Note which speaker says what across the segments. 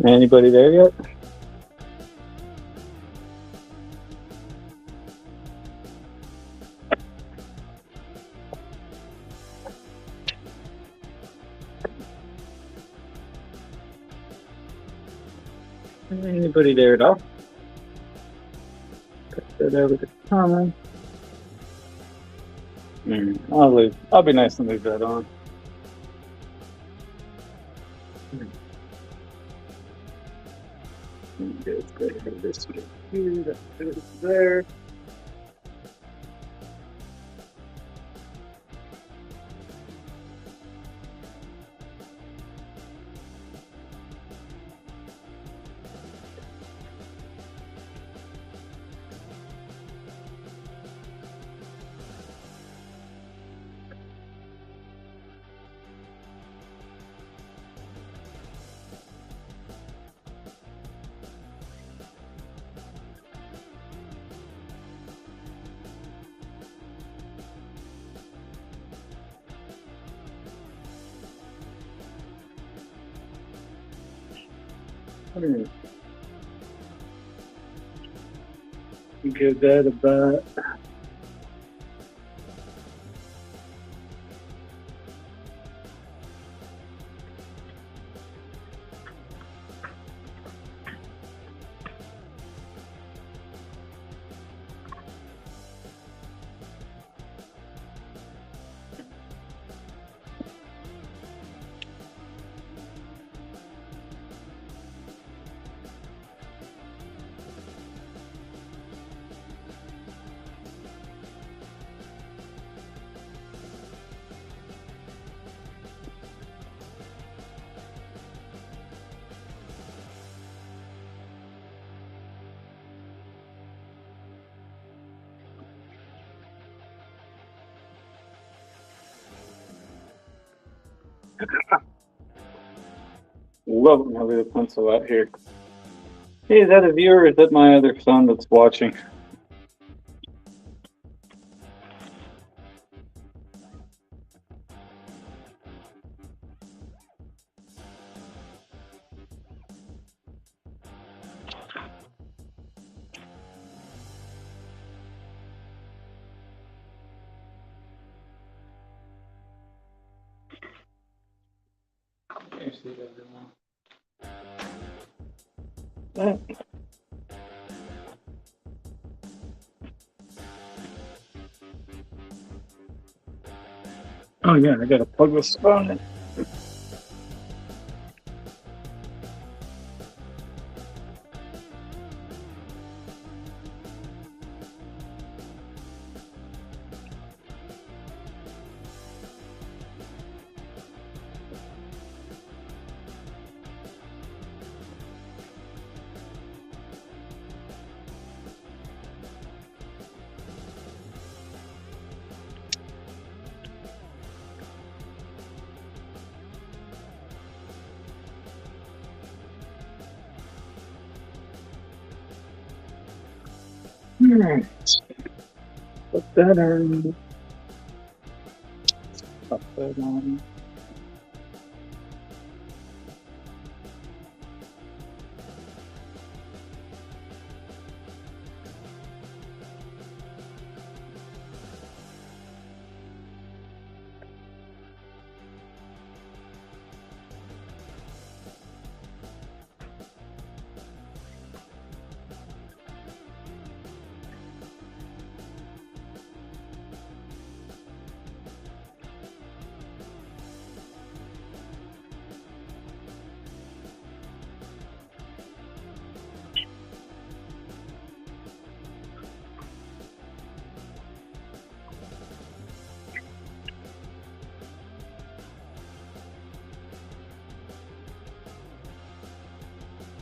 Speaker 1: Anybody there yet? Anybody there at all? Put that over the comment. I'll leave. I'll be nice and leave that on. Good. This here, that goes there. Give that about. Love my little pencil out here. Hey, is that a viewer or is that my other son that's watching? You see that? Oh yeah, I gotta plug this phone in. Put that on. Put that on.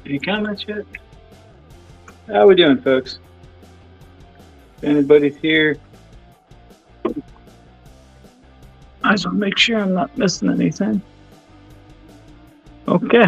Speaker 1: Any comments yet? How we doing, folks? If anybody's here, I just want to make sure I'm not missing anything. Okay.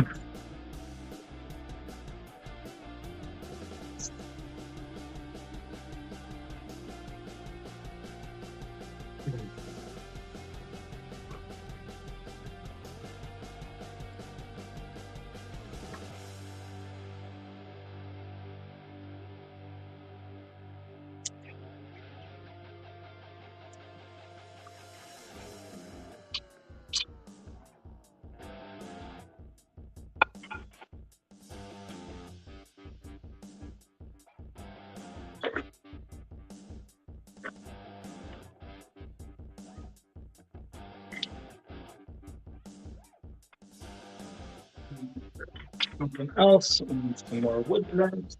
Speaker 1: Something else, and some more wood drums.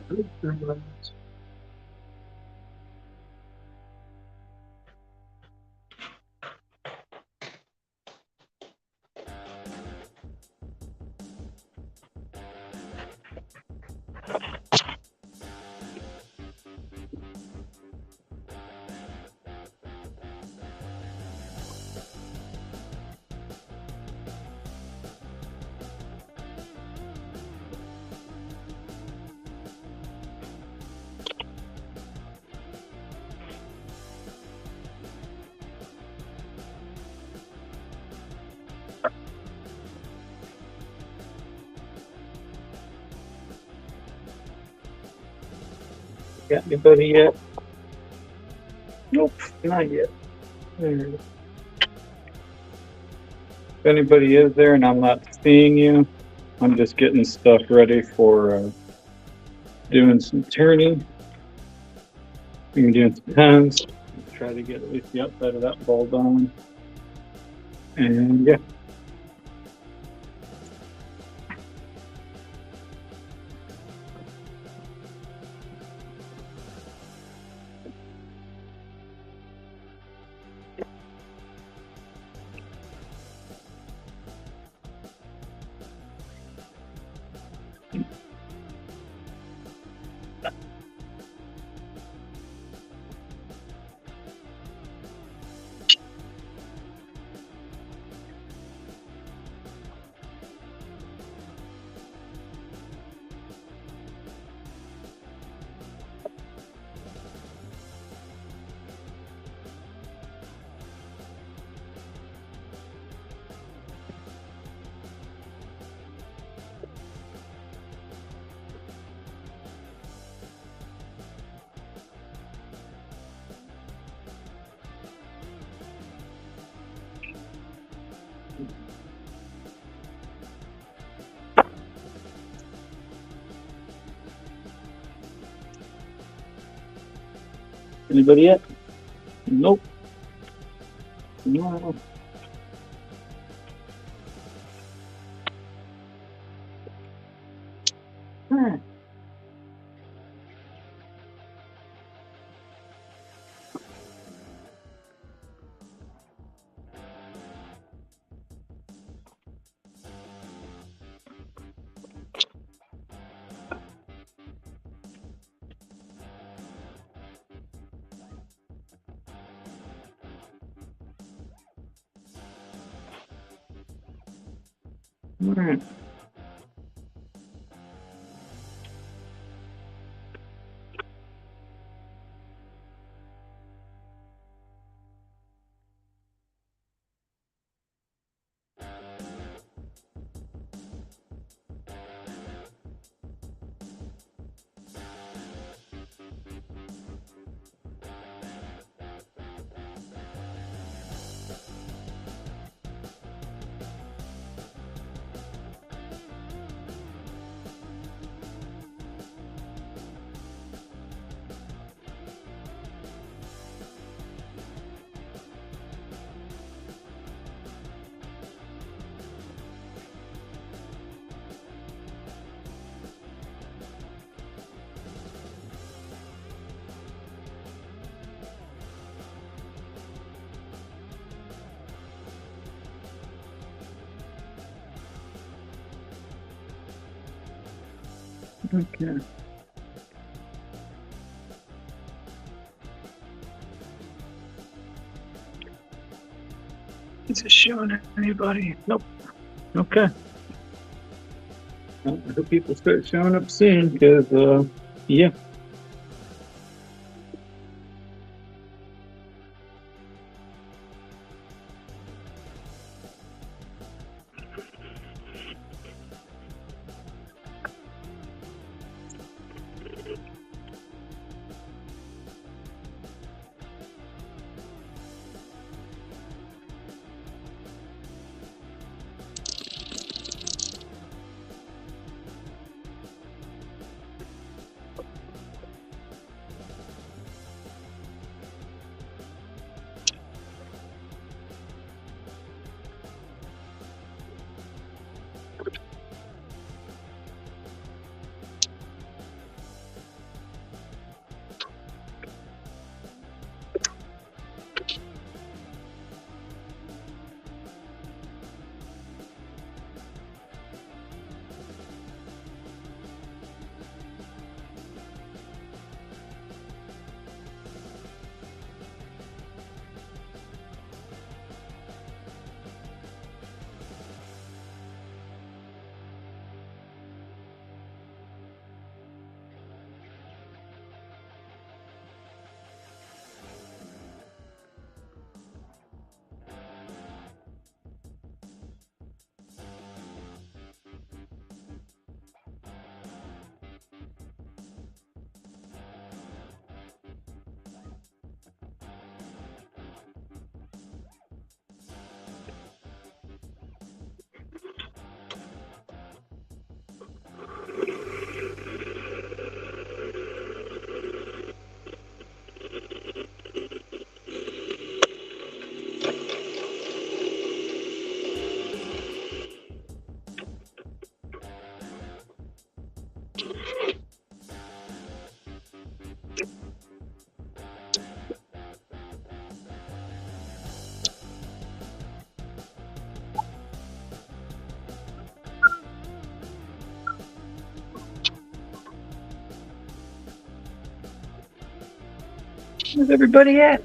Speaker 1: Wood drums. Got anybody yet? Nope, not yet. If anybody is there and I'm not seeing you, I'm just getting stuff ready for doing some turning. I'm doing some pens. Try to get at least the outside of that ball done. And yeah. Anybody yet? Nope. No. All right. Okay. Is it showing anybody? Nope. Okay. Well, I hope people start showing up soon because, yeah. Where's everybody at?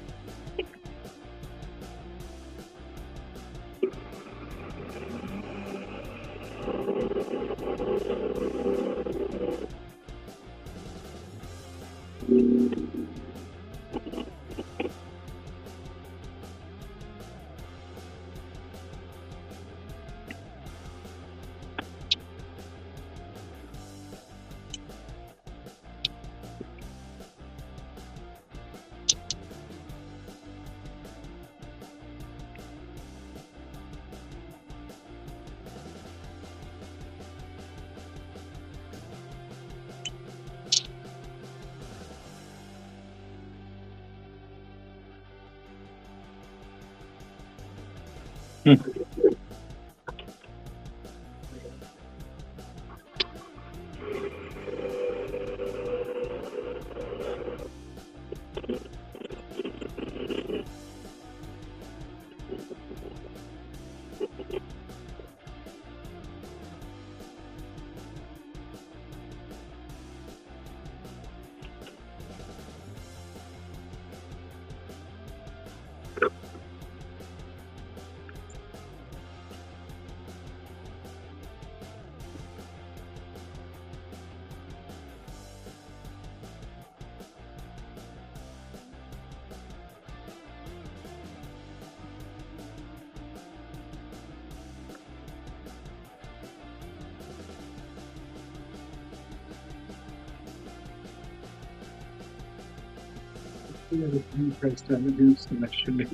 Speaker 1: Priced on the goose, and that should be.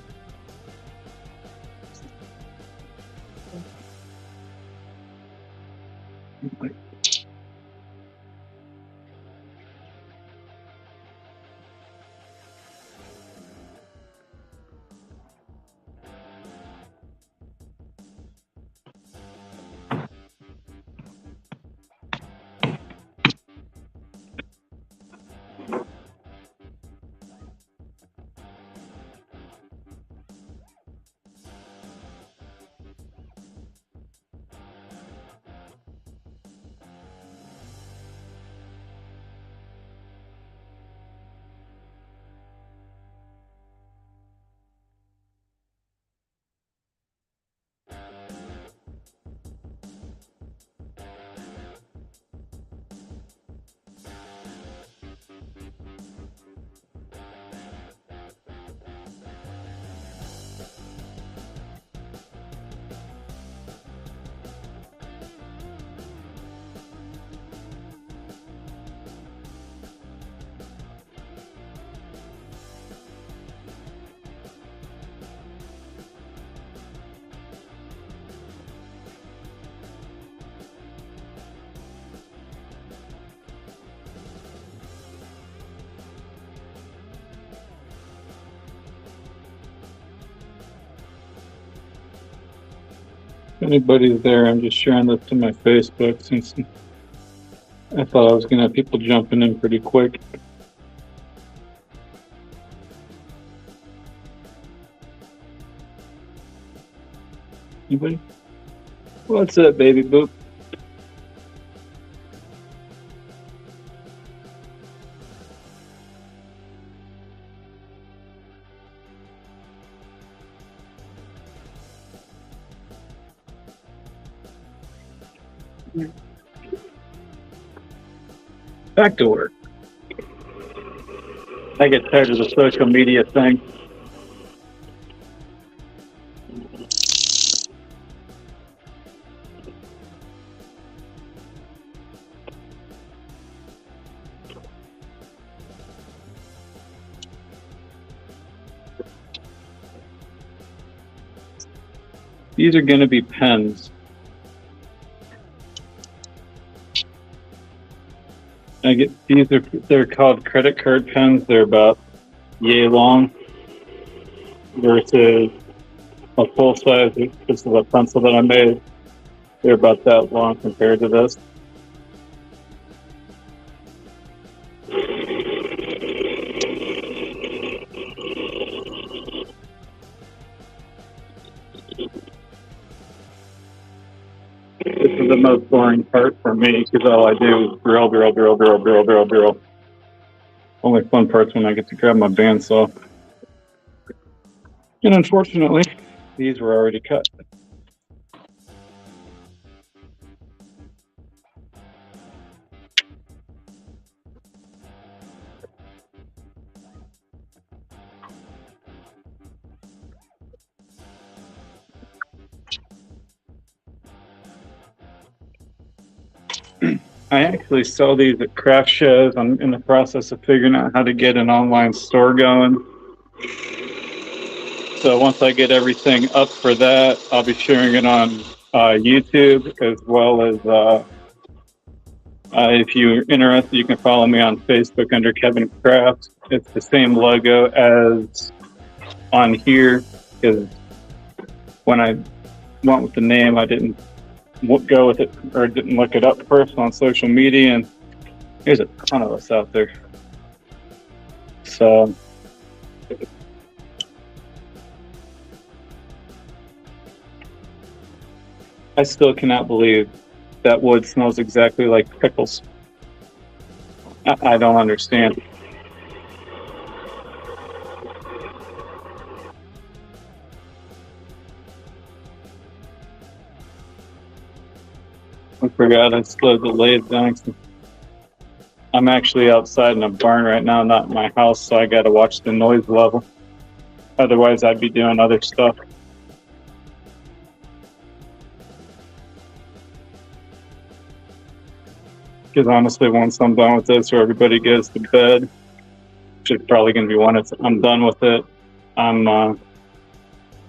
Speaker 1: If anybody's there, I'm just sharing this to my Facebook since I thought I was gonna have people jumping in pretty quick. Anybody? What's up, baby boop? Back to work. I get tired of the social media thing. These are going to be pens. They're called credit card pens. They're about yay long versus a full size. This is a pencil that I made. They're about that long compared to this. This is the most boring part for me because all I do is drill. Only fun part's when I get to grab my bandsaw. And unfortunately, these were already cut. I actually sell these at craft shows. I'm in the process of figuring out how to get an online store going. So once I get everything up for that, I'll be sharing it on YouTube, as well as if you're interested, you can follow me on Facebook under Kevin Craft. It's the same logo as on here, because when I went with the name, I didn't go with it, or didn't look it up first on social media, and there's a ton of us out there. So I still cannot believe that wood smells exactly like pickles. I don't understand. I forgot I slowed the lathe down. I'm actually outside in a barn right now, not in my house, so I got to watch the noise level. Otherwise, I'd be doing other stuff. Because honestly, once I'm done with this, or everybody goes to bed, which is probably going to be when I'm done with it, I'm going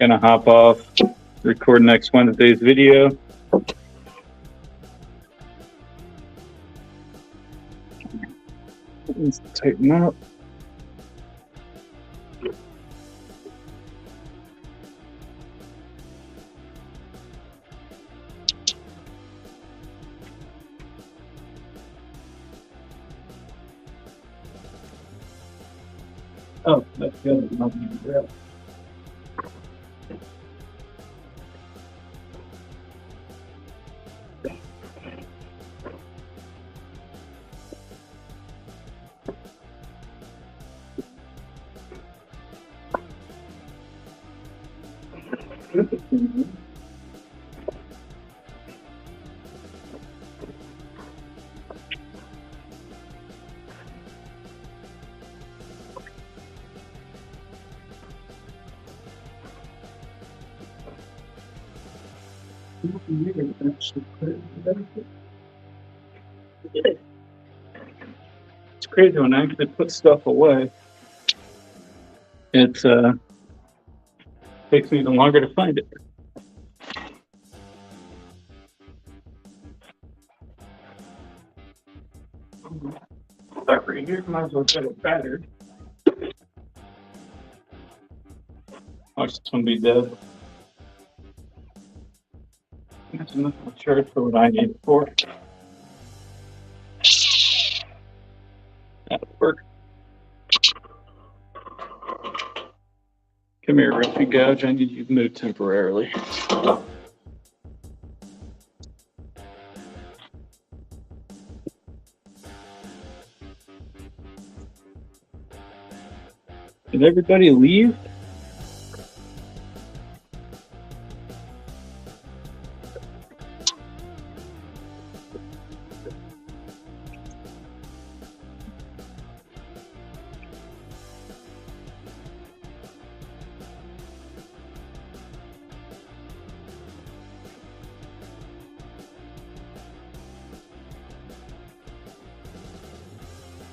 Speaker 1: to hop off, record next Wednesday's video. Let's tighten up. Oh, that's good. It's crazy when I actually put stuff away. It takes me even longer to find it. Stuff right here, might as well get it battered. Watch this one be dead. That's enough of a charge for what I need it for. That'll work. Come here, Ruffy Gouge. I need you to move temporarily. Did everybody leave?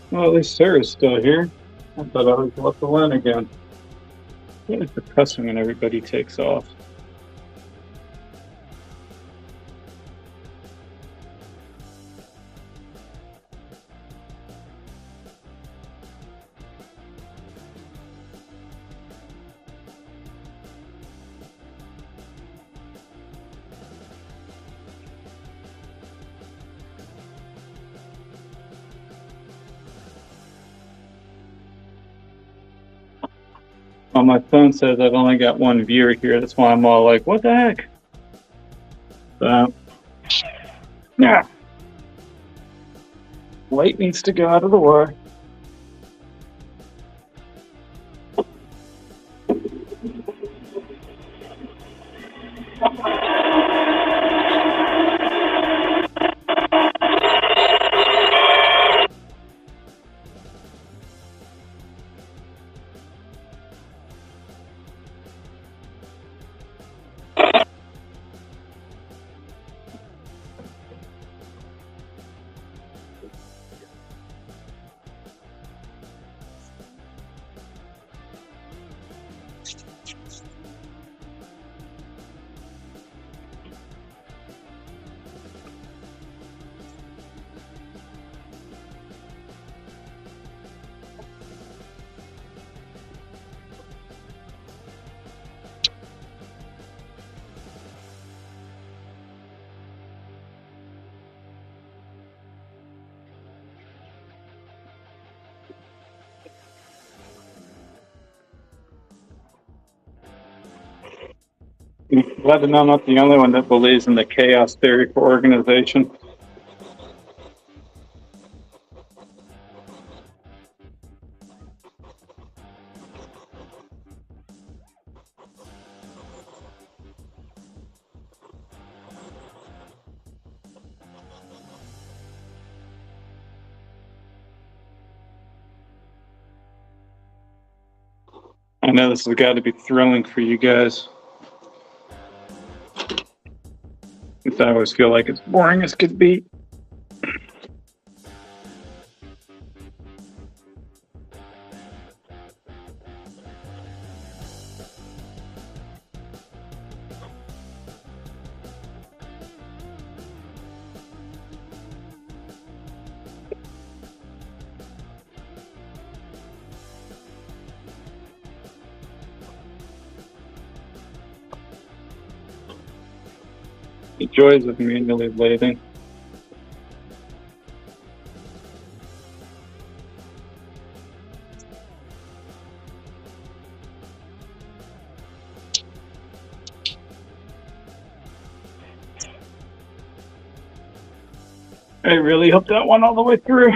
Speaker 1: Well, at least Sarah's still here. I thought I was left alone again. It's depressing when everybody takes off. Well, my phone says I've only got one viewer here. That's why I'm all like, what the heck? So, yeah. Light needs to go out of the way. I'm glad to know I'm not the only one that believes in the chaos theory for organization. I know this has got to be thrilling for you guys. Because I always feel like it's boring as could be. The joys of manually lathing. I really hope that went all the way through.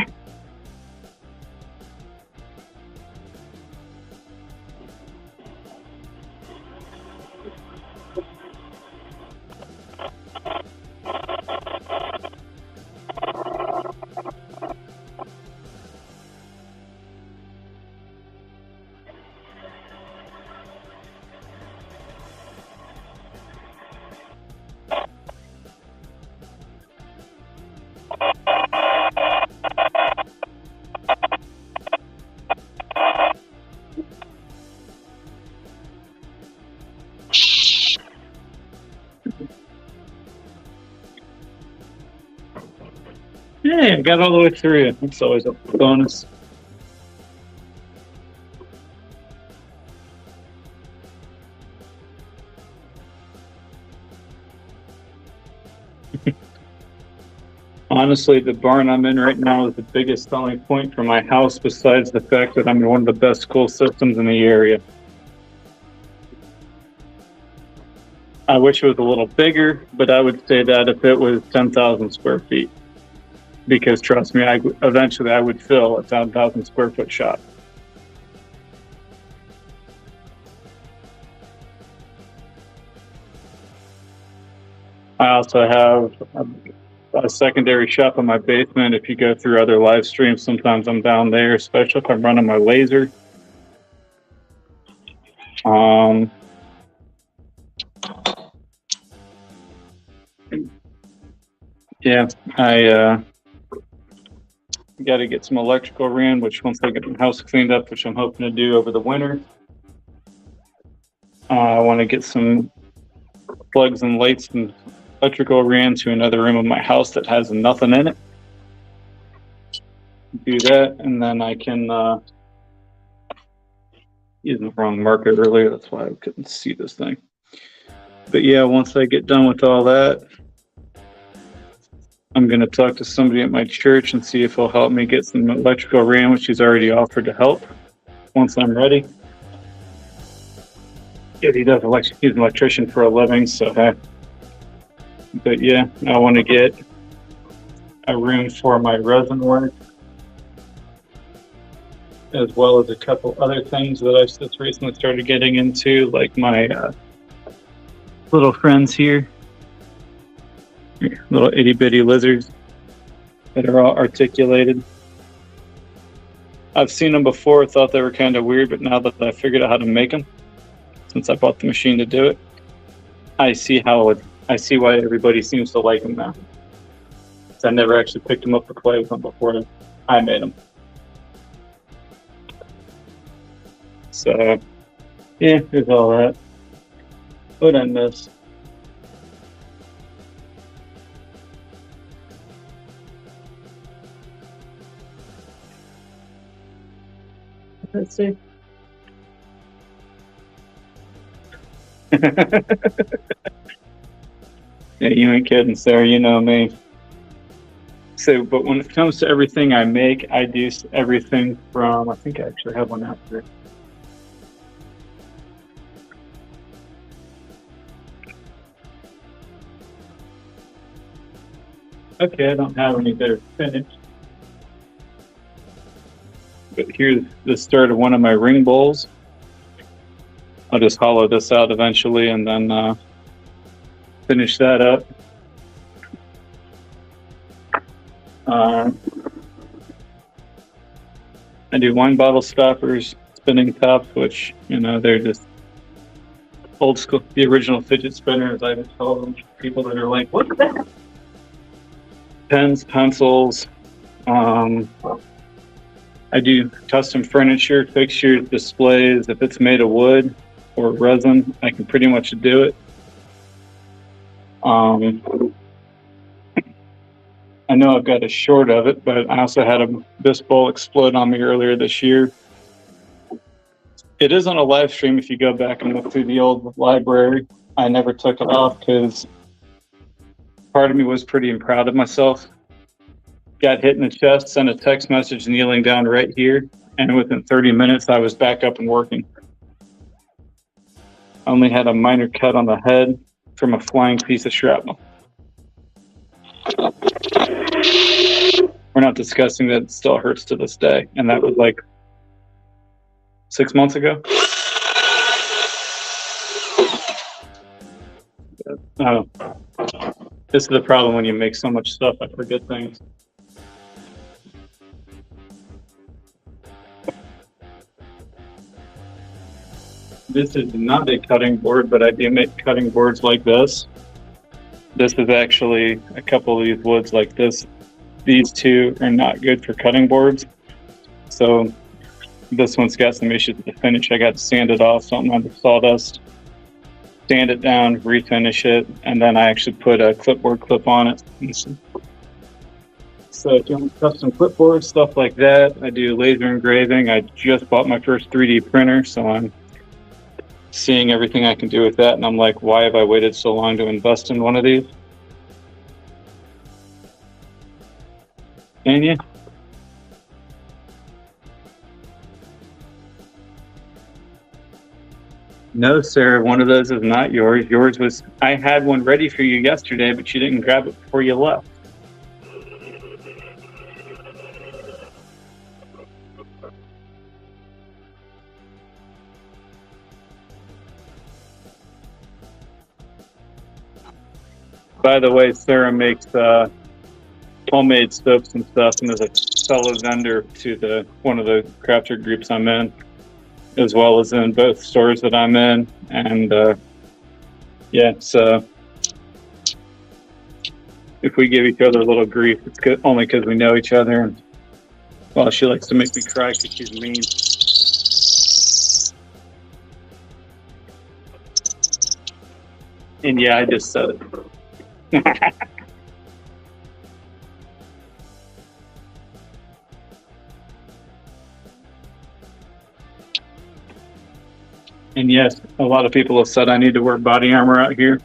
Speaker 1: Yeah, I got all the way through. It's always a bonus. Honestly, the barn I'm in right now is the biggest selling point for my house, besides the fact that I'm in one of the best school systems in the area. I wish it was a little bigger, but I would say that if it was 10,000 square feet. Because trust me, eventually I would fill a 10,000 square foot shop. I also have a secondary shop in my basement. If you go through other live streams, sometimes I'm down there, especially if I'm running my laser. Yeah, I got to get some electrical ran, which once I get my house cleaned up, which I'm hoping to do over the winter, I want to get some plugs and lights and electrical ran to another room of my house that has nothing in it. Do that, and then I can using the wrong marker earlier, that's why I couldn't see this thing. But yeah, once I get done with all that, I'm going to talk to somebody at my church and see if he'll help me get some electrical ran, which he's already offered to help once I'm ready. Yeah, he does he's an electrician for a living, so hey. But yeah, I want to get a room for my resin work, as well as a couple other things that I've just recently started getting into, like my little friends here, little itty bitty lizards that are all articulated. I've seen them before, thought they were kind of weird, but now that I figured out how to make them, since I bought the machine to do it, I see why everybody seems to like them now. I never actually picked them up to play with them before I made them. So, yeah, there's all that. What I miss? Let's see. Yeah, you ain't kidding, Sarah. You know me. So, but when it comes to everything I make, I do everything from, I think I actually have one out there. Okay, I don't have any that are finished. But here's the start of one of my ring bowls. I'll just hollow this out eventually and then finish that up. I do wine bottle stoppers, spinning tops, which, they're just old school, the original fidget spinners. I would tell them, people that are like, what's that? Pens, pencils. I do custom furniture, fixtures, displays. If it's made of wood or resin, I can pretty much do it. I know I've got a short of it, but I also had this bowl explode on me earlier this year. It is on a live stream if you go back and look through the old library. I never took it off because part of me was pretty proud of myself. Got hit in the chest, sent a text message kneeling down right here, and within 30 minutes I was back up and working. I only had a minor cut on the head from a flying piece of shrapnel. We're not discussing that it still hurts to this day, and that was like 6 months ago. This is the problem when you make so much stuff, I forget things. This is not a cutting board, but I do make cutting boards like this. This is actually a couple of these woods like this. These two are not good for cutting boards. So this one's got some issues with the finish. I got to sand it off, something under sawdust, sand it down, refinish it, and then I actually put a clipboard clip on it. So if you want custom clipboard, stuff like that, I do laser engraving. I just bought my first 3D printer, so I'm seeing everything I can do with that, and I'm like, why have I waited so long to invest in one of these? Can you? No, sir, one of those is not yours. Yours was, I had one ready for you yesterday, but you didn't grab it before you left. By the way, Sarah makes homemade soaps and stuff, and is a fellow vendor to one of the crafter groups I'm in, as well as in both stores that I'm in. And yeah, so if we give each other a little grief, it's only because we know each other. And well, she likes to make me cry because she's mean. And yeah, I just said it. And yes, a lot of people have said I need to wear body armor out here.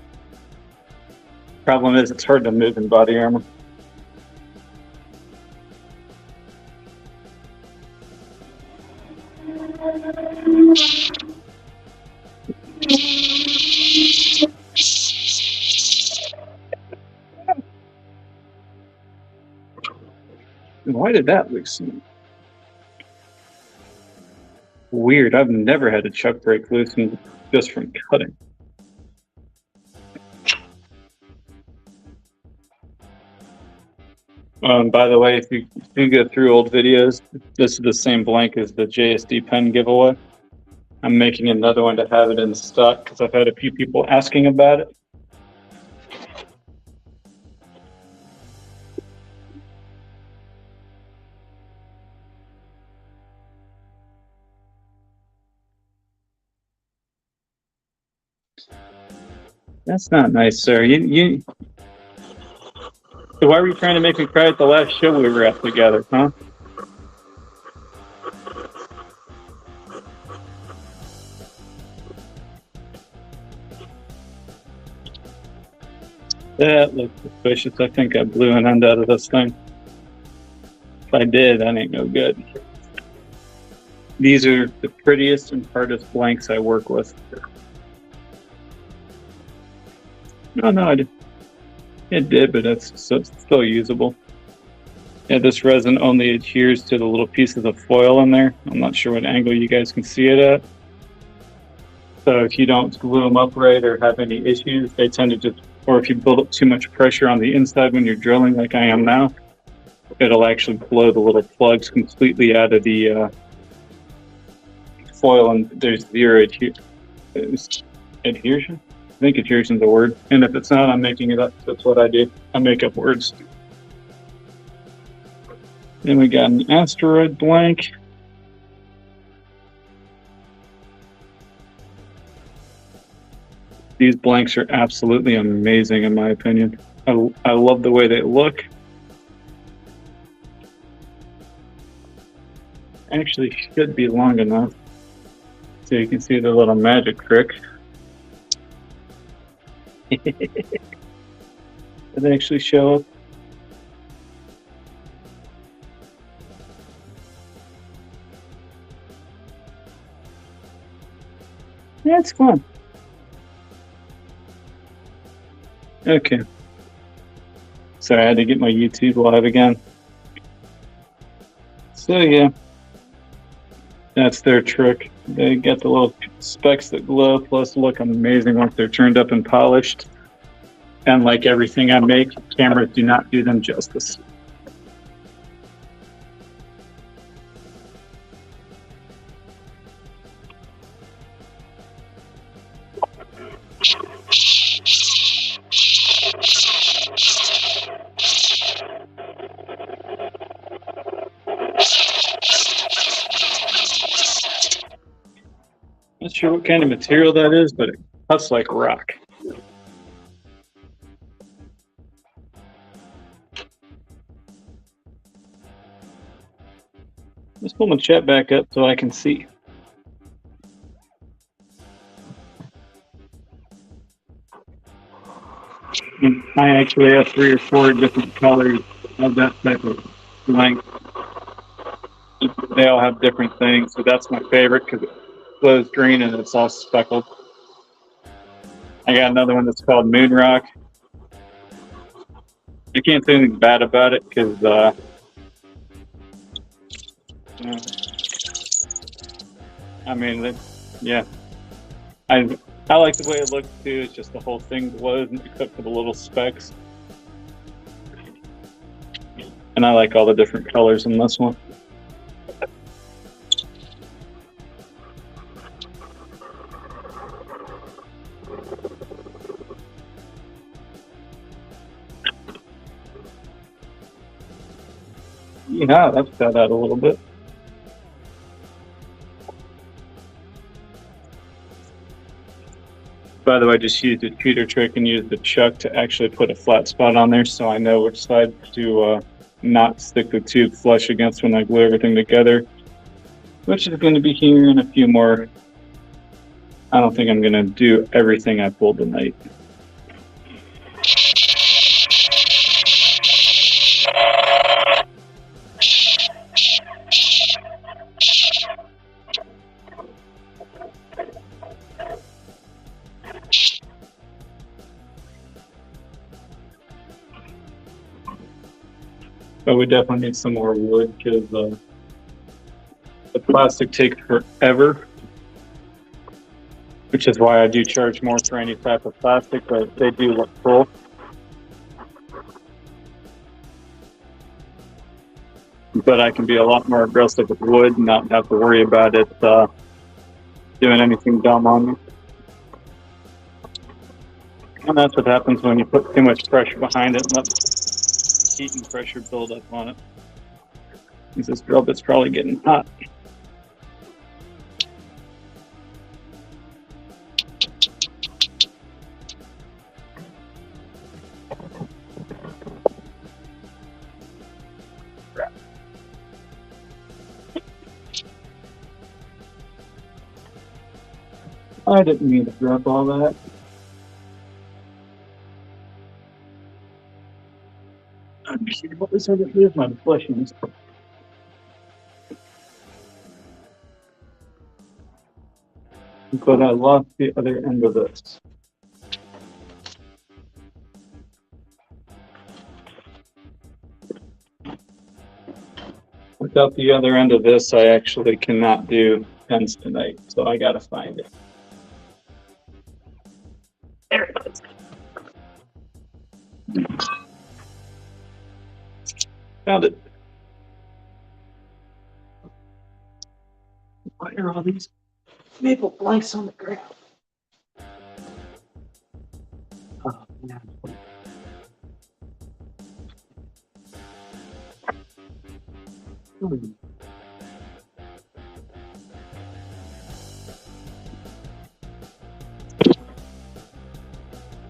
Speaker 1: Problem is, it's hard to move in body armor. Why did that loosen? Weird. I've never had a chuck brake loosen just from cutting. By the way, if you do go through old videos, this is the same blank as the JSD pen giveaway. I'm making another one to have it in stock because I've had a few people asking about it. That's not nice, sir. Why were you trying to make me cry at the last show we were at together, huh? That looks suspicious. I think I blew an end out of this thing. If I did, that ain't no good. These are the prettiest and hardest blanks I work with. No, I did. It did, but it's still usable. Yeah, this resin only adheres to the little pieces of foil in there. I'm not sure what angle you guys can see it at. So if you don't glue them up right or have any issues, they tend to just, or if you build up too much pressure on the inside when you're drilling like I am now, it'll actually blow the little plugs completely out of the foil, and there's zero adhesion. I think adhesion's a word, and if it's not, I'm making it up. That's what I do. I make up words. Then we got an asteroid blank. These blanks are absolutely amazing, in my opinion. I love the way they look. Actually, should be long enough so you can see the little magic trick. Did they actually show up? Yeah, it's fun. Okay. Sorry, I had to get my YouTube live again. So yeah, that's their trick. They get the little specks that glow, plus look amazing once they're turned up and polished. And like everything I make, cameras do not do them justice. Not sure what kind of material that is, but it cuts like rock. Let's pull my chat back up so I can see. And I actually have 3 or 4 different colors of that type of length. They all have different things, so that's my favorite because it glows green and it's all speckled. I got another one that's called Moon Rock. I can't say anything bad about it because I mean, yeah, I like the way it looks too. It's just the whole thing glows except for the little specks, and I like all the different colors in this one. Yeah, that's cut out a little bit. By the way, I just used a cheater trick and used the chuck to actually put a flat spot on there so I know which side to not stick the tube flush against when I glue everything together, which is going to be here in a few more. I don't think I'm going to do everything I pulled tonight. But we definitely need some more wood because the plastic takes forever, which is why I do charge more for any type of plastic, but they do look cool. But I can be a lot more aggressive with wood and not have to worry about it doing anything dumb on me. And that's what happens when you put too much pressure behind it and let heat and pressure build up on it. This drill bit's probably getting hot. I didn't mean to drop all that. What was it? Here's my bushings. But I lost the other end of this. Without the other end of this, I actually cannot do pens tonight, so I gotta find it. There it is. Found it. Why are all these maple blanks on the ground? Oh, man.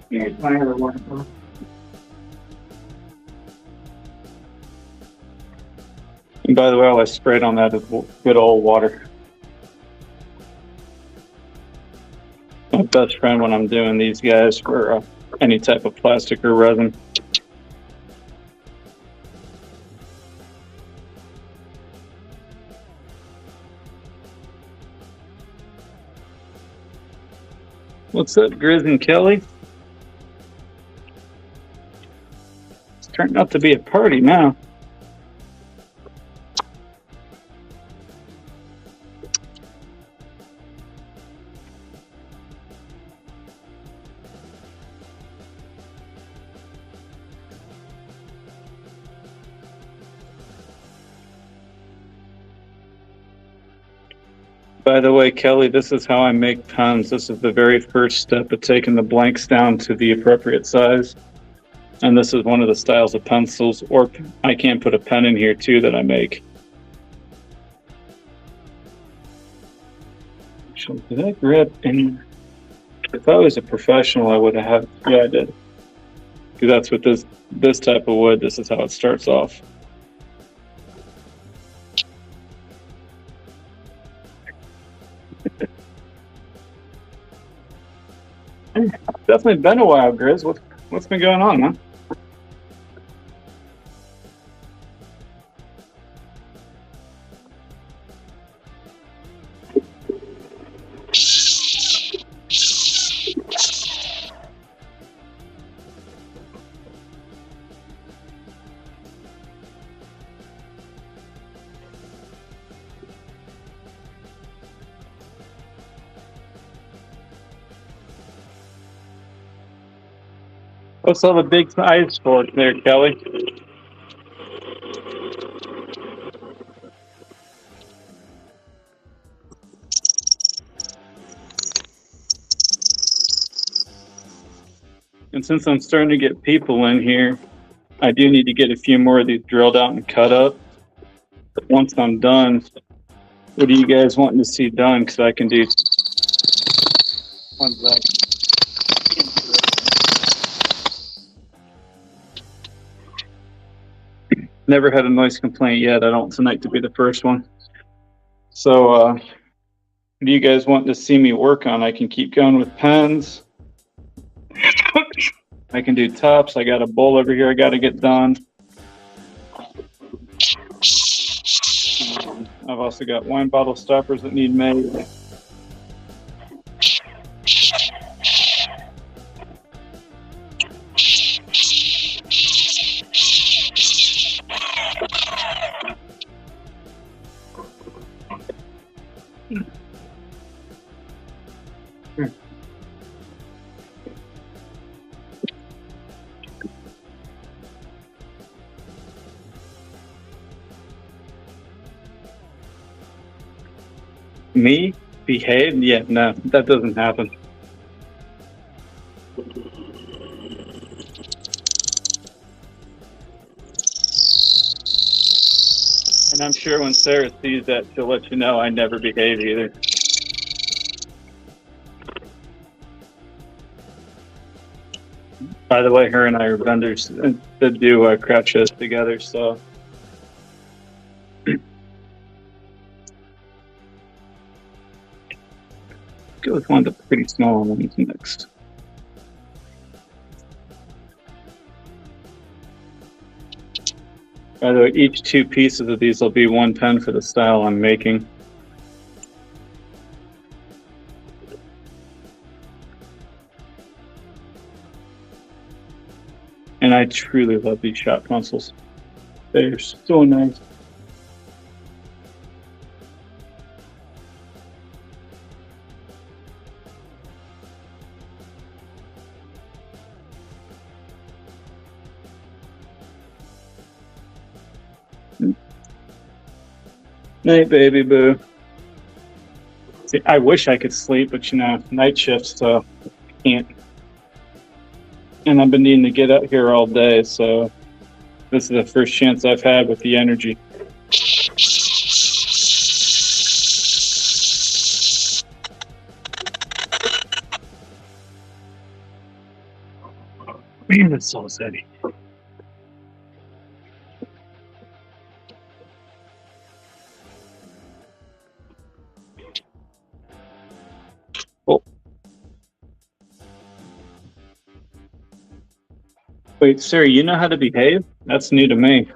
Speaker 1: Here's my other one. And by the way, all I sprayed on that is good old water. My best friend when I'm doing these guys for any type of plastic or resin. What's up, Grizz and Kelly? It's turned out to be a party now. By the way, Kelly, this is how I make pens. This is the very first step of taking the blanks down to the appropriate size. And this is one of the styles of pencils, or I can put a pen in here too that I make. Actually, did I grab any? If I was a professional, I would have. Yeah, I did. Because that's what this type of wood, this is how it starts off. Definitely been a while, Grizz. What's been going on, man? What's all the big eyes for there, Kelly? And since I'm starting to get people in here, I do need to get a few more of these drilled out and cut up. But once I'm done, what are you guys wanting to see done? Because I can do. One second. Never had a noise complaint yet. I don't want tonight to be the first one. So, what do you guys want to see me work on? I can keep going with pens. I can do tops. I got a bowl over here I got to get done. I've also got wine bottle stoppers that need made. Me? Behave? Yeah, no, that doesn't happen. And I'm sure when Sarah sees that, she'll let you know I never behave either. By the way, her and I are vendors that do craft shows together, so. Go with one of the pretty small ones next. By the way, each two pieces of these will be 1 pen for the style I'm making. And I truly love these shop pencils. They're so nice. Night, baby boo. See, I wish I could sleep, but night shifts, so I can't. And I've been needing to get up here all day, so this is the first chance I've had with the energy. Man, it's so steady. Oh. Wait, sir, you know how to behave? That's new to me.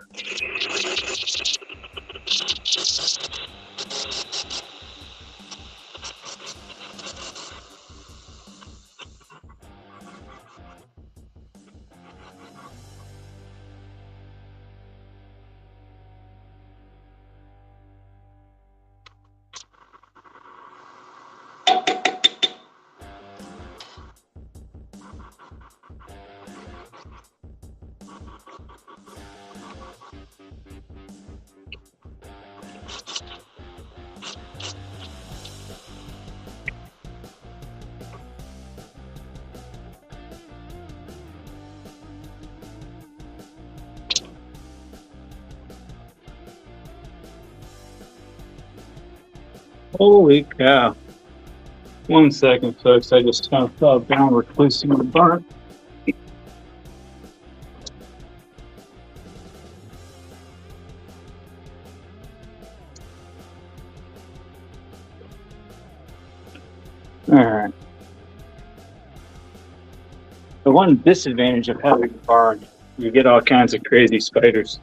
Speaker 1: Holy cow. 1 second, folks. I just found a downward reclusing the barn. Alright. The one disadvantage of having a barn, you get all kinds of crazy spiders.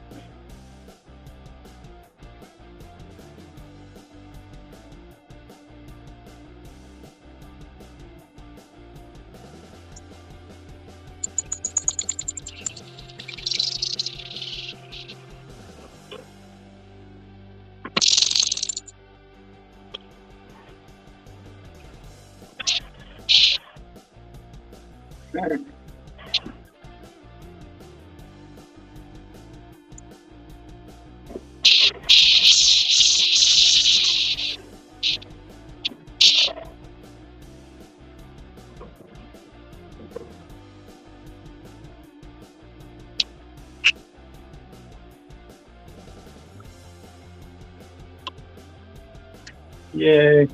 Speaker 1: Yay.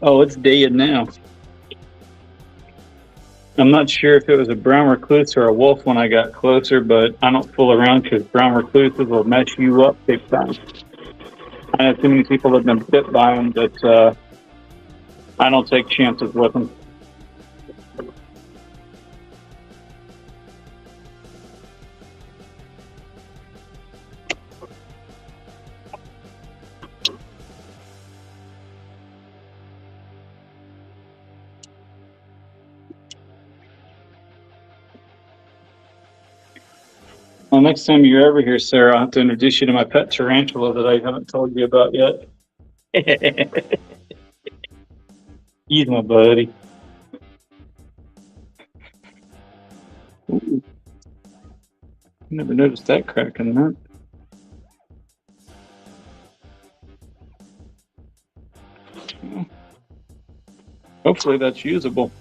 Speaker 1: Oh, it's dead now. I'm not sure if it was a brown recluse or a wolf when I got closer, but I don't fool around because brown recluses will mess you up big time. I know too many people have been bit by them that I don't take chances with them. Well, next time you're ever here, Sarah, I'll have to introduce you to my pet tarantula that I haven't told you about yet. He's my buddy. Ooh. Never noticed that crack in that. Well, hopefully that's usable.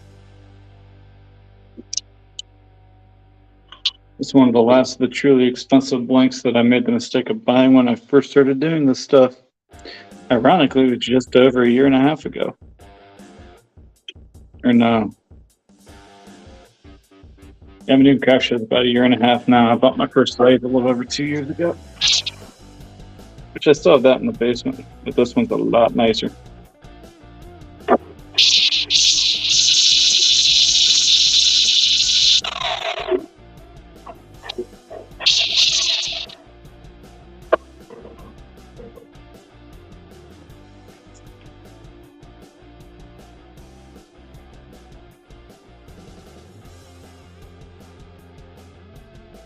Speaker 1: It's one of the last of the truly expensive blanks that I made the mistake of buying when I first started doing this stuff. Ironically, it was just over 1.5 years ago. Or no. Yeah, I'm doing craft shows about 1.5 years now. I bought my first lathe a little over 2 years ago. Which I still have that in the basement, but this one's a lot nicer.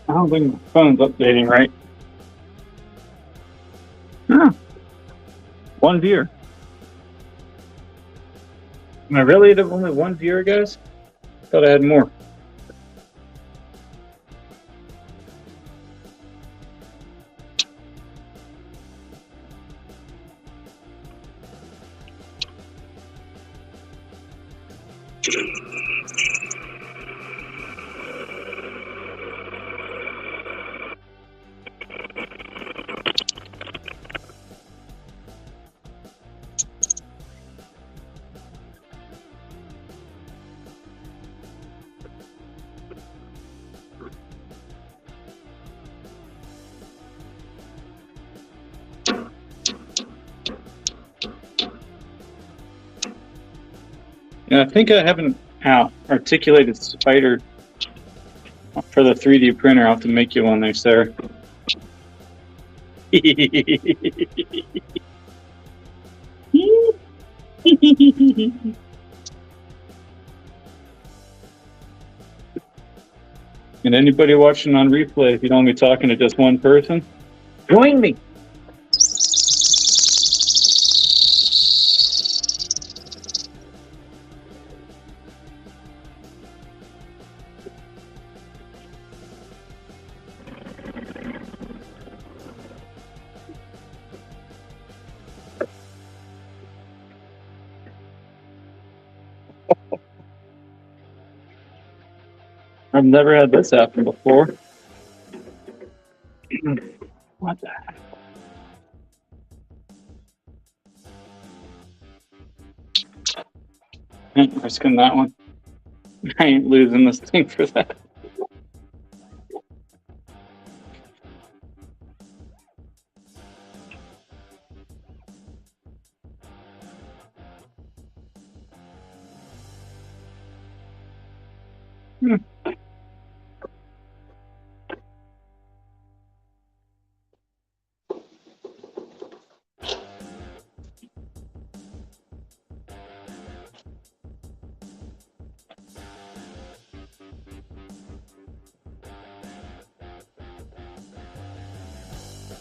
Speaker 1: I don't think my phone's updating right. Huh. 1 viewer. Am I really at only 1 viewer, guys? I thought I had more. Yeah, I think I haven't articulated spider for the 3D printer. I'll have to make you one there, Sarah. And anybody watching on replay, if you don't want me talking to just one person, join me. I've never had this happen before. What the heck? I ain't risking that one. I ain't losing this thing for that.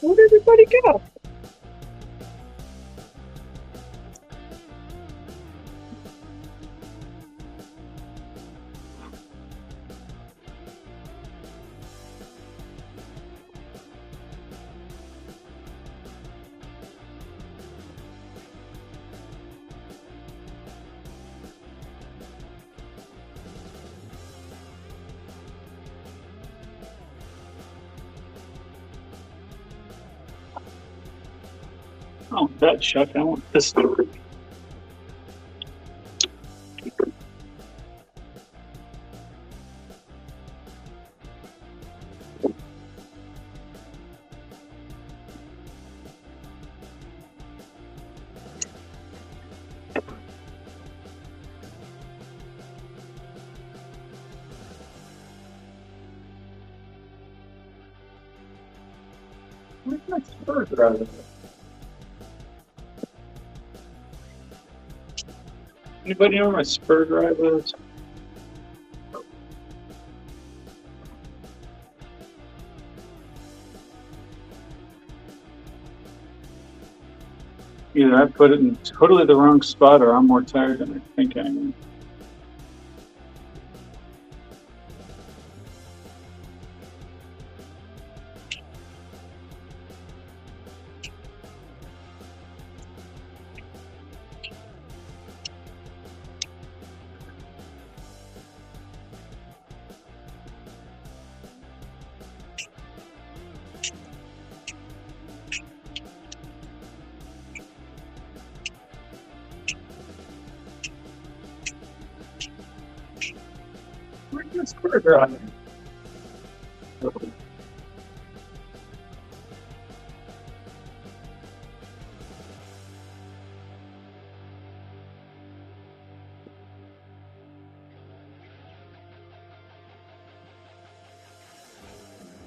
Speaker 1: Where'd everybody go? Oh, that shut. I want this. Where's my screwdriver? Anybody know where my spur drive is? Either I put it in totally the wrong spot or I'm more tired than I think I am. Where's my screwdriver?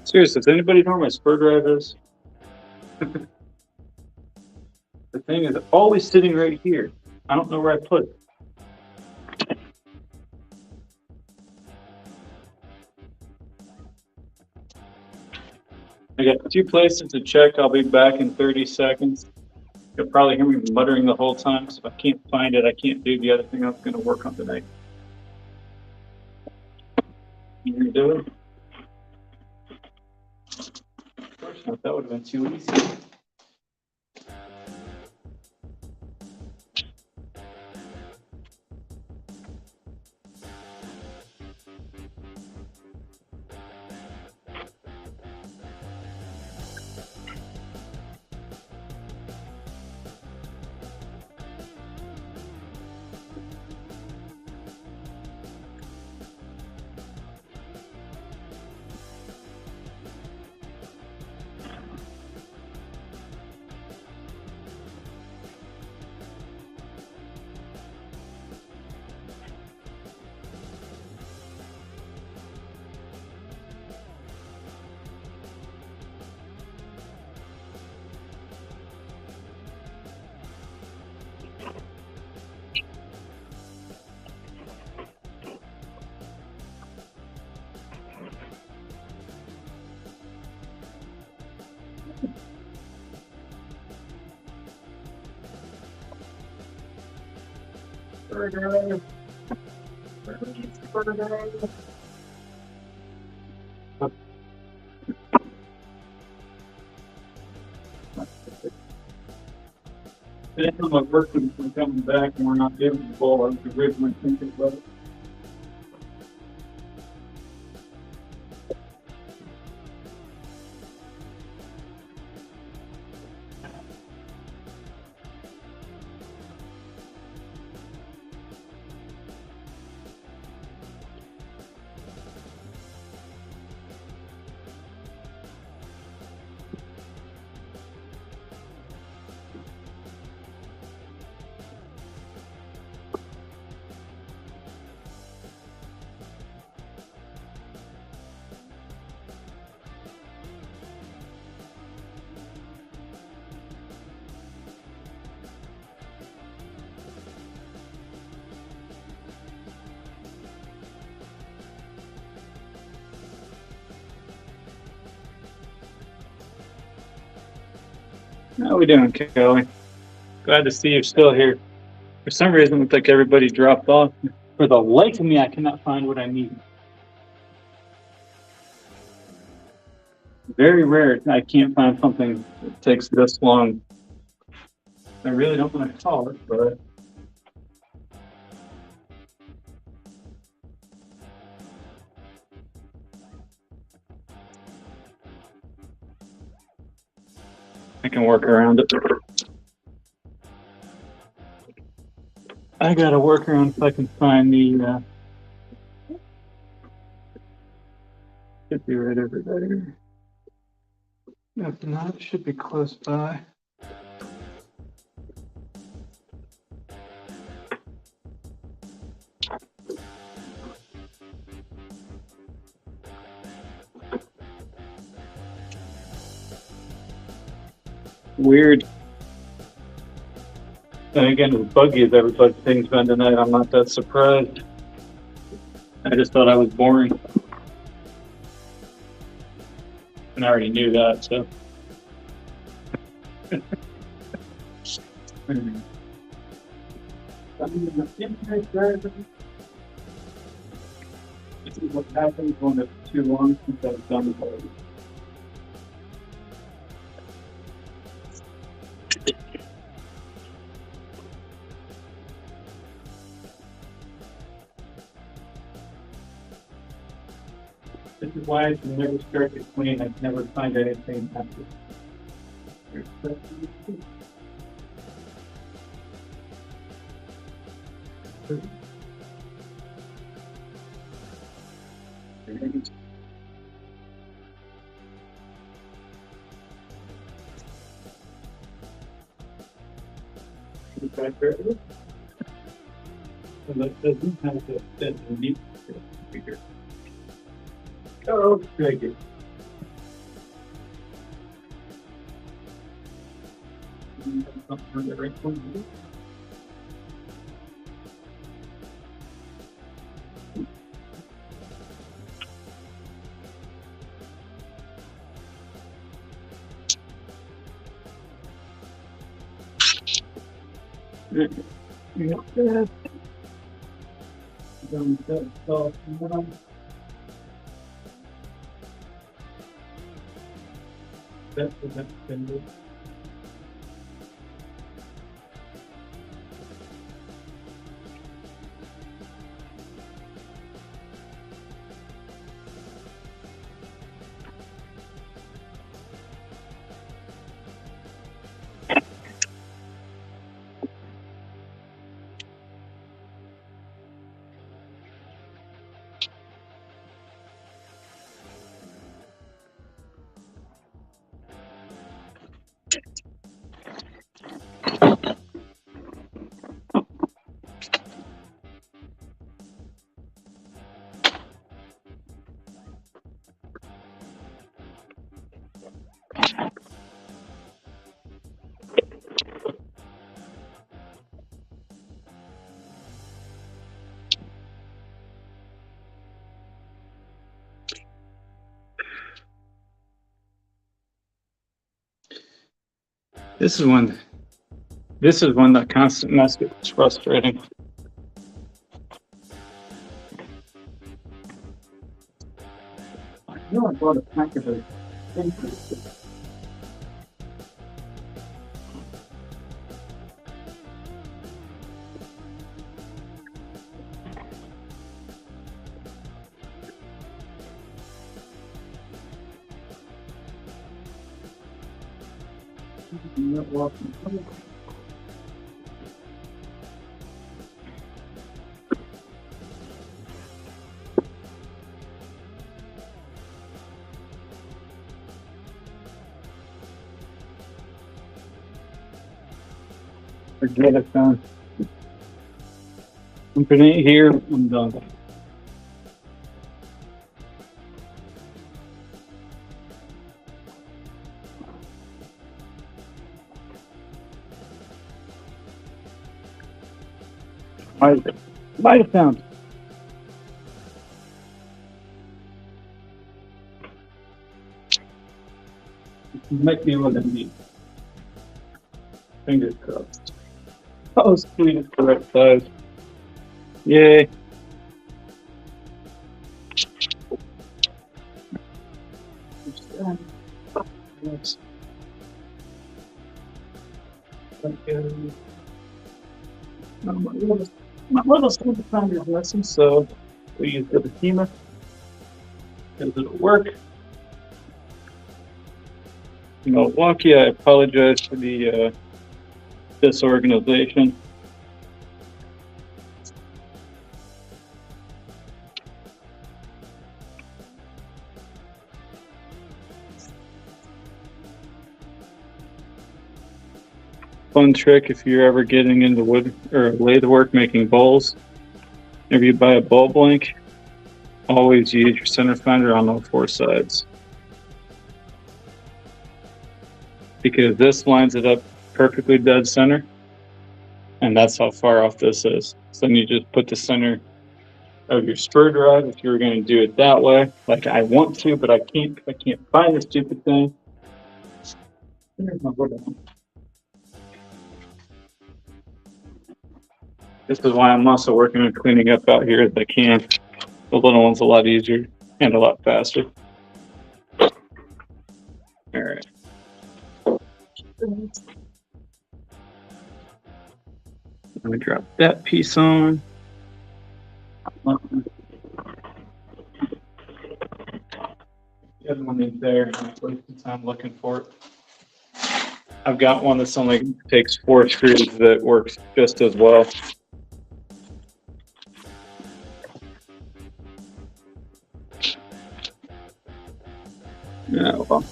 Speaker 1: Seriously, does anybody know where my spur drive is? The thing is always sitting right here. I don't know where I put it. I got 2 places to check. I'll be back in 30 seconds. You'll probably hear me muttering the whole time, so if I can't find it, I can't do the other thing I was going to work on tonight. You gonna do it? Of course not. That would have been too easy. It's my work from coming back and we're not giving the ball as we originally thinking about it. How we doing, Kelly? Glad to see you're still here. For some reason, it looks like everybody dropped off. For the life of me, I cannot find what I need. Very rare I can't find something that takes this long. I really don't want to call it, but I can work around it. I gotta work around if I can find the should be right over there. If not, it should be close by. Weird. And again, as buggy as everything's been tonight, I'm not that surprised. I just thought I was boring. And I already knew that, so. This is what happens when it's too long since I've done it. This is why I should never start to clean. I never find anything after. That doesn't have to fit in deep figure. Oh, thank you. Something the right one. That's the next thing. This is when that constant mess gets frustrating. No, I bought a pack of it. Forget it, son. I'm gonna eat here. I'm done. Might have found. Might be what I need. Fingers crossed. Oh, sweet, it's the right size. Yay. Yes. My little student found your lesson, so we use the behemoth because it'll work. Milwaukee, I apologize for the disorganization. Fun trick if you're ever getting into wood or lathe work making bowls. If you buy a bowl blank, always use your center fender on all four sides, because this lines it up perfectly dead center, and that's how far off this is. So then you just put the center of your spur drive if you were going to do it that way. Like I want to, but I can't. I can't find the stupid thing. This is why I'm also working on cleaning up out here as I can. The little one's a lot easier and a lot faster. All right. Let me drop that piece on. The other one is there. I'm wasting time looking for it. I've got one that's only takes 4 screws that works just as well. Yeah, well.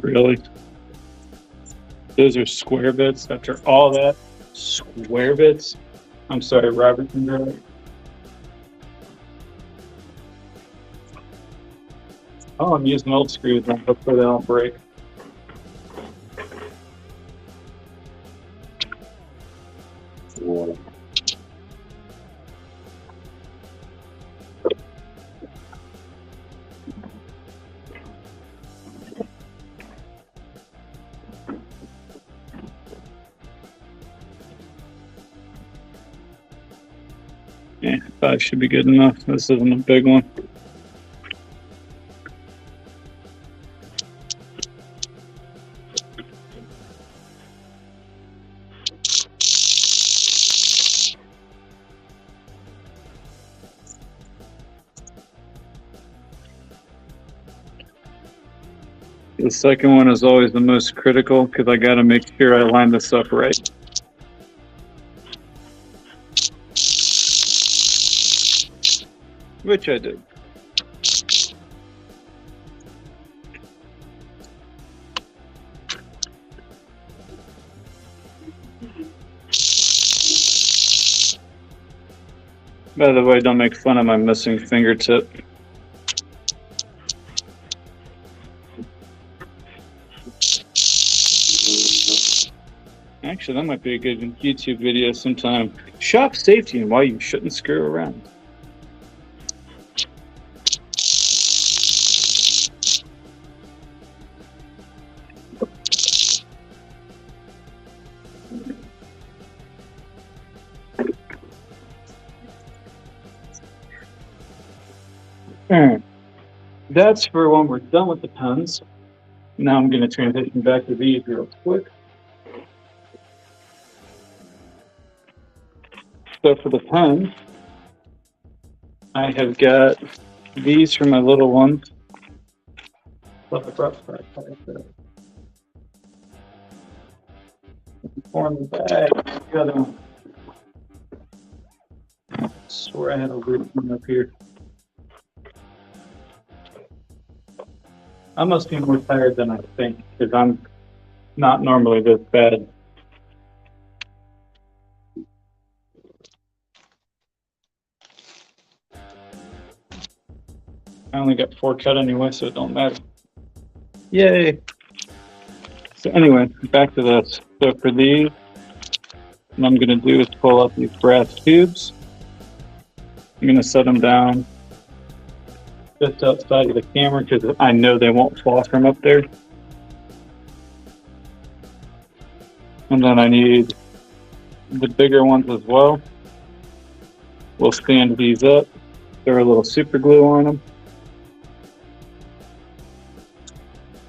Speaker 1: Really? Those are square bits after all that? Square bits? I'm sorry, Robertson. Oh, I'm using old screws now. Hopefully they don't break. Yeah, 5 should be good enough. This isn't a big one. The second one is always the most critical because I got to make sure I line this up right. Which I did. By the way, don't make fun of my missing fingertip. Actually, that might be a good YouTube video sometime. Shop safety and why you shouldn't screw around. Alright, that's for when we're done with the pens. Now I'm going to transition back to these real quick. So for the pens, I have got these for my little ones. Pour in the bag. The other one. I swear I had a weird one up here. I must be more tired than I think because I'm not normally this bad. I only got 4 cut anyway, so it don't matter. Yay! So anyway, back to this. So for these, what I'm going to do is pull out these brass tubes. I'm going to set them down just outside of the camera because I know they won't fall from up there. And then I need the bigger ones as well. We'll stand these up, throw a little super glue on them.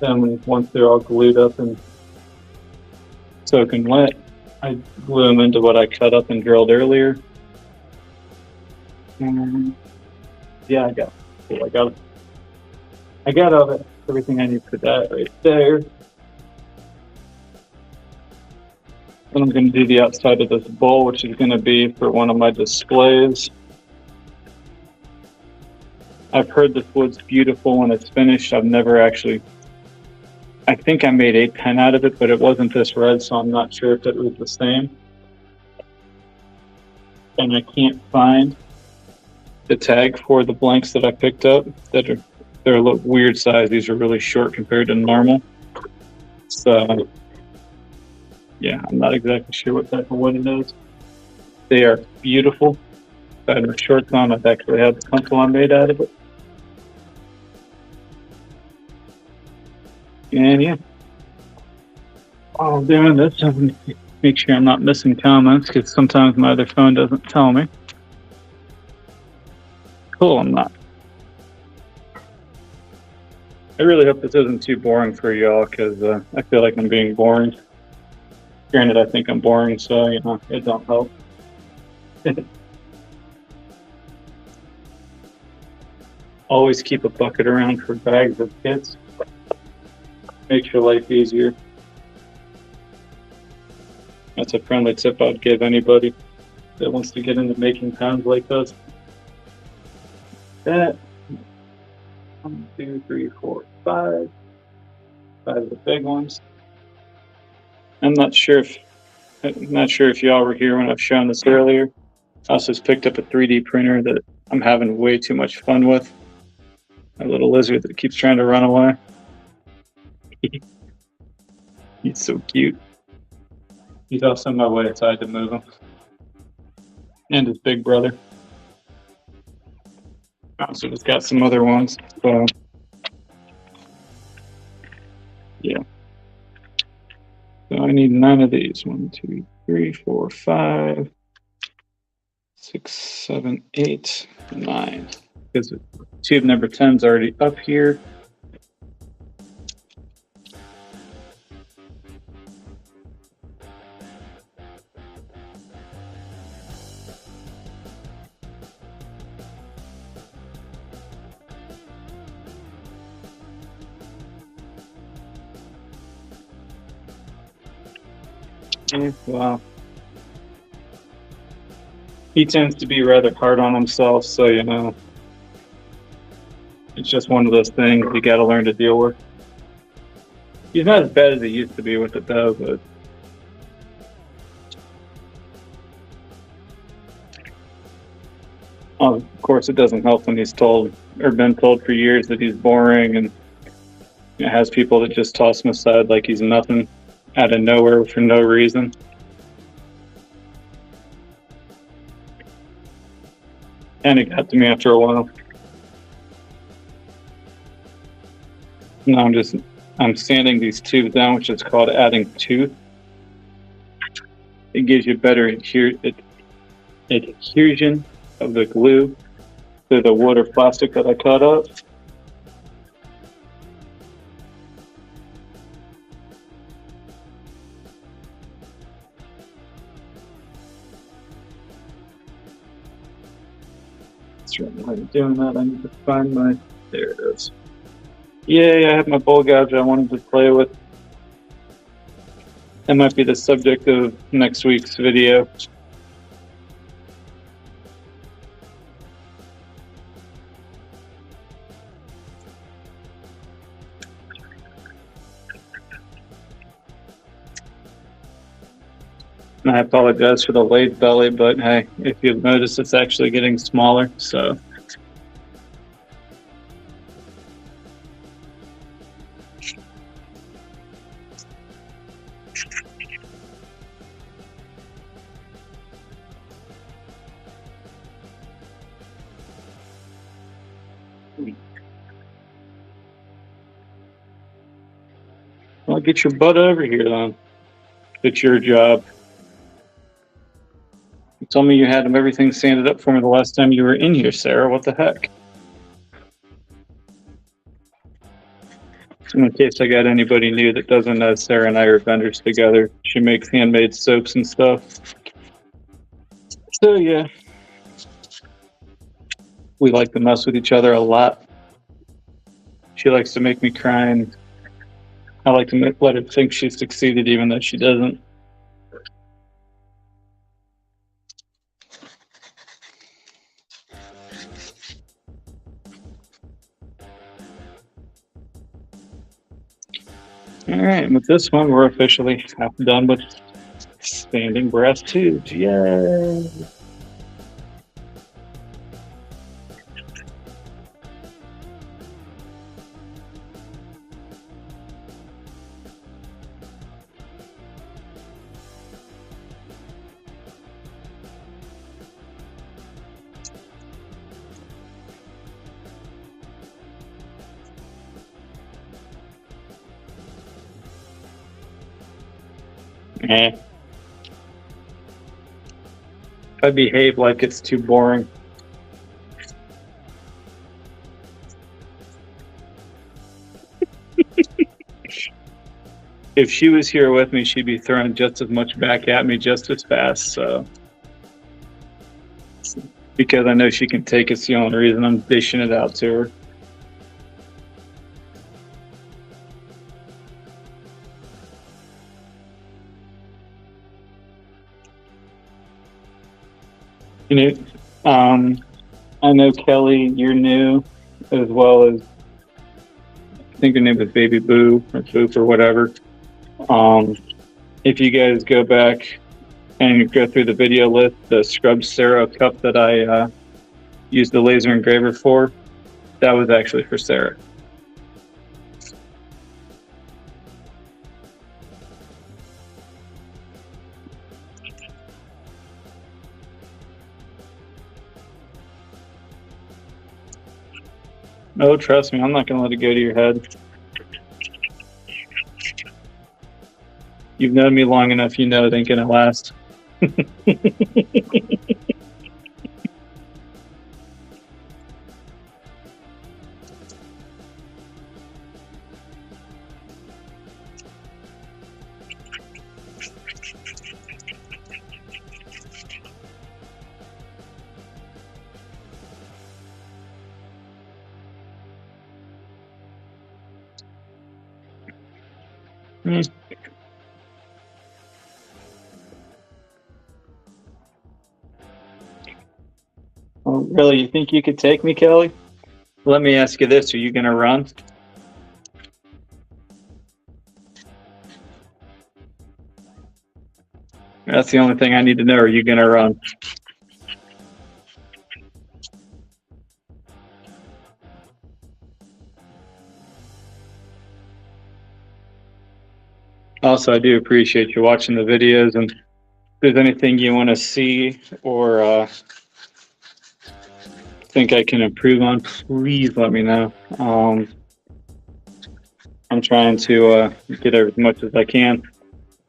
Speaker 1: Then once they're all glued up and soaking wet, I glue them into what I cut up and drilled earlier. Yeah, I got all that, everything I need for that right there. Then I'm going to do the outside of this bowl, which is going to be for one of my displays. I've heard this wood's beautiful when it's finished. I've never actually, I think I made a pen out of it, but it wasn't this red, so I'm not sure if it was the same. And I can't find the tag for the blanks that I picked up. They're a little weird size. These are really short compared to normal. So yeah, I'm not exactly sure what type of wood it is. They are beautiful. If I had my shorts on, I'd actually have the pencil I made out of it. And yeah, while I'm doing this, I'm going to make sure I'm not missing comments because sometimes my other phone doesn't tell me. Cool, I'm not. I really hope this isn't too boring for y'all because I feel like I'm being boring. Granted, I think I'm boring, so you know, it don't help. Always keep a bucket around for bags of kits. Makes your life easier. That's a friendly tip I'd give anybody that wants to get into making pens like this. That 1, 2, 3, 4, 5. 5 of the big ones. I'm not sure if y'all were here when I've shown this earlier. I also just picked up a 3D printer that I'm having way too much fun with. A little lizard that keeps trying to run away. He's so cute. He's also in my way. It's hard to move him. And his big brother. Also just got some other ones. So yeah. So I need 9 of these. 1, 2, 3, 4, 5, 6, 7, 8, 9. Because tube number 10 is already up here. Wow. He tends to be rather hard on himself, so you know, it's just one of those things you got to learn to deal with. He's not as bad as he used to be with it though, but of course it doesn't help when he's told or been told for years that he's boring and it has people that just toss him aside like he's nothing out of nowhere for no reason. And it got to me after a while. Now I'm sanding these tubes down, which is called adding tooth. It gives you better adhesion of the glue through the wood or plastic that I cut up. That's right. While you're doing that, I need to find my. There it is. Yay! I have my bowl gouge I wanted to play with. That might be the subject of next week's video. I apologize for the late belly, but hey, if you've noticed, it's actually getting smaller, so. Well, get your butt over here, then. It's your job. You told me you had everything sanded up for me the last time you were in here, Sarah. What the heck? In case I got anybody new that doesn't know, Sarah and I are vendors together. She makes handmade soaps and stuff. So, yeah. We like to mess with each other a lot. She likes to make me cry, and I like to let her think she succeeded even though she doesn't. All right, with this one, we're officially done with standing brass tubes. Yay! If I behave like it's too boring. If she was here with me, she'd be throwing just as much back at me just as fast, so. Because I know she can take it's the only reason I'm dishing it out to her. You know, I know Kelly, you're new, as well as I think her name is Baby Boo or Boop or whatever. If you guys go back and go through the video list, the Scrub Sarah cup that I used the laser engraver for, that was actually for Sarah. Oh, trust me, I'm not going to let it go to your head. You've known me long enough, you know it ain't going to last. Oh, really, you think you could take me, Kelly? Let me ask you this, are you going to run? That's the only thing I need to know. Are you going to run? Also, I do appreciate you watching the videos, and if there's anything you want to see or think I can improve on, please let me know. I'm trying to get as much as I can.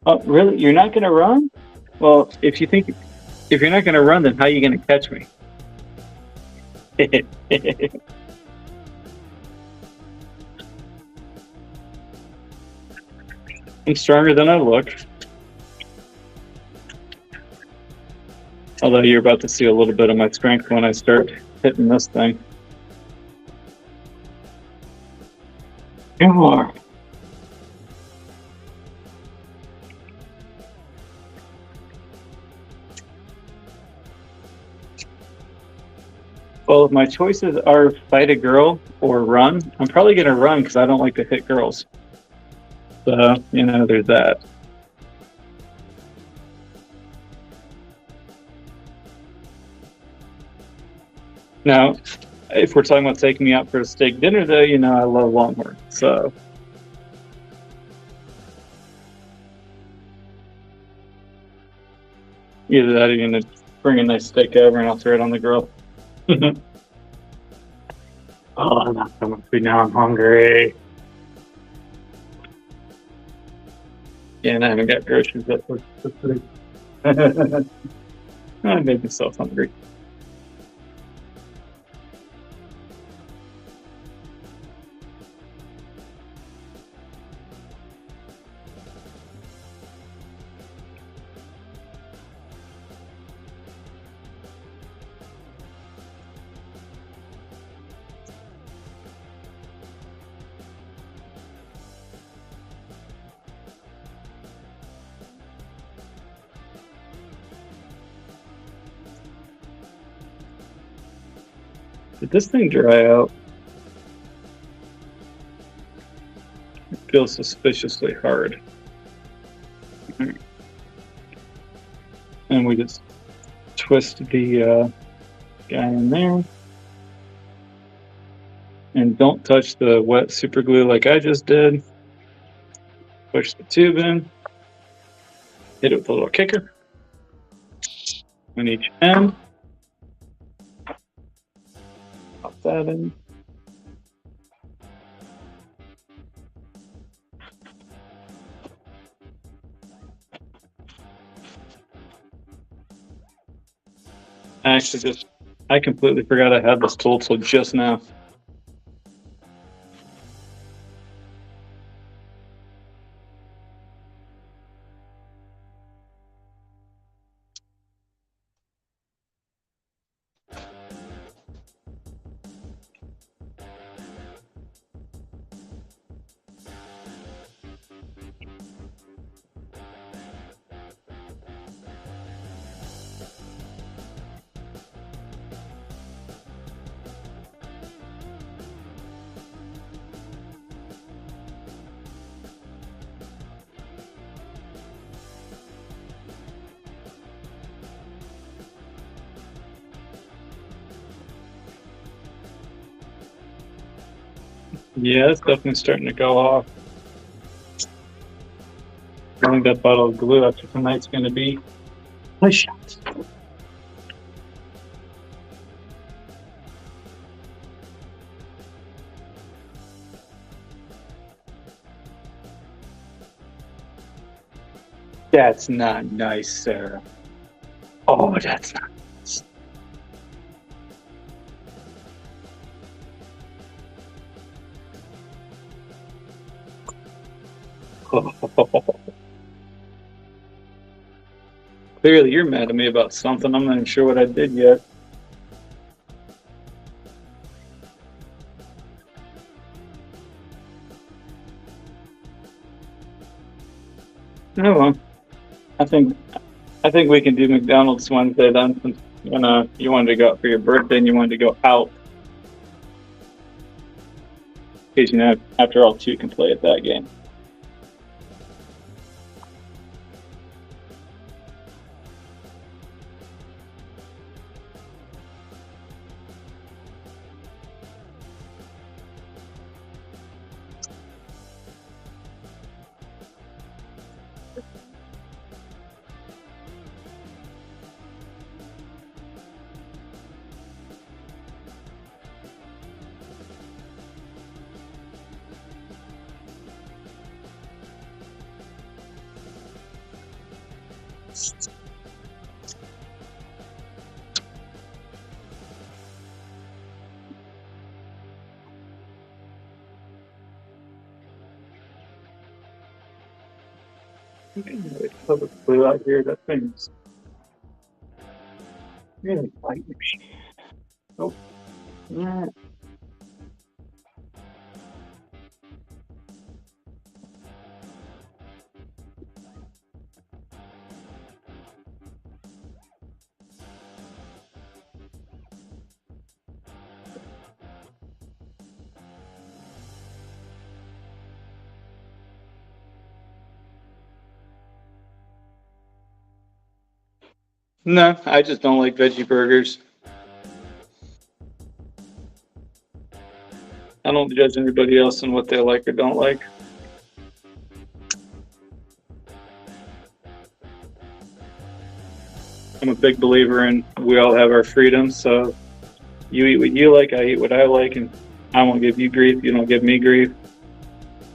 Speaker 1: Oh, really? You're not going to run? Well, if you're not going to run, then how are you going to catch me? I'm stronger than I look. Although you're about to see a little bit of my strength when I start hitting this thing. Two more. Well, if my choices are fight a girl or run, I'm probably going to run because I don't like to hit girls. So, there's that. Now, if we're talking about taking me out for a steak dinner, though, I love Longhorn. So, either that or you're going to bring a nice steak over and I'll throw it on the grill. Oh, I'm not so much food now. I'm hungry. Yeah, and I haven't got groceries yet for this week. I made myself hungry. Did this thing dry out? It feels suspiciously hard. And we just twist the guy in there. And don't touch the wet super glue like I just did. Push the tube in. Hit it with a little kicker on each end. Pop that in. I completely forgot I had this tool till just now. Yeah, it's definitely starting to go off. I think that bottle of glue after tonight's going to be my shot. That's not nice, Sarah. Oh, that's not nice. Clearly, you're mad at me about something. I'm not even sure what I did yet. Oh well. I think we can do McDonald's Wednesday then. Since, you wanted to go out for your birthday and you wanted to go out. Because after all, two can play at that game. It's public blue out here. That thing's really fighting me. Oh, yeah. No, I just don't like veggie burgers. I don't judge anybody else on what they like or don't like. I'm a big believer in we all have our freedom, so you eat what you like, I eat what I like, and I won't give you grief, you don't give me grief.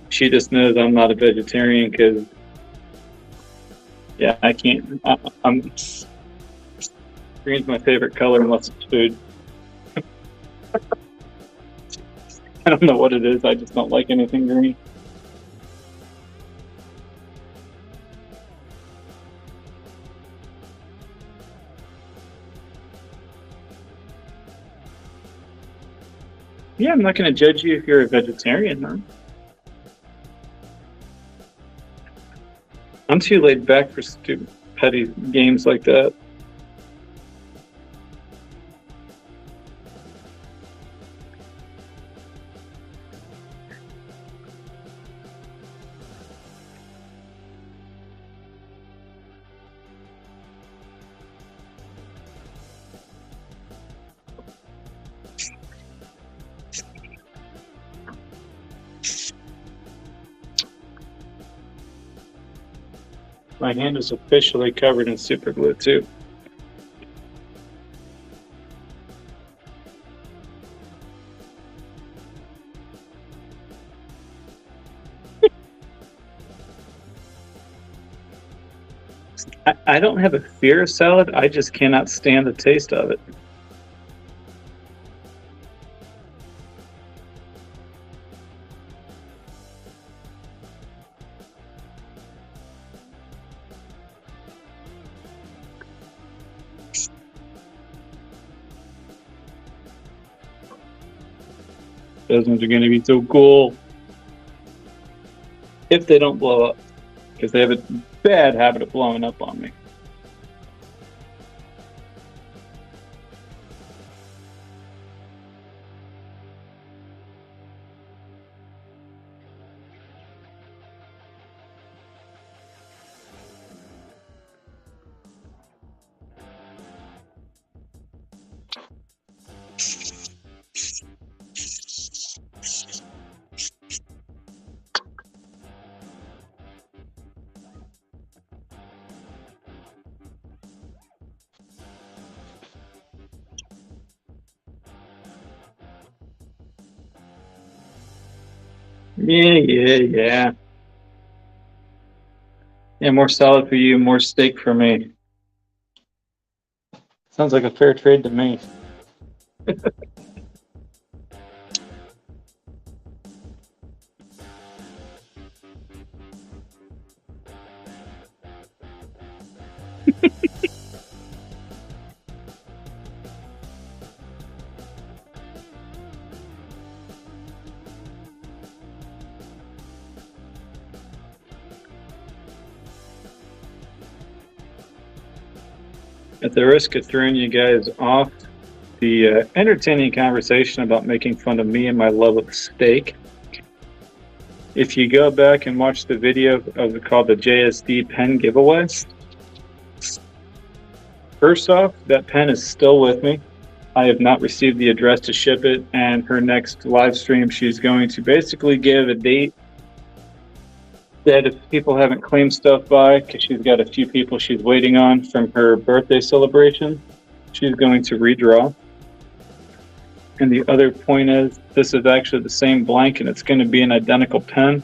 Speaker 1: She just knows I'm not a vegetarian because, yeah, I can't. I'm green's my favorite color unless it's food. I don't know what it is. I just don't like anything green. Yeah, I'm not going to judge you if you're a vegetarian, huh? I'm too laid back for stupid, petty games like that. My hand is officially covered in super glue, too. I don't have a fear of salad. I just cannot stand the taste of it. Those ones are going to be so cool. If they don't blow up. Because they have a bad habit of blowing up on me. Yeah. Yeah, more salad for you, more steak for me. Sounds like a fair trade to me. At the risk of throwing you guys off the entertaining conversation about making fun of me and my love of steak, if you go back and watch the video of called the JSD pen giveaway, first off, that pen is still with me. I have not received the address to ship it, and her next live stream, she's going to basically give a date that if people haven't claimed stuff by, because she's got a few people she's waiting on from her birthday celebration, she's going to redraw. And the other point is, this is actually the same blank, and it's going to be an identical pen.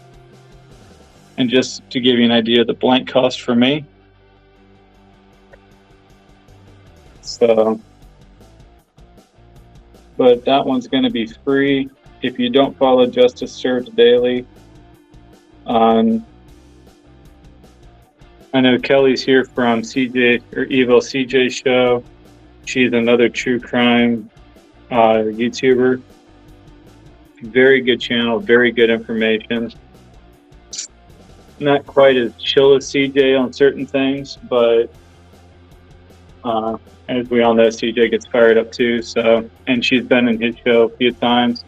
Speaker 1: And just to give you an idea of the blank cost for me. So, but that one's going to be free if you don't follow Justice Serves Daily on I know Kelly's here from CJ or Evil CJ show. She's another true crime YouTuber. Very good channel, very good information. Not quite as chill as CJ on certain things, but as we all know, CJ gets fired up too. So, and she's been in his show a few times.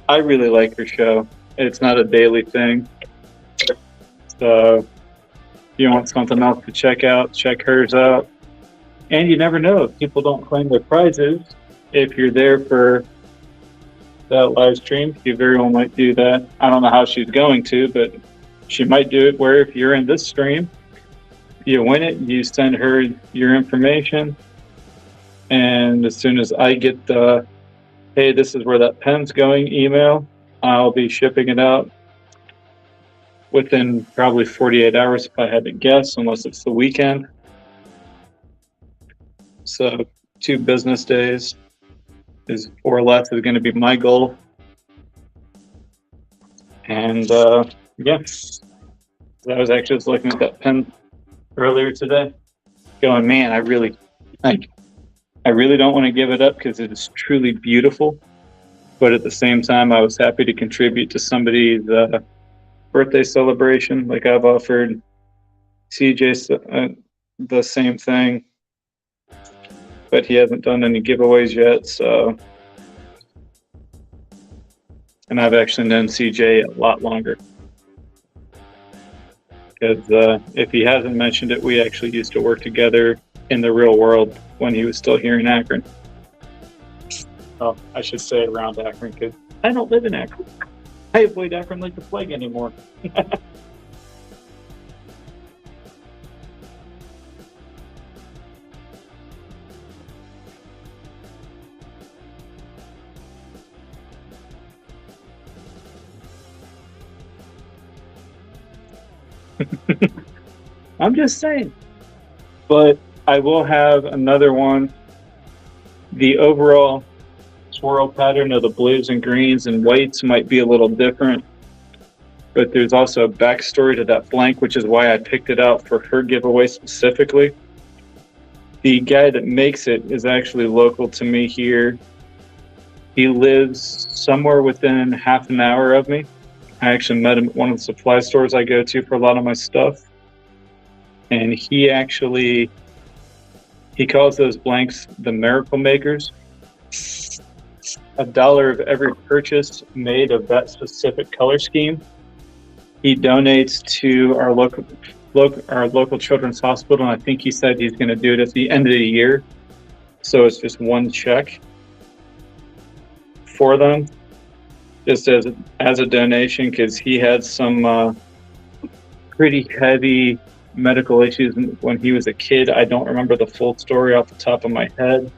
Speaker 1: I really like her show. It's not a daily thing. So, if you want something else to check out, check hers out. And you never know if people don't claim their prizes. If you're there for that live stream, you very well might do that. I don't know how she's going to, but she might do it where if you're in this stream, you win it, you send her your information, and as soon as I get the, hey, this is where that pen's going email, I'll be shipping it out within probably 48 hours if I had to guess, unless it's the weekend. So 2 business days is or less is going to be my goal. And yeah, I was actually just looking at that pen earlier today, going, man, I really don't want to give it up because it is truly beautiful. But at the same time, I was happy to contribute to somebody's birthday celebration. Like I've offered CJ the same thing, but he hasn't done any giveaways yet. So, and I've actually known CJ a lot longer. Because if he hasn't mentioned it, we actually used to work together in the real world when he was still here in Akron. Oh, I should say around Akron, because I don't live in Akron. I avoid Akron like the plague anymore. I'm just saying. But I will have another one. The overall swirl pattern of the blues and greens and whites might be a little different, but there's also a backstory to that blank, which is why I picked it out for her giveaway specifically. The guy that makes it is actually local to me here. He lives somewhere within half an hour of me. I actually met him at one of the supply stores I go to for a lot of my stuff. And he calls those blanks the Miracle Makers. $1 of every purchase made of that specific color scheme, he donates to our local children's hospital, and I think he said he's going to do it at the end of the year. So it's just one check for them, just as a donation, because he had some pretty heavy medical issues when he was a kid. I don't remember the full story off the top of my head,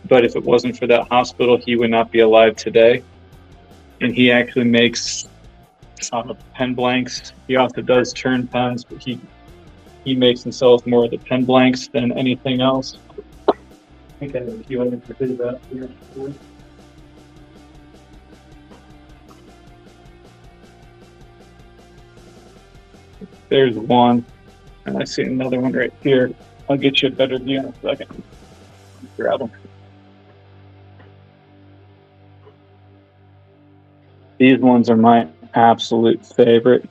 Speaker 1: but if it wasn't for that hospital, he would not be alive today. And he actually makes pen blanks. He also does turn pens, but he makes and sells more of the pen blanks than anything else. I think I have a few others to do that here. There's one, and I see another one right here. I'll get you a better view in a second. Grab them. These ones are my absolute favorite.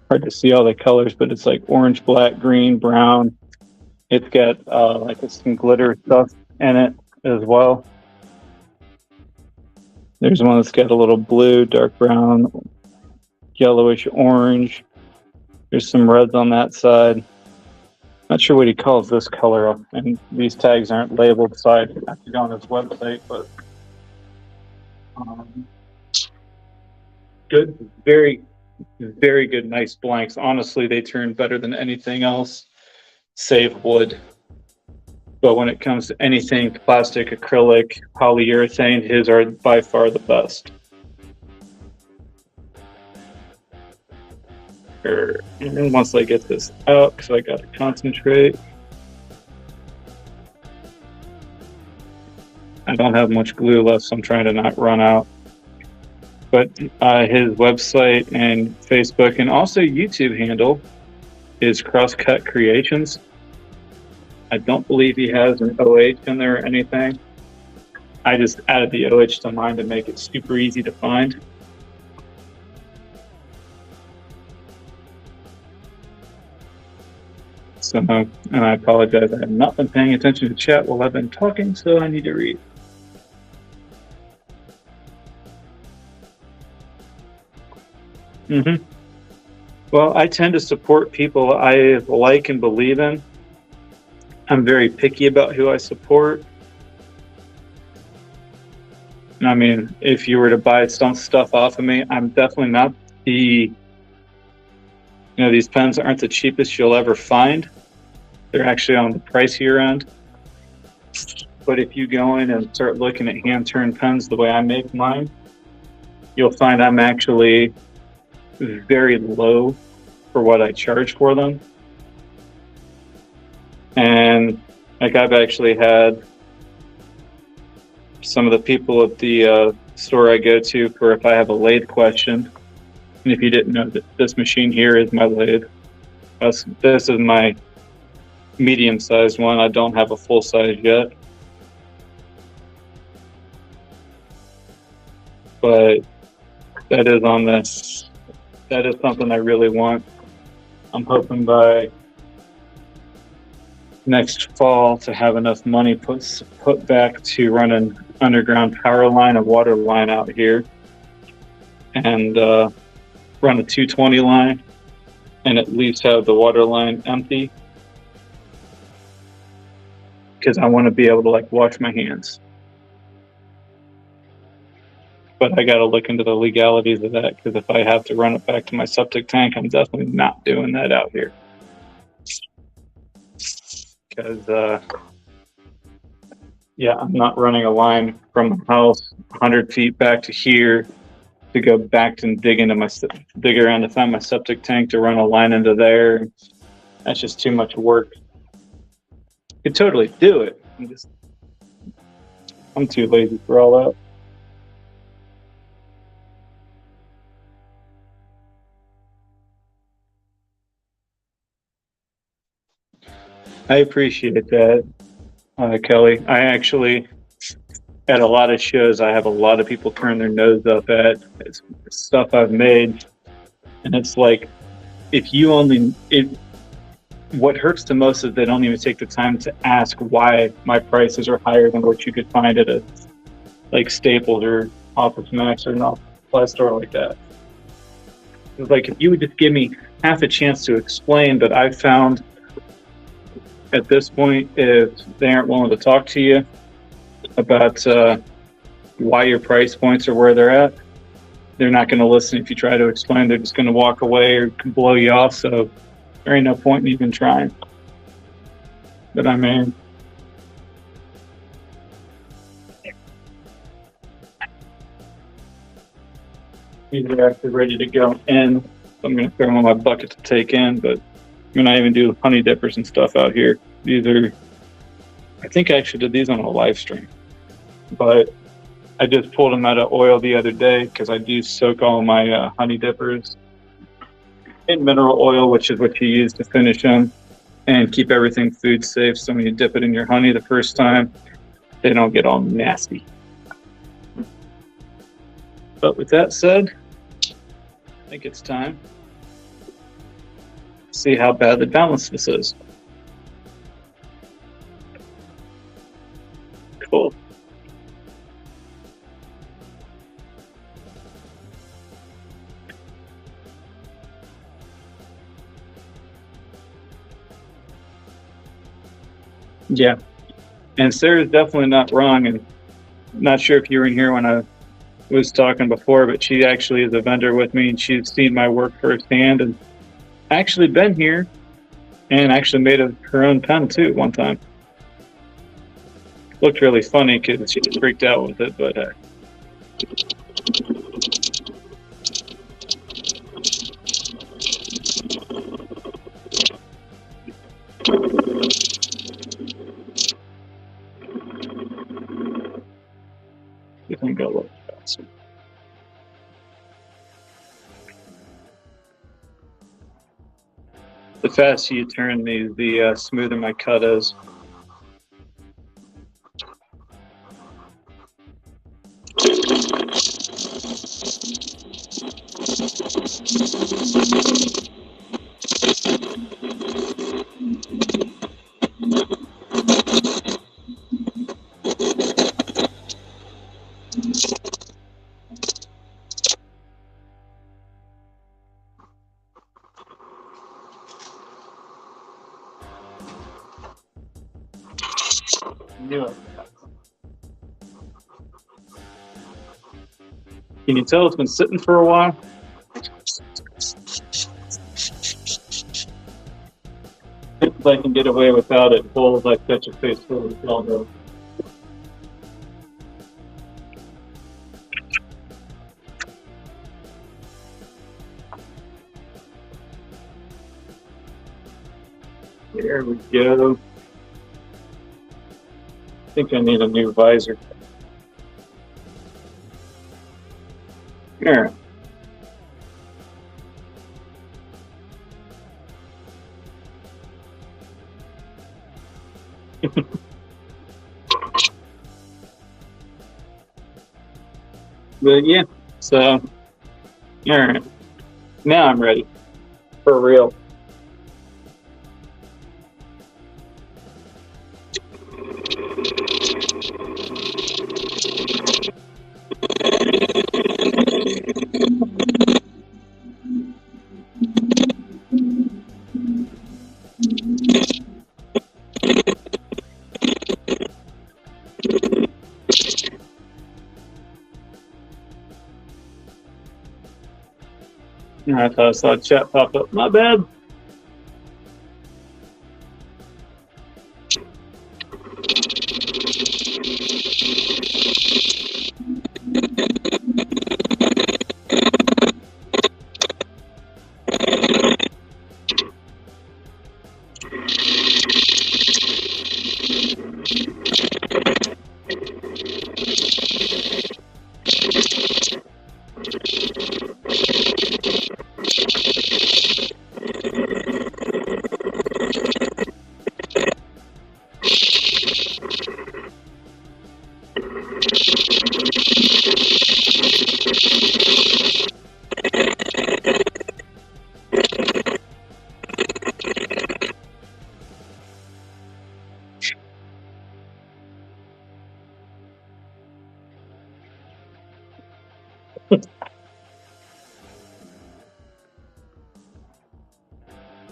Speaker 1: Hard to see all the colors, but it's like orange, black, green, brown. It's got like some glitter stuff in it as well. There's one that's got a little blue, dark brown, yellowish orange. There's some reds on that side. Not sure what he calls this color, and these tags aren't labeled, so I have to go on his website, but good, very, very good, nice blanks. Honestly, they turn better than anything else, save wood. But when it comes to anything plastic, acrylic, polyurethane, his are by far the best. And then once I get this out, because I got to concentrate. I don't have much glue left, so I'm trying to not run out. But his website and Facebook and also YouTube handle is Crosscut Creations. I don't believe he has an OH in there or anything. I just added the OH to mine to make it super easy to find. So, and I apologize, I have not been paying attention to chat while I've been talking, so I need to read. Well, I tend to support people I like and believe in. I'm very picky about who I support. I mean, if you were to buy some stuff off of me, I'm definitely not the, these pens aren't the cheapest you'll ever find. They're actually on the pricier end. But if you go in and start looking at hand-turned pens the way I make mine, you'll find I'm actually very low for what I charge for them. And like I've actually had some of the people at the store I go to for if I have a lathe question. And if you didn't know, that this machine here is my lathe. This is my medium-sized one. I don't have a full size yet. But that is on this. That is something I really want. I'm hoping by next fall to have enough money put back to run an underground power line, a water line out here, and run a 220 line, and at least have the water line empty, because I want to be able to like wash my hands. But I got to look into the legalities of that, because if I have to run it back to my septic tank, I'm definitely not doing that out here. Because, yeah, I'm not running a line from the house 100 feet back to here to go back and dig around to find my septic tank to run a line into there. That's just too much work. Could totally do it. I'm too lazy for all that. I appreciate that, Kelly. I actually, at a lot of shows, I have a lot of people turn their nose up at stuff I've made. And it's like, what hurts the most is they don't even take the time to ask why my prices are higher than what you could find at a like Staples or Office Max or an off-price store like that. It's like, if you would just give me half a chance to explain, but I've found at this point, if they aren't willing to talk to you about why your price points are where they're at, they're not going to listen if you try to explain. They're just going to walk away or blow you off. So there ain't no point in even trying. But I mean, these are actually ready to go in. So I'm going to throw them in my bucket to take in, but I'm not even do honey dippers and stuff out here. These are, I think I actually did these on a live stream, but I just pulled them out of oil the other day because I do soak all my honey dippers in mineral oil, which is what you use to finish them and keep everything food safe. So when you dip it in your honey the first time, they don't get all nasty. But with that said, I think it's time to see how badly balanced this is. Cool. Yeah, and Sarah's definitely not wrong, and not sure if you were in here when I was talking before, but she actually is a vendor with me, and she's seen my work firsthand, and actually been here, and actually made her own pen too one time. Looked really funny because she freaked out with it, but you think I'll look faster. The faster you turn these, the smoother my cut is. Knew it. Can you tell it's been sitting for a while? If I can get away without it, hold like touch a face full of elbow. There we go. I think I need a new visor. There. But yeah, so, all right. Now I'm ready. For real. I thought I saw a chat pop up. My bad.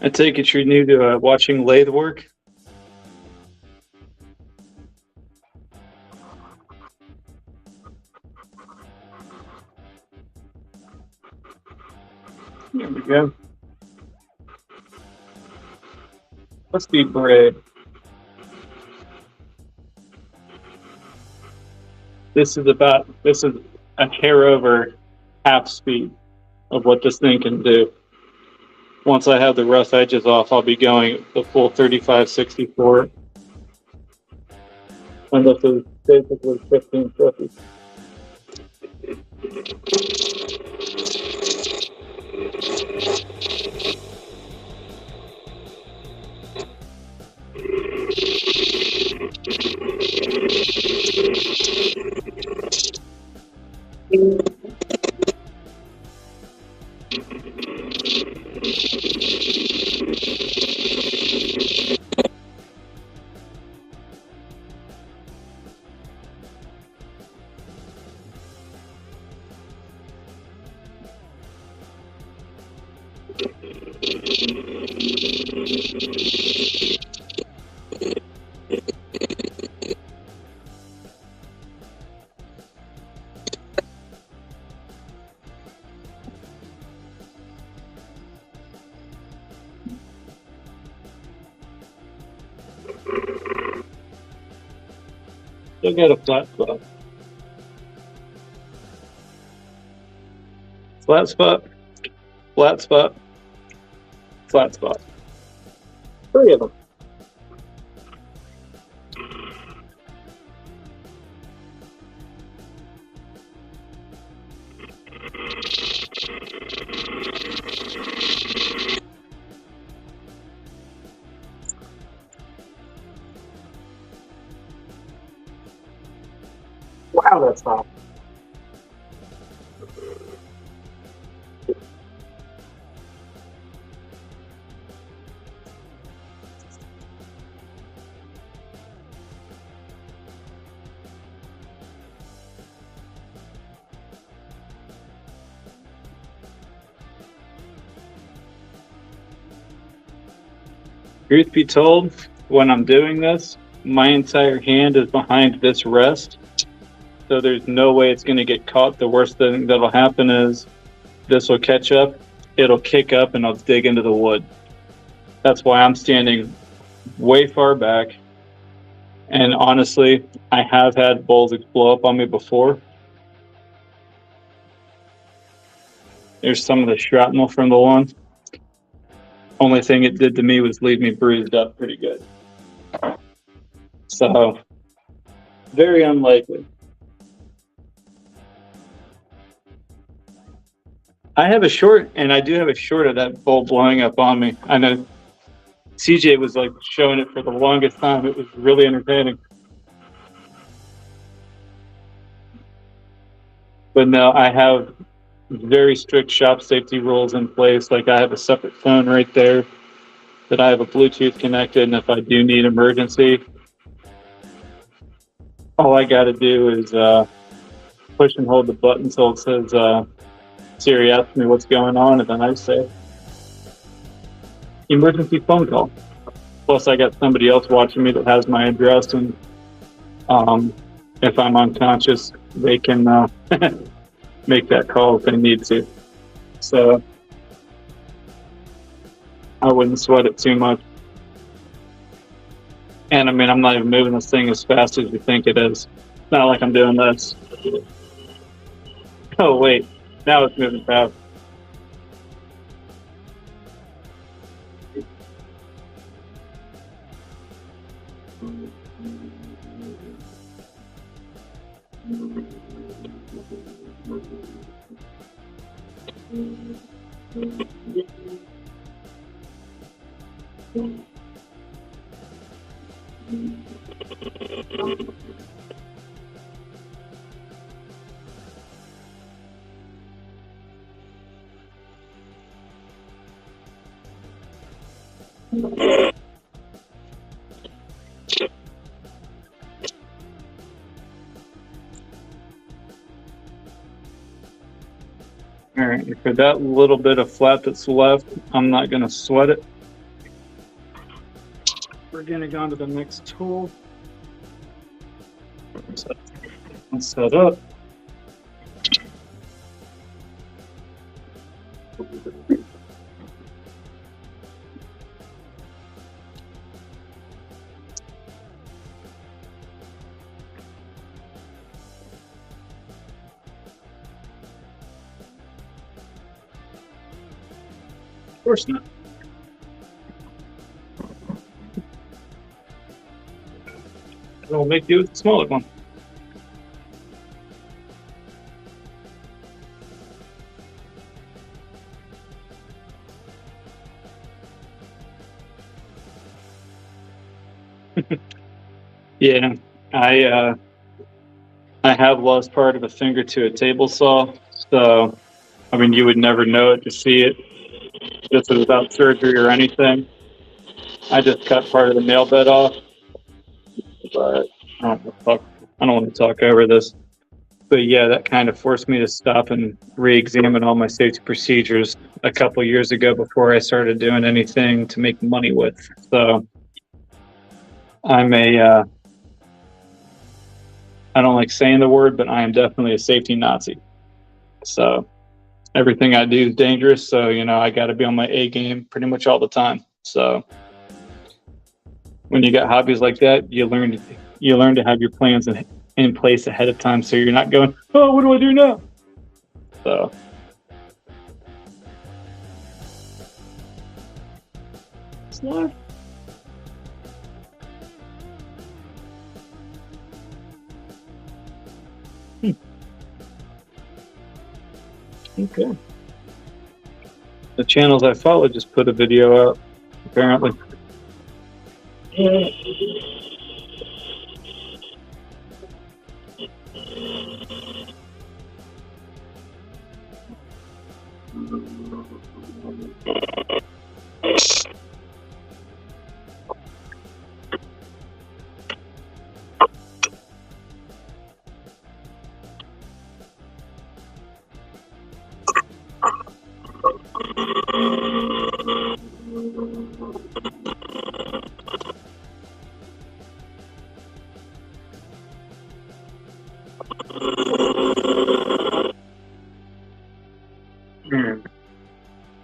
Speaker 1: I take it you're new to watching lathe work? There we go. Let's be brave. This is a hair over half speed of what this thing can do. Once I have the rough edges off, I'll be going the full 3564. And this is basically 1550. Still got a flat spot. Flat spot, flat spot, flat spot. 3 of them. Wow, that's hot. Truth be told, when I'm doing this, my entire hand is behind this rest, so there's no way it's going to get caught. The worst thing that'll happen is this will catch up, it'll kick up, and I'll dig into the wood. That's why I'm standing way far back. And honestly, I have had bowls blow up on me before. There's some of the shrapnel from the one. Only thing it did to me was leave me bruised up pretty good. So, very unlikely. I have a short, and I do have a short of that bowl blowing up on me. I know CJ was like showing it for the longest time. It was really entertaining. But no, I have very strict shop safety rules in place. Like I have a separate phone right there that I have a Bluetooth connected, and if I do need emergency, all I got to do is push and hold the button until it says Siri asks me what's going on, and then I say emergency phone call. Plus, I got somebody else watching me that has my address, and if I'm unconscious, they can make that call if they need to. So I wouldn't sweat it too much. And I mean, I'm not even moving this thing as fast as you think it is. It's not like I'm doing this. Oh, wait. Now it's moving fast. All right, for that little bit of flat that's left, I'm not going to sweat it. We're going to go on to the next tool. Set up. Of course not. I'll make do with the smaller one. Yeah, I have lost part of a finger to a table saw, so I mean you would never know it to see it. This is without surgery or anything. I just cut part of the nail bed off, but I don't want to talk over this. But yeah, that kind of forced me to stop and re-examine all my safety procedures a couple years ago before I started doing anything to make money with. So I'm I don't like saying the word, but I am definitely a safety Nazi. So everything I do is dangerous. So, you know, I got to be on my A game pretty much all the time. So when you got hobbies like that, you learn to have your plans in place ahead of time. So you're not going, oh, what do I do now? So. Slide. Okay. The channels I follow just put a video out, apparently.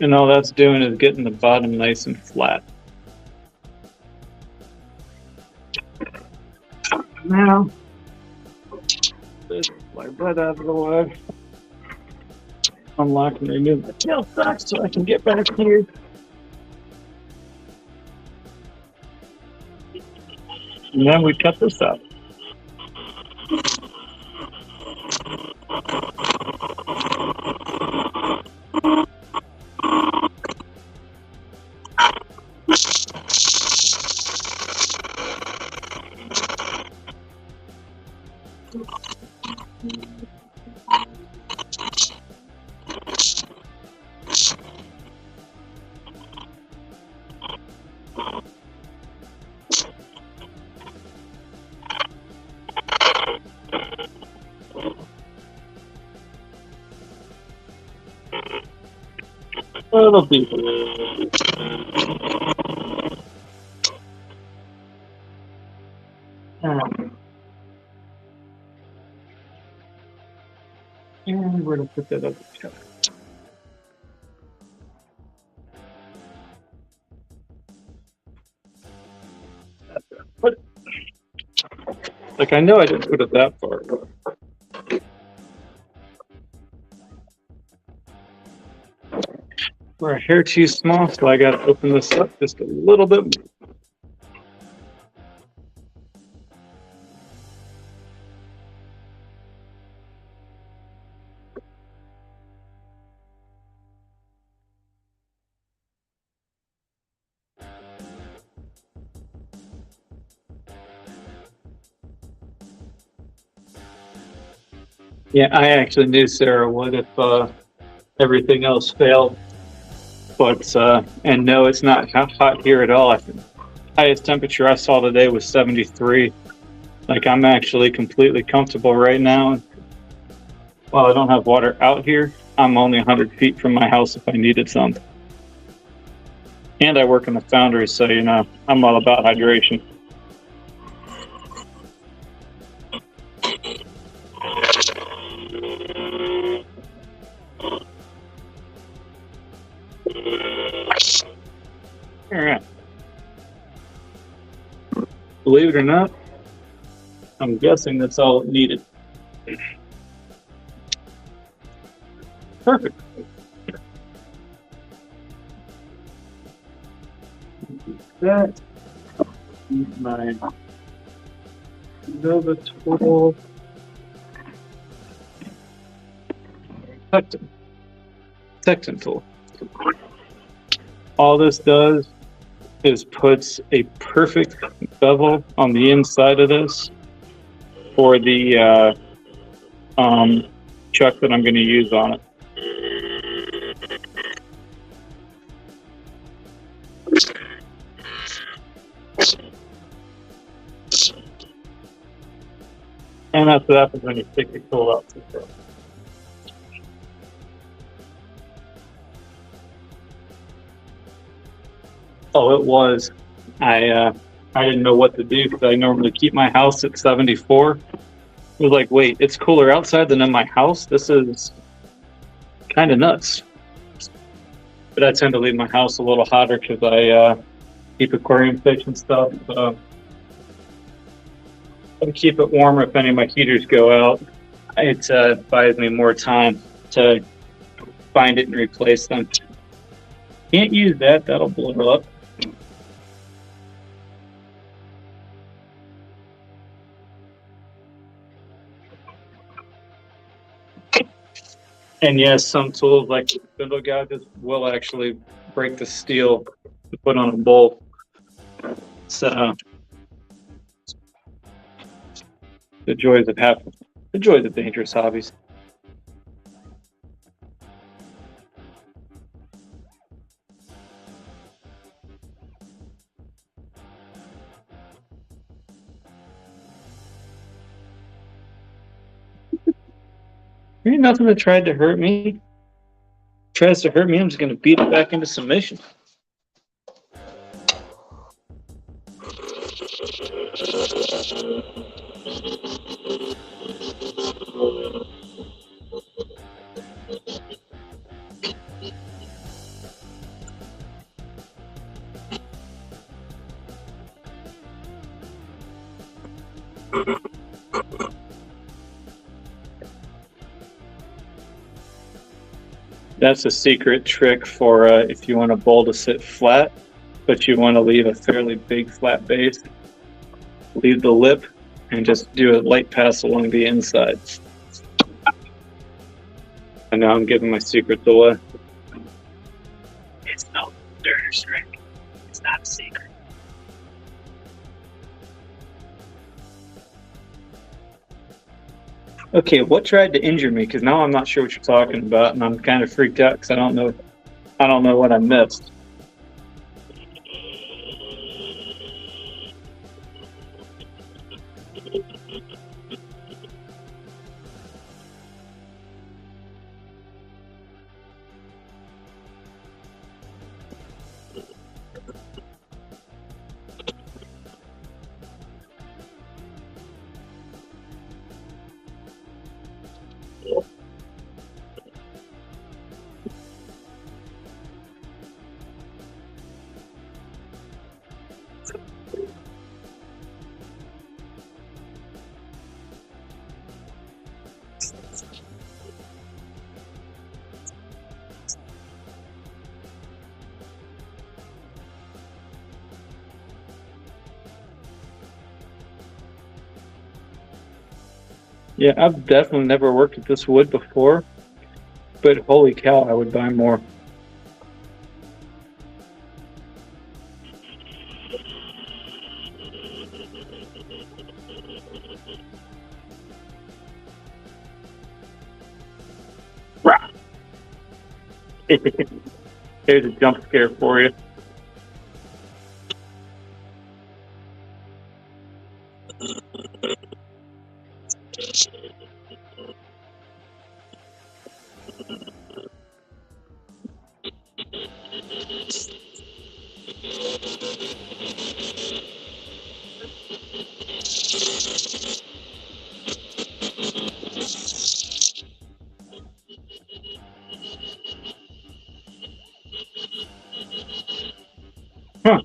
Speaker 1: And all that's doing is getting the bottom nice and flat. Now, let's slide that out of the way. Unlock and remove the tail stock so I can get back here. And then we cut this out. A little deeper. And we're going to put that up. But, like, I know I didn't put it that far. We're a hair too small, so I got to open this up just a little bit more. Yeah, I actually knew Sarah would if everything else failed. But, and no, it's not hot here at all. I think highest temperature I saw today was 73. Like, I'm actually completely comfortable right now. While I don't have water out here, I'm only 100 feet from my house if I needed some. And I work in the foundry, so, you know, I'm all about hydration. All right. Believe it or not, I'm guessing that's all it needed. Perfect. That my Nova tool Texan tool. All this does is puts a perfect bevel on the inside of this for the chuck that I'm going to use on it. And that's what happens when you stick the tool out too far. Oh, it was. I didn't know what to do because I normally keep my house at 74. It was like, wait, it's cooler outside than in my house? This is kind of nuts. But I tend to leave my house a little hotter because I keep aquarium fish and stuff. I keep it warmer if any of my heaters go out. It buys me more time to find it and replace them. Can't use that, that'll blow up. And yes, some tools like the spindle gouges will actually break the steel to put on a bowl. So the joys of dangerous hobbies. Ain't nothing that tried to hurt me. Tries to hurt me, I'm just gonna beat it back into submission. That's a secret trick for if you want a bowl to sit flat, but you want to leave a fairly big flat base. Leave the lip and just do a light pass along the inside. And now I'm giving my secrets away. It's no dirty trick. It's not a secret. Okay, what tried to injure me? Because now I'm not sure what you're talking about, and I'm kind of freaked out because I don't know what I missed. Yeah, I've definitely never worked with this wood before, but holy cow, I would buy more. Here's a jump scare for you. Huh.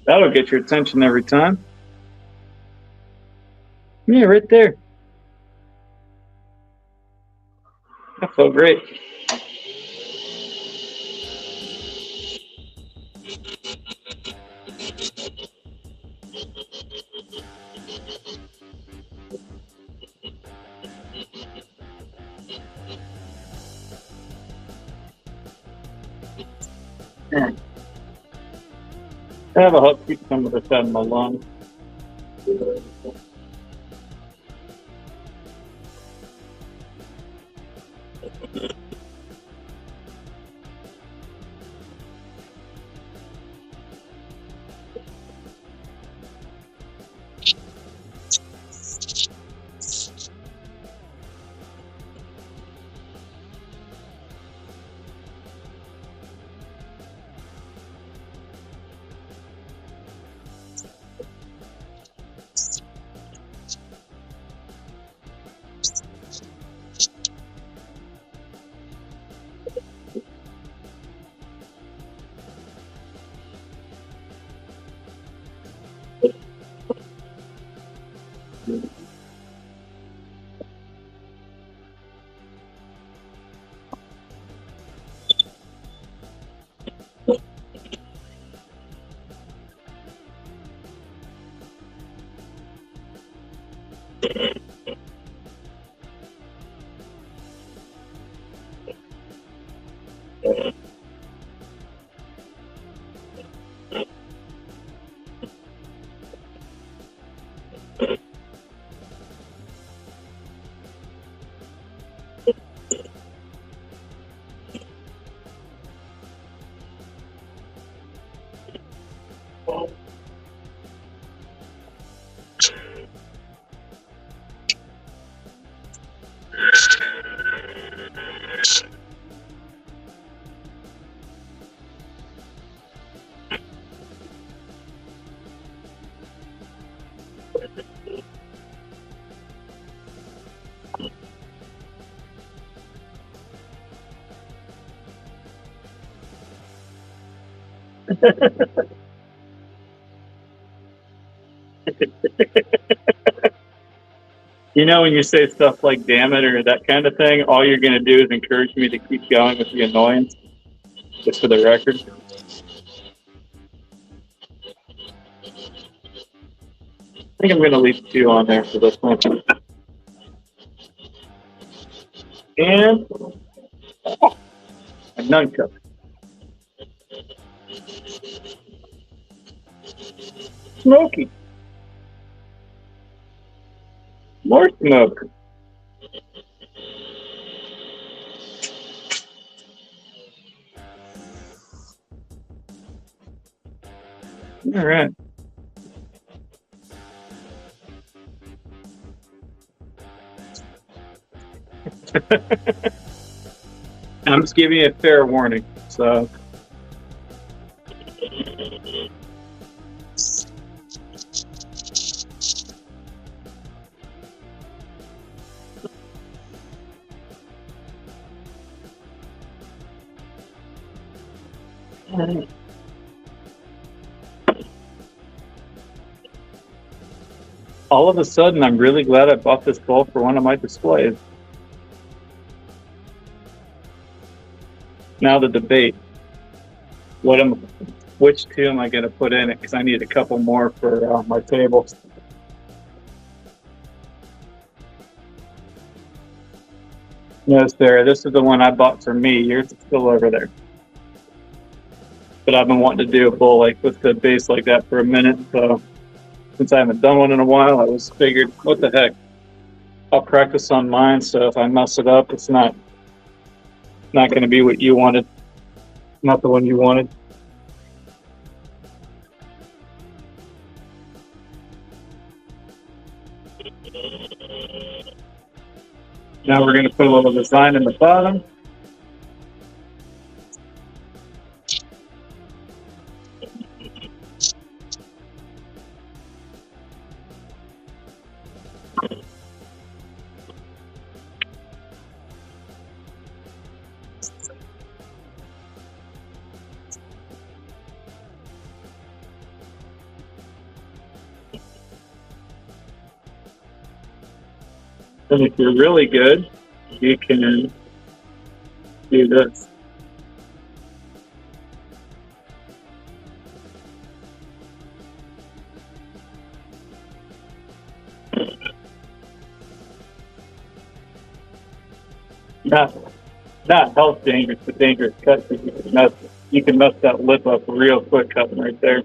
Speaker 1: That'll get your attention every time. Yeah, right there. That felt great. That'll help keep some of this out of my lungs. You know, when you say stuff like damn it or that kind of thing, all you're going to do is encourage me to keep going with the annoyance, just for the record. I think I'm going to leave 2 on there for this one. And a nunchuck. Smoky. More smoke. All right. I'm just giving you a fair warning. So. All of a sudden, I'm really glad I bought this bowl for one of my displays. Now the debate: which 2 am I going to put in it? Because I need a couple more for my table. Yes, there. This is the one I bought for me. Yours is still over there. But I've been wanting to do a bowl like with the base like that for a minute. So since I haven't done one in a while, I was figured, what the heck? I'll practice on mine. So if I mess it up, it's not going to be what you wanted. Not the one you wanted. Now we're going to put a little design in the bottom. And if you're really good, you can do this. Not health dangerous, but dangerous cut. You can mess that lip up real quick cutting right there.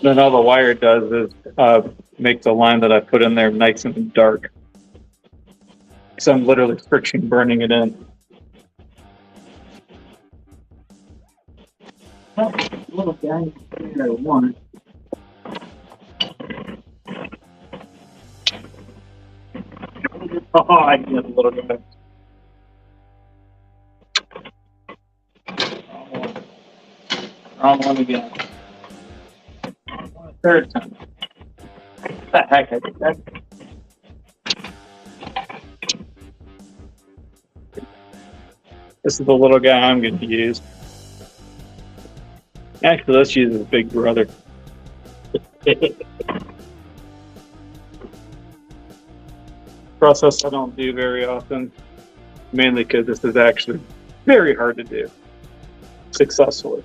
Speaker 1: Then all the wire does is make the line that I put in there nice and dark. So I'm literally friction burning it in. Little guy, I want. Oh, I get a little guy. Wrong one again. Third time. What the heck? I did that. This is the little guy I'm going to use. Actually, let's use his big brother. Process I don't do very often, mainly because this is actually very hard to do successfully.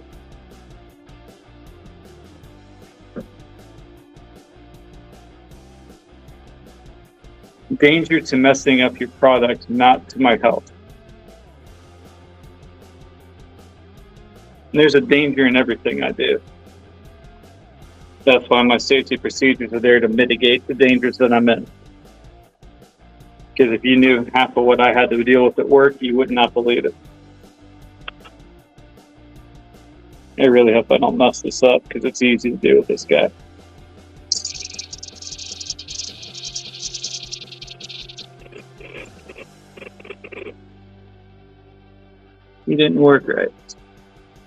Speaker 1: Danger to messing up your product, not to my health. And there's a danger in everything I do. That's why my safety procedures are there to mitigate the dangers that I'm in. Because if you knew half of what I had to deal with at work, you would not believe it. I really hope I don't mess this up, because it's easy to do with this guy. You didn't work right.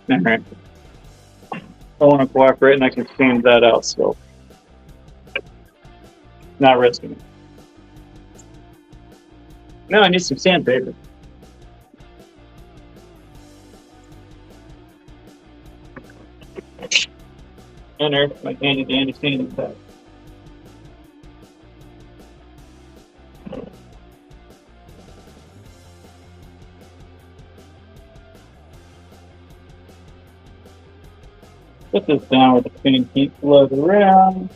Speaker 1: Alright. I want to cooperate and I can change that out still. Not risking it. No, I need some sandpaper. Enter my handy dandy sanding pad. Put this down with the clean heat flows around.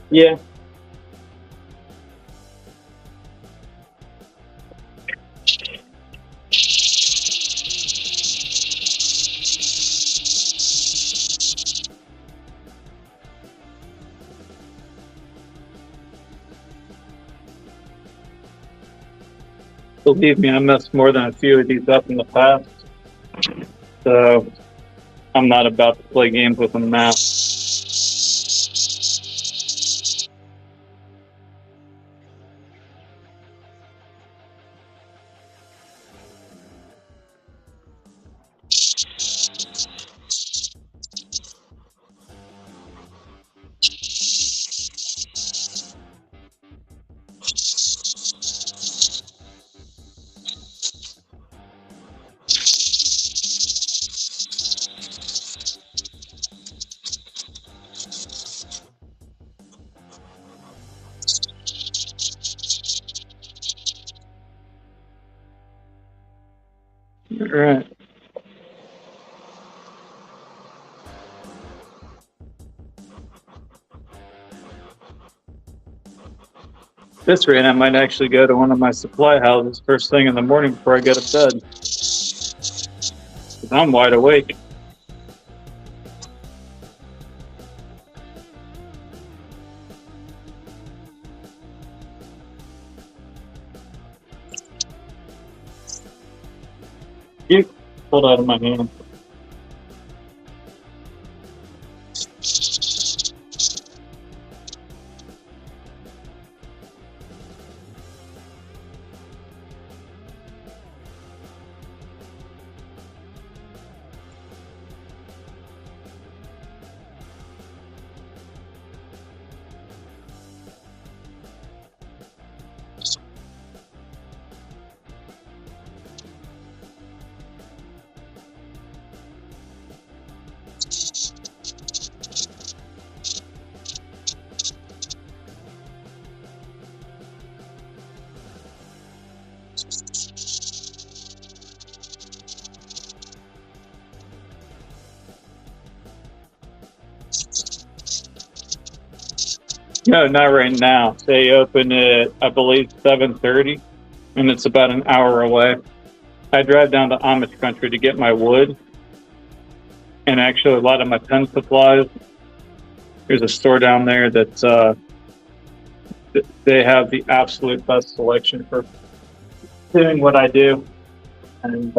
Speaker 1: Yeah. Believe me, I messed more than a few of these up in the past. So I'm not about to play games with them now. All right. This rate, I might actually go to one of my supply houses first thing in the morning before I go to bed. 'Cause I'm wide awake. You pulled out of my hand. No, not right now. They open at, I believe, 7:30, and it's about an hour away. I drive down to Amish country to get my wood, and actually a lot of my pen supplies. There's a store down there that they have the absolute best selection for doing what I do, and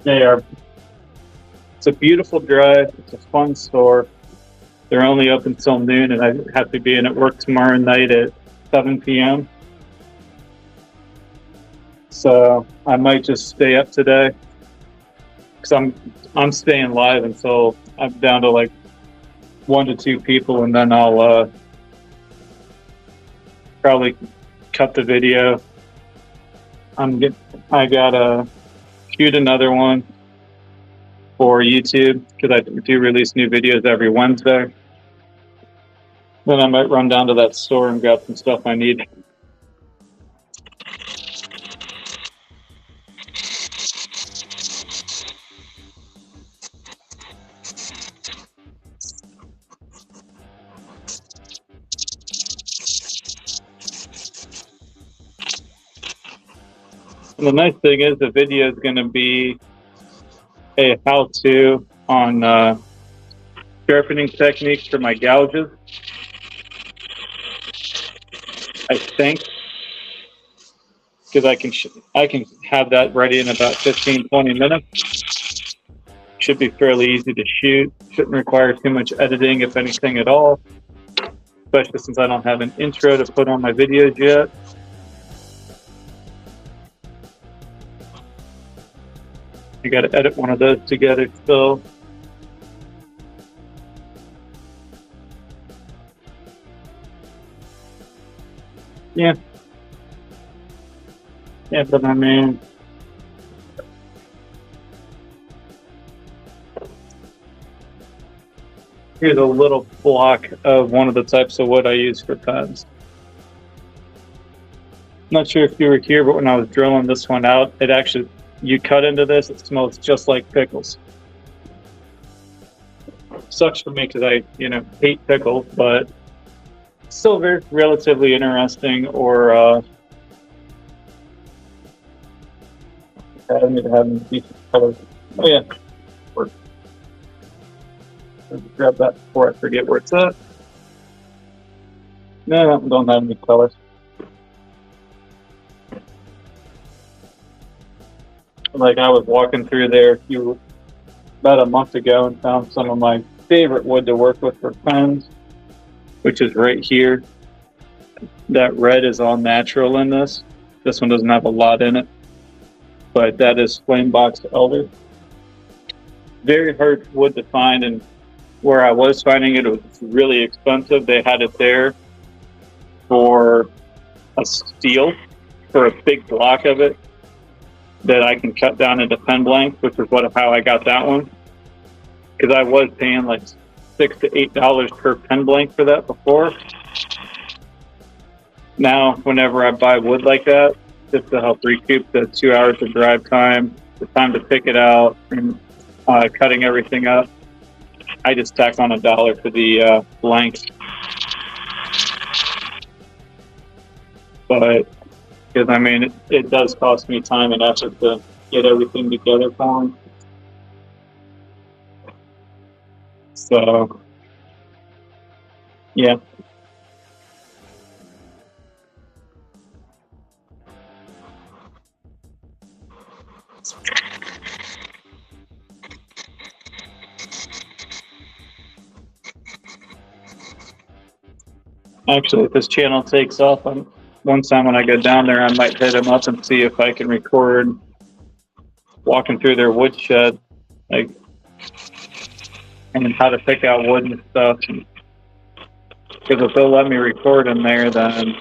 Speaker 1: they are. It's a beautiful drive. It's a fun store. They're only open till noon, and I have to be in at work tomorrow night at 7 p.m. So I might just stay up today because I'm staying live until I'm down to like 1 to 2 people, and then I'll probably cut the video. I gotta shoot another one for YouTube because I do release new videos every Wednesday. Then I might run down to that store and grab some stuff I need. And the nice thing is the video is going to be a how-to on sharpening techniques for my gouges. I think, because I can have that ready in about 15-20 minutes. Should be fairly easy to shoot. Shouldn't require too much editing, if anything at all. Especially since I don't have an intro to put on my videos yet. I got to edit one of those together still. Yeah. Yeah, but I mean, here's a little block of one of the types of wood I use for pens. Not sure if you were here, but when I was drilling this one out, it actually, you cut into this, it smells just like pickles. Sucks for me because I, hate pickles, but still very relatively interesting. Or I need to have decent colors. Oh yeah, grab that before I forget where it's at. No, don't have any colors. Like I was walking through there about a month ago and found some of my favorite wood to work with for pens, which is right here. That red is all natural in this. This one doesn't have a lot in it, but that is flame box elder. Very hard wood to find, and where I was finding it, it was really expensive. They had it there for a steel, for a big block of it that I can cut down into pen blanks, which is how I got that one. Because I was paying like $6 to $8 per pen blank for that before. Now, whenever I buy wood like that, just to help recoup the 2 hours of drive time, the time to pick it out, and cutting everything up, I just tack on $1 for the blanks. But because I mean, it does cost me time and effort to get everything together for me. So, yeah. Actually, if this channel takes off, one time when I go down there, I might hit them up and see if I can record walking through their woodshed, like, and how to pick out wood and stuff. Because if they'll let me record in there, then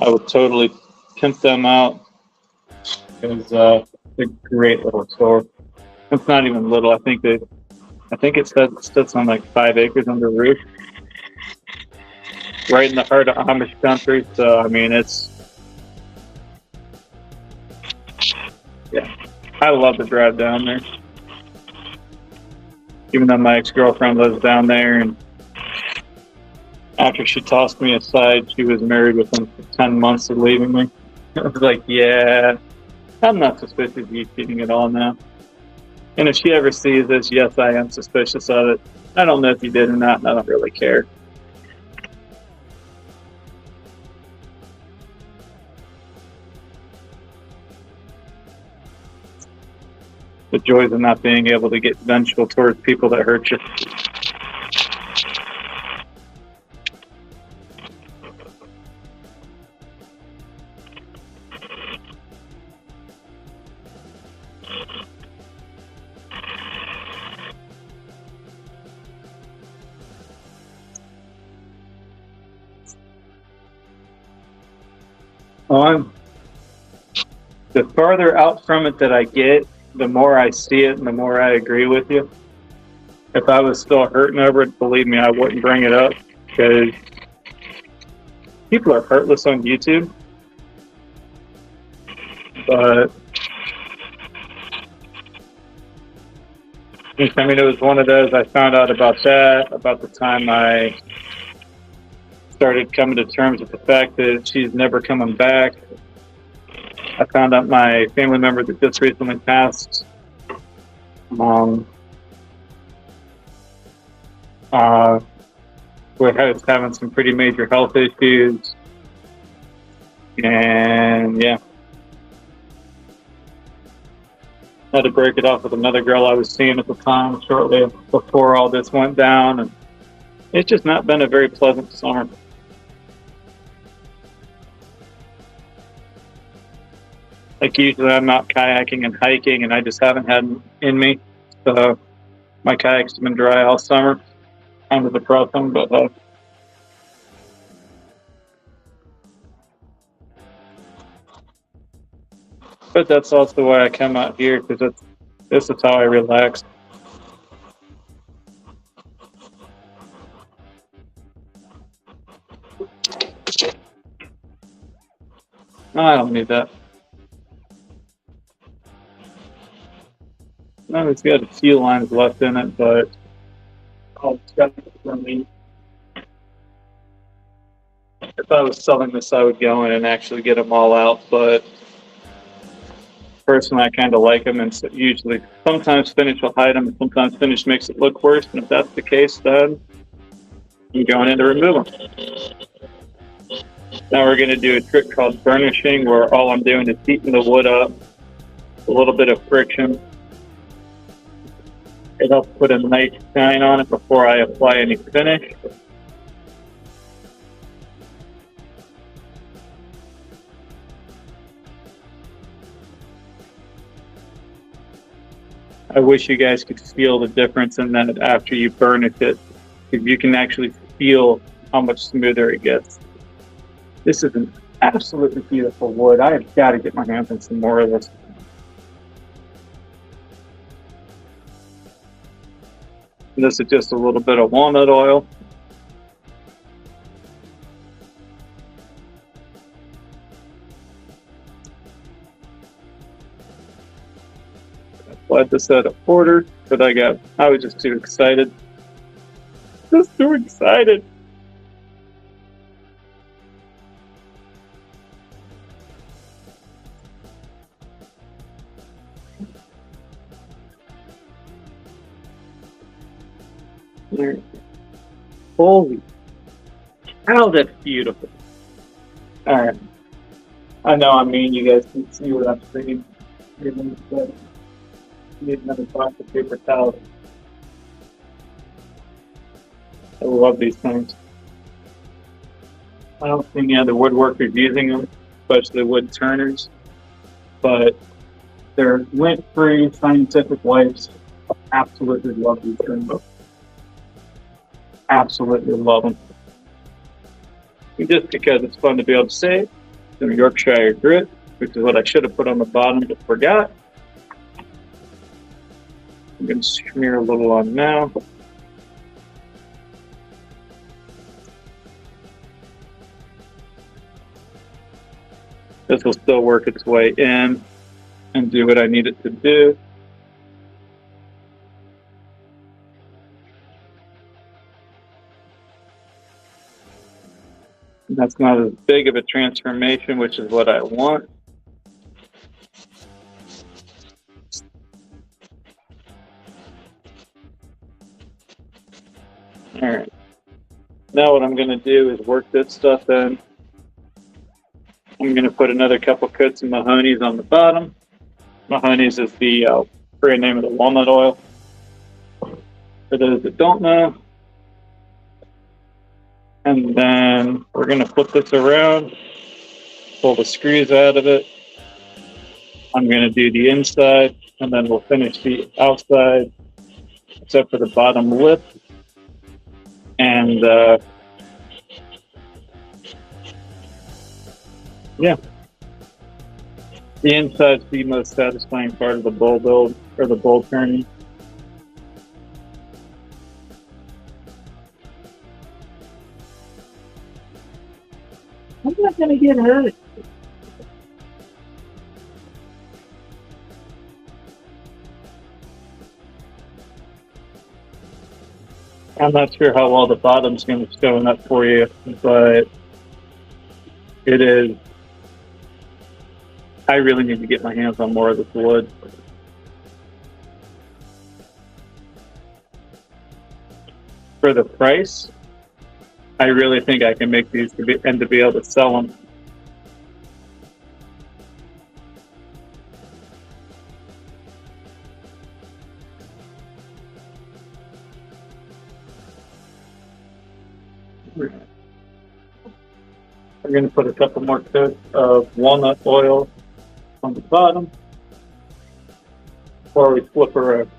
Speaker 1: I would totally pimp them out. Because it's a great little store. It's not even little. I think it sits on like 5 acres under roof, right in the heart of Amish country. So I mean, I love to drive down there. Even though my ex-girlfriend lives down there, and after she tossed me aside, she was married within 10 months of leaving me. I was like, yeah, I'm not suspicious of you cheating at all now. And if she ever sees this, yes, I am suspicious of it. I don't know if you did or not, and I don't really care. The joys of not being able to get vengeful towards people that hurt you. The farther out from it that I get, the more I see it and the more I agree with you. If I was still hurting over it, believe me, I wouldn't bring it up, because people are heartless on YouTube. But I mean, it was one of those, I found out about that about the time I started coming to terms with the fact that she's never coming back. I found out my family member that just recently passed was having some pretty major health issues, and yeah, had to break it off with another girl I was seeing at the time shortly before all this went down, and it's just not been a very pleasant summer. Like usually I'm out kayaking and hiking, and I just haven't had it in me. So my kayak's been dry all summer. Kind of depressing, but that's also why I come out here, because this is how I relax. No, I don't need that. No, it's got a few lines left in it, but I'll check it for me. If I was selling this, I would go in and actually get them all out, but personally, I kind of like them, and so usually, sometimes finish will hide them, and sometimes finish makes it look worse. And if that's the case, then I'm going in to remove them. Now we're going to do a trick called burnishing, where all I'm doing is heating the wood up, a little bit of friction. It helps put a nice shine on it before I apply any finish. I wish you guys could feel the difference in that after you burnish it, because you can actually feel how much smoother it gets. This is an absolutely beautiful wood. I have got to get my hands on some more of this. And this is just a little bit of walnut oil. Applied this at a quarter, but I was just too excited. Just too excited. Holy cow, that's beautiful. Alright. I know I mean you guys can see what I'm saying. Need another box of paper towels. I love these things. I don't see any other woodworkers using them, especially wood turners. But they're lint-free, scientific wipes. Absolutely love these things. Absolutely love them. And just because it's fun to be able to say, some Yorkshire grit, which is what I should have put on the bottom but forgot. I'm going to smear a little on now. This will still work its way in and do what I need it to do. And that's not as big of a transformation, which is what I want. All right. Now what I'm going to do is work this stuff in. I'm going to put another couple coats of Mahoney's on the bottom. Mahoney's is the brand name of the walnut oil. For those that don't know. And then we're going to flip this around, pull the screws out of it. I'm going to do the inside, and then we'll finish the outside, except for the bottom lip. And yeah, the inside's the most satisfying part of the bowl build, or the bowl turning. I'm not going to get hurt. I'm not sure how well the bottom's going to show up for you, but it is. I really need to get my hands on more of this wood. For the price, I really think I can make these to be able to sell them. We're going to put a couple more coats of walnut oil on on the bottom before we flip her over.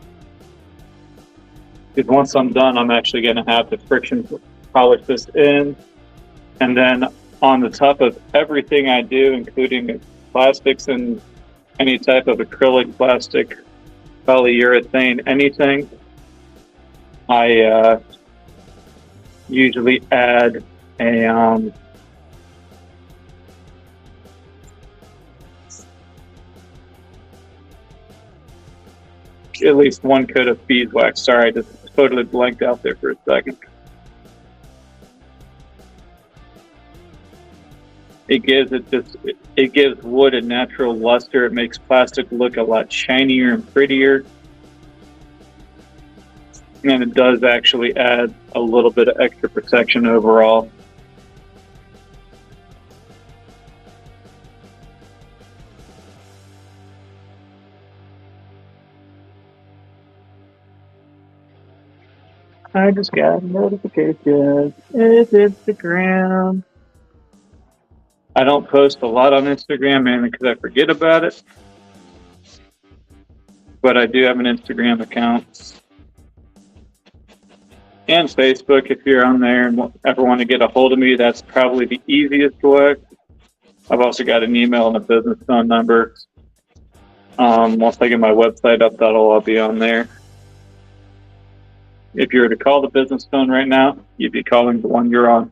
Speaker 1: Because once I'm done, I'm actually going to have the friction polish this in. And then on the top of everything I do, including plastics and any type of acrylic, plastic, polyurethane, anything, I usually add a at least one coat of beeswax. Sorry, I just totally blanked out there for a second. It gives wood a natural luster. It makes plastic look a lot shinier and prettier. And it does actually add a little bit of extra protection overall. I just got a notification. It's Instagram. I don't post a lot on Instagram, mainly because I forget about it. But I do have an Instagram account. And Facebook, if you're on there and ever want to get a hold of me, that's probably the easiest way. I've also got an email and a business phone number. Once I get my website up, that'll all be on there. If you were to call the business phone right now, you'd be calling the one you're on.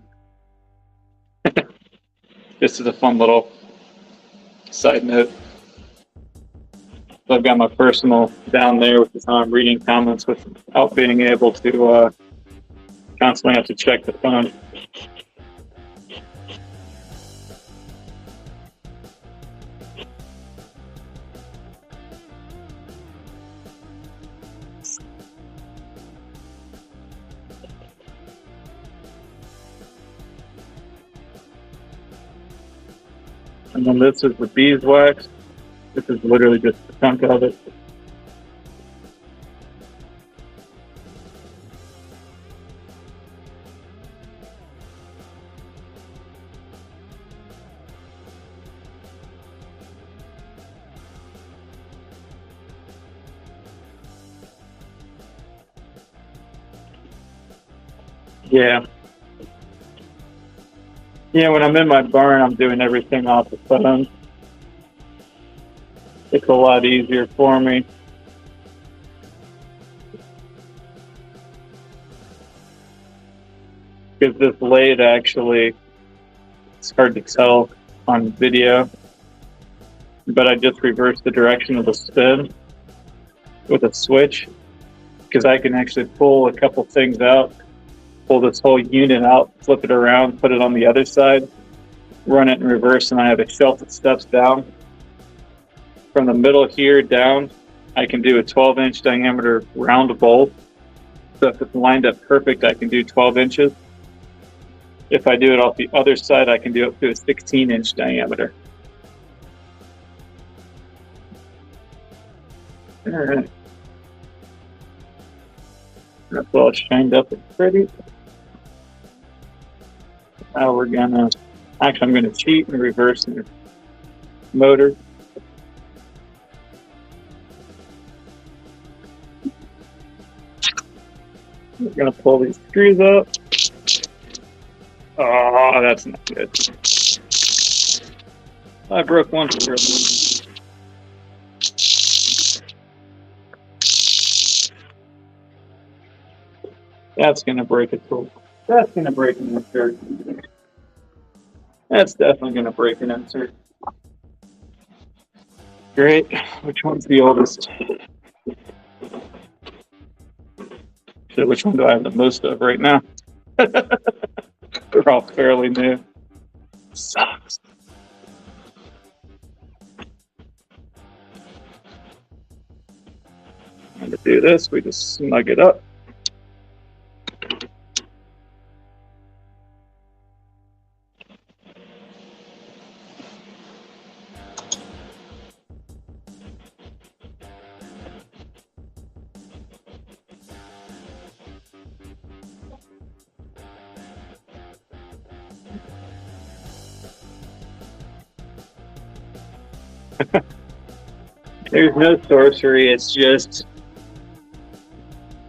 Speaker 1: This is a fun little side note. So I've got my personal down there, which is how I'm reading comments without being able to constantly have to check the phone. And then this is the beeswax. This is literally just a chunk of it. Yeah. Yeah, when I'm in my barn, I'm doing everything off the phone. It's a lot easier for me. Because this lathe actually, it's hard to tell on video, but I just reversed the direction of the spin with a switch, because I can actually pull a couple things out, pull this whole unit out, flip it around, put it on the other side, run it in reverse, and I have a shelf that steps down. From the middle here down, I can do a 12-inch diameter round bolt. So if it's lined up perfect, I can do 12 inches. If I do it off the other side, I can do up to a 16-inch diameter. All right. That's all shined up and pretty. Now we're gonna, actually I'm gonna cheat and reverse the motor. We're gonna pull these screws up. Oh, that's not good. I broke one screw. That's gonna break a tool. That's gonna break an insert. That's definitely gonna break an insert. Great. Which one's the oldest? So which one do I have the most of right now? They're all fairly new. Sucks. And to do this, we just snug it up. There's no sorcery, it's just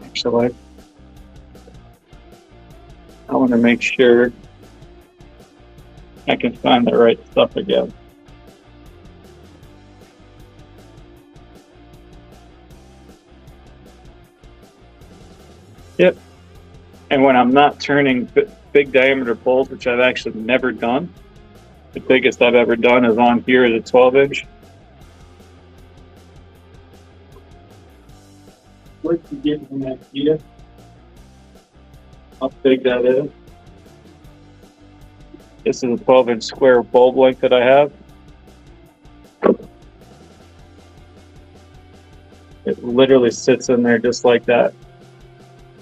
Speaker 1: actually I want to make sure I can find the right stuff again. Yep. And when I'm not turning big diameter bowls, which I've actually never done, the biggest I've ever done is on here is a 12-inch. Let's get an idea how big that is. This is a 12-inch square bulb length that I have. It literally sits in there just like that.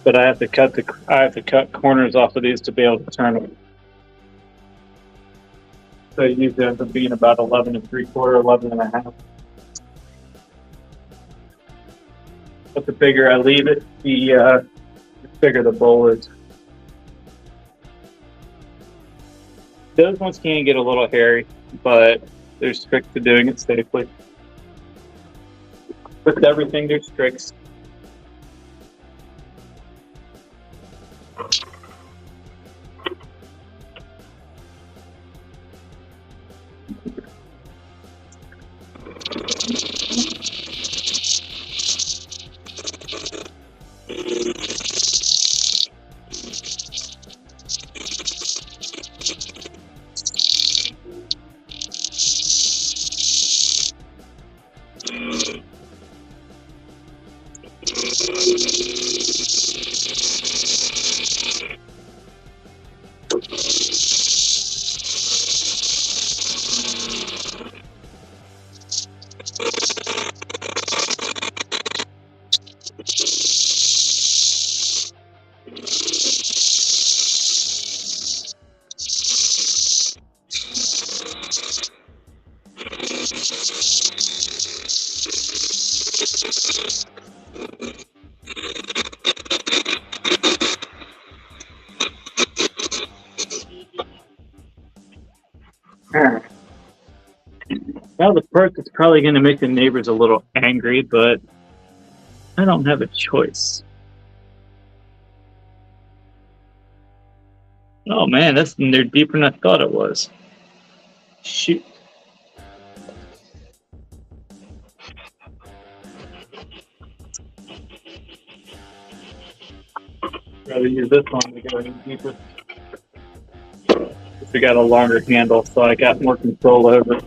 Speaker 1: But I have to cut corners off of these to be able to turn them. So it usually ends up being about 11 3/4, 11 1/2. But the bigger I leave it, the bigger the bowl is. Those ones can get a little hairy, but there's tricks to doing it safely. With everything, there's tricks. Now the part that's probably going to make the neighbors a little angry, but I don't have a choice. Oh man, that's they're deeper than I thought it was. Shoot. Rather use this one to go any deeper. We got a longer handle, so I got more control over it.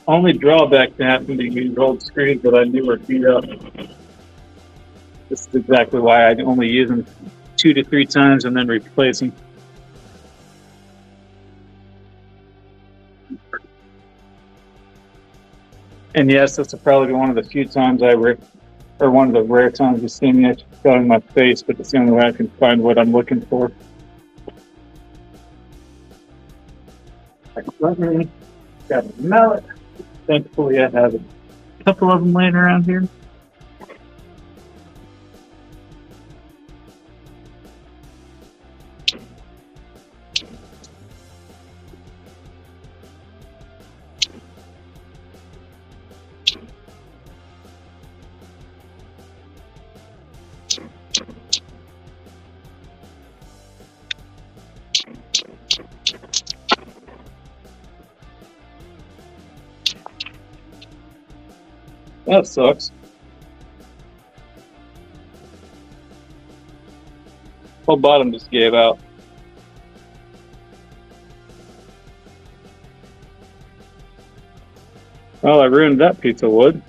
Speaker 1: Only drawback to having to use old screws that I knew were beat up. This is exactly why I only use them 2 to 3 times and then replace them. And yes, this will probably be one of the few times or one of the rare times you see me actually showing my face, but it's the only way I can find what I'm looking for. Got a mallet. Thankfully, I have a couple of them laying around here. That sucks. Whole bottom just gave out. Well, I ruined that piece of wood.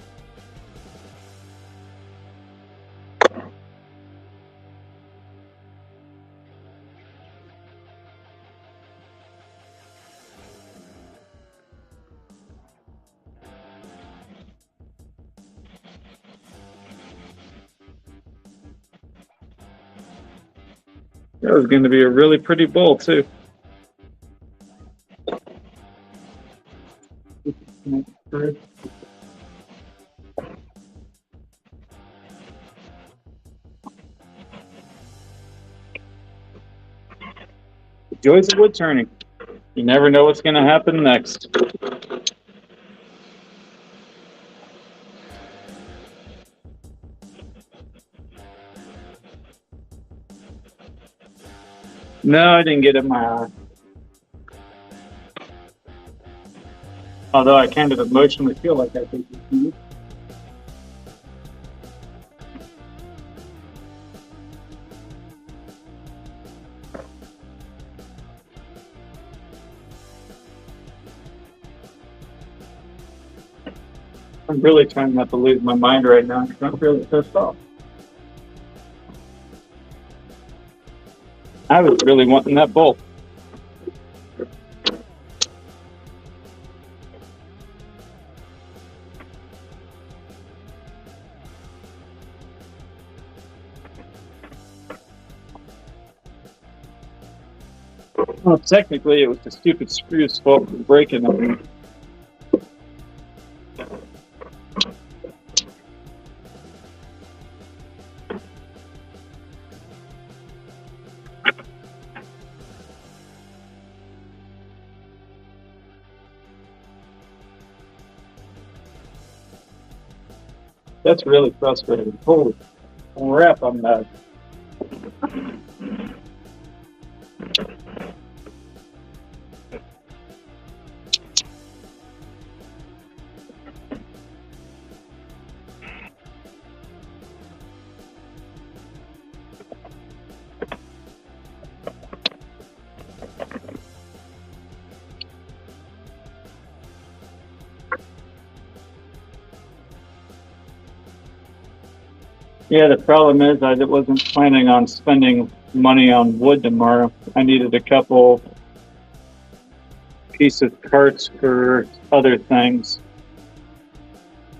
Speaker 1: That was going to be a really pretty bowl, too. The joys of wood turning. You never know what's going to happen next. No, I didn't get it in my eye. Although I kind of emotionally feel like I did. I'm really trying not to lose my mind right now because I'm really pissed off. I was really wanting that bowl. Well, technically, it was the stupid screws' fault for breaking them. That's really frustrating. Holy crap, I'm mad. Yeah, the problem is I wasn't planning on spending money on wood tomorrow. I needed a couple pieces of parts for other things.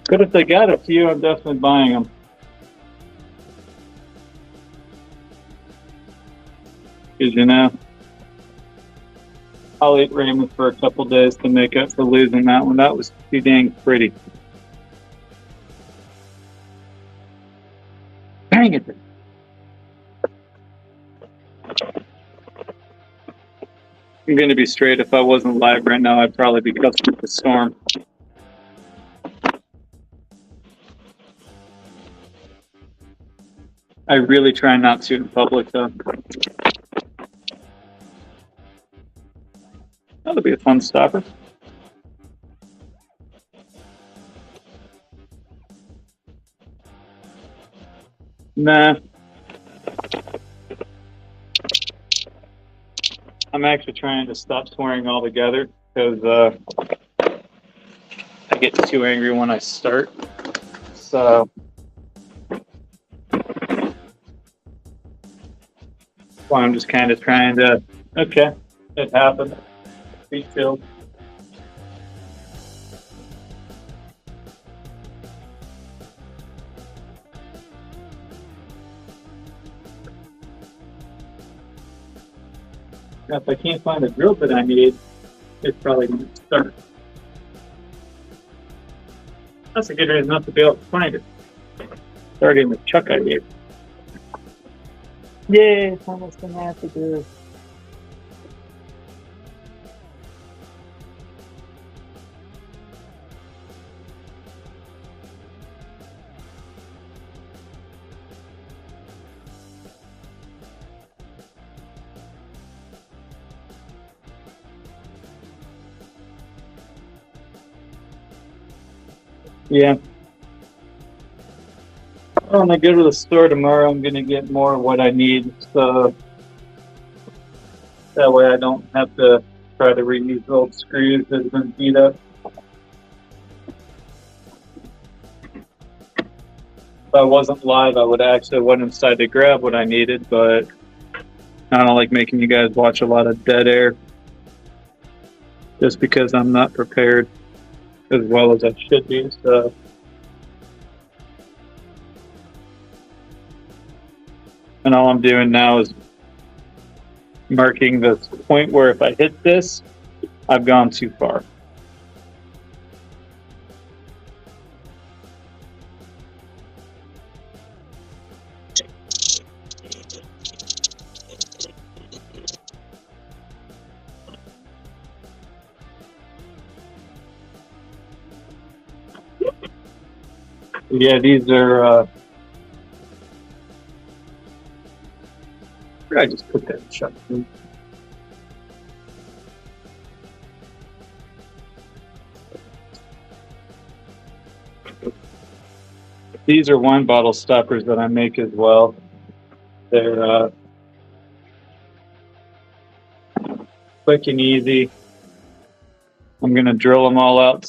Speaker 1: But if they got a few, I'm definitely buying them. Because, you know, I'll eat ramen for a couple days to make up for losing that one. That was too dang pretty. Dang it. I'm going to be straight. If I wasn't live right now, I'd probably be cussing with the storm. I really try not to in public, though. That'll be a fun stopper. Nah. I'm actually trying to stop swearing altogether because I get too angry when I start. So well, I'm just kind of trying to, okay, it happened. Be chilled. Now, if I can't find the drill that I need, it's probably going to start. That's a good reason not to be able to find it. Starting with Chuck I gave. Yay, it's almost going to have to do. Yeah. When I go to the store tomorrow, I'm going to get more of what I need. So that way I don't have to try to reuse old screws that have been beat up. If I wasn't live, I would actually went inside to grab what I needed, but I don't like making you guys watch a lot of dead air just because I'm not prepared as well as I should be. So and all I'm doing now is marking the point where if I hit this, I've gone too far. Yeah, these are. Where did I just put that shot? These are wine bottle stoppers that I make as well. They're quick and easy. I'm gonna drill them all out.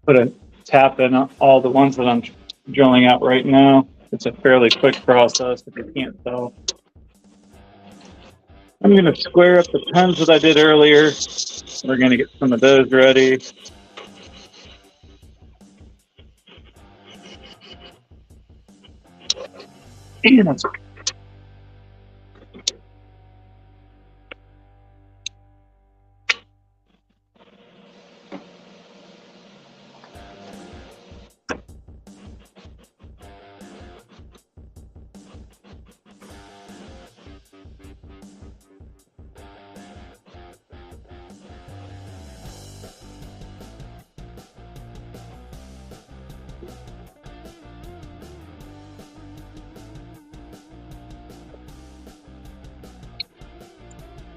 Speaker 1: Put a tap in all the ones that I'm drilling out right now. It's a fairly quick process if you can't tell. I'm gonna square up the pens that I did earlier. We're gonna get some of those ready. And that's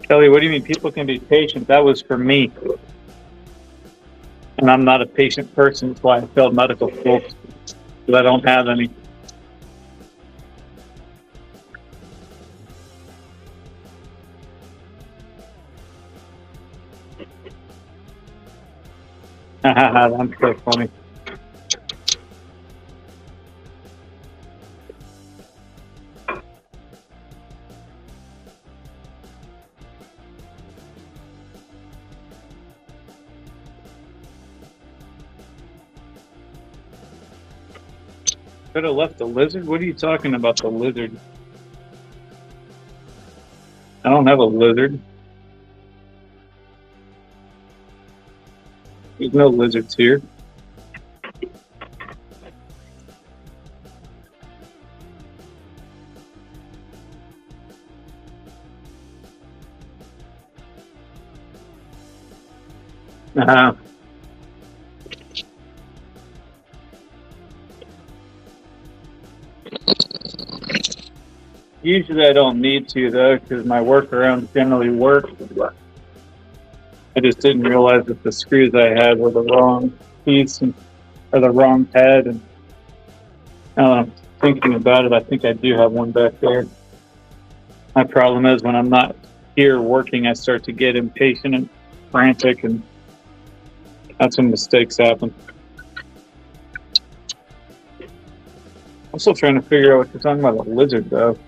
Speaker 1: Kelly, what do you mean people can be patient? That was for me. And I'm not a patient person. That's why I failed medical school. Because I don't have any. That's so funny. Could have left the lizard? What are you talking about, the lizard? I don't have a lizard. There's no lizards here. Usually I don't need to, though, because my workarounds generally work. I just didn't realize that the screws I had were the wrong piece or the wrong head. And now that I'm thinking about it, I think I do have one back there. My problem is when I'm not here working, I start to get impatient and frantic, and that's when mistakes happen. I'm still trying to figure out what you're talking about, a lizard, though.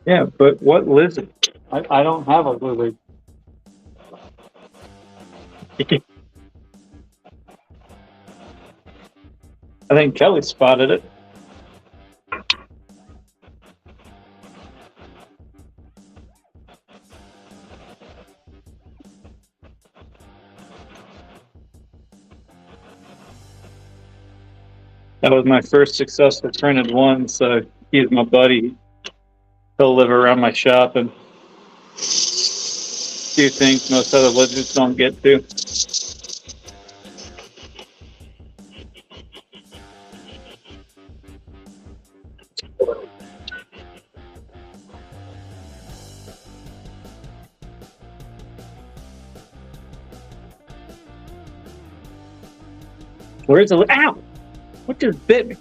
Speaker 1: Yeah, but what lizard? I don't have a lizard. I think Kelly spotted it. That was my first successful printed one, so he's my buddy. He'll live around my shop and do things most other lizards don't get to. Where's the... Ow! What just bit me?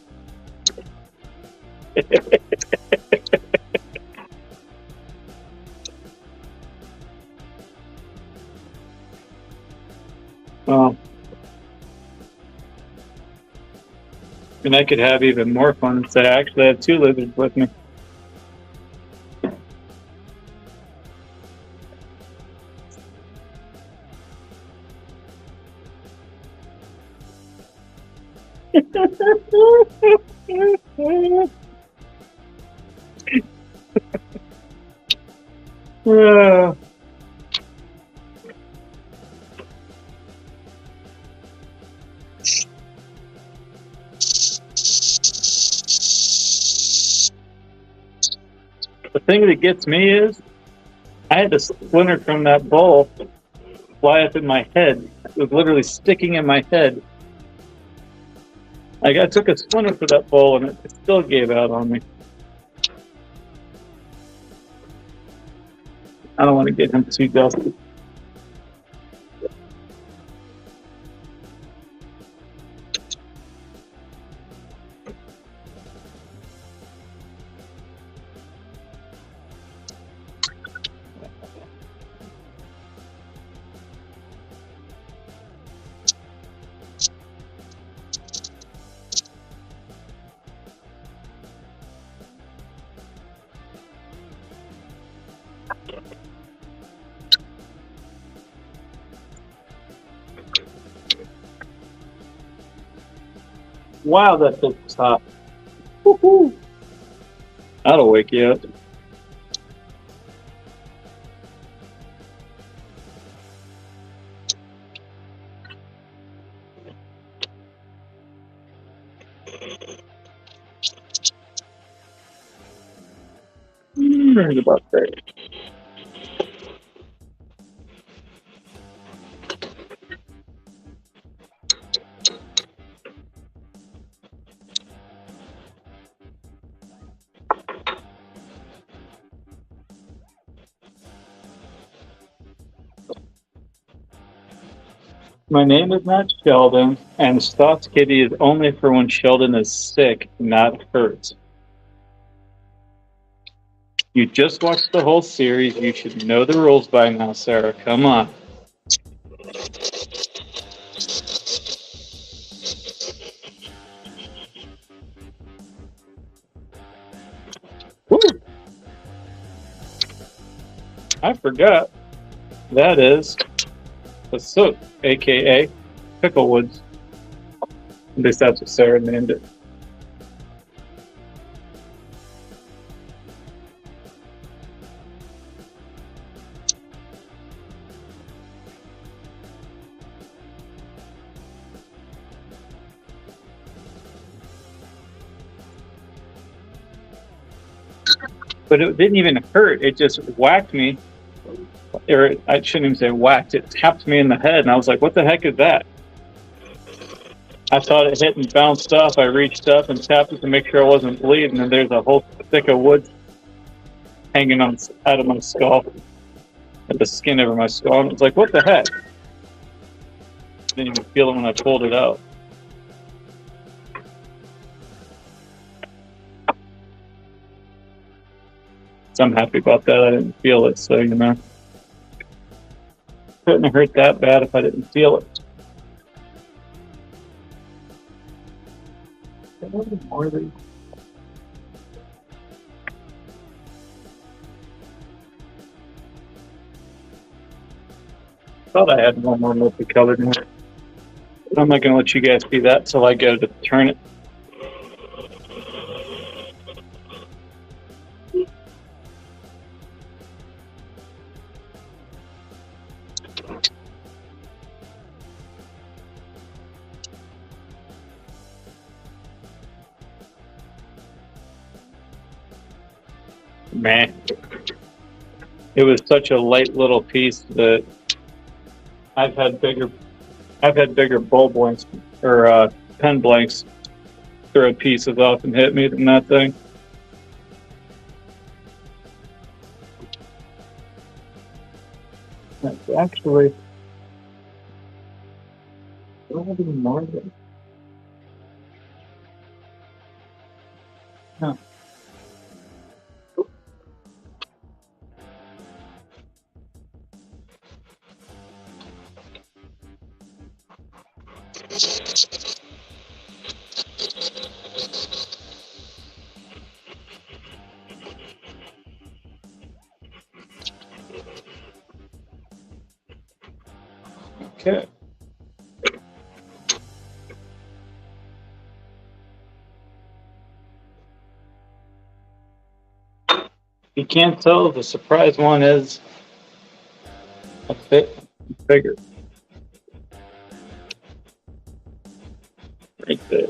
Speaker 1: And I could have even more fun and say, actually, I have 2 lizards with me. Uh, the thing that gets me is I had a splinter from that bowl fly up in my head. It was literally sticking in my head. Like I took a splinter for that bowl and it still gave out on me. I don't want to get him too dusty. Wow, that feels hot. Woo-hoo. That'll wake you up. Right about there. My name is not Sheldon, and Stots Kitty is only for when Sheldon is sick, not hurt. You just watched the whole series. You should know the rules by now, Sarah. Come on. Woo! I forgot. That is the soot, aka Picklewoods. At least that's what Sarah named it. But it didn't even hurt. It just whacked me. Or I shouldn't even say whacked. It tapped me in the head, and I was like, what the heck is that? I thought it hit and bounced off. I reached up and tapped it to make sure I wasn't bleeding, and there's a whole stick of wood hanging on out of my skull, at the skin over my skull. And it was like, what the heck? Didn't even feel it when I pulled it out. So I'm happy about that. I didn't feel it, so you know. Couldn't have hurt that bad if I didn't feel it. Thought I had one more multicolored one. I'm not going to let you guys see that till I go to turn it. Man, it was such a light little piece that I've had bigger bowl blanks or pen blanks throw pieces off and hit me than that thing. That's actually more of it. Huh. You can't tell, the surprise one is a bit bigger. Right there.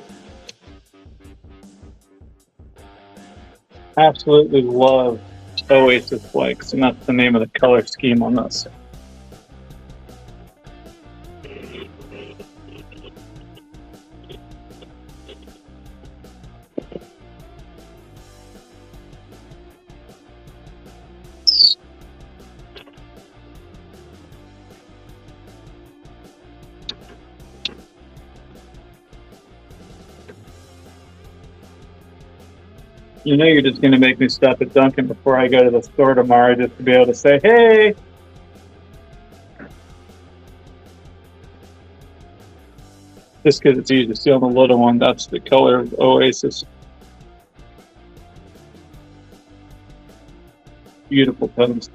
Speaker 1: Absolutely love Oasis Flex, and that's the name of the color scheme on this. You know you're just going to make me stop at Dunkin' before I go to the store tomorrow just to be able to say, hey! Just because it's easy to see on the little one, that's the color of Oasis. Beautiful pens.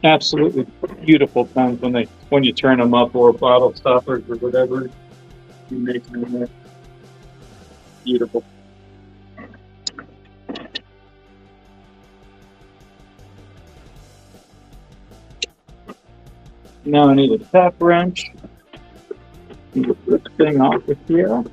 Speaker 1: Absolutely beautiful pens when you turn them up, or bottle stoppers or whatever you make them there. Beautiful. Now I need a tap wrench. Get this thing off of here.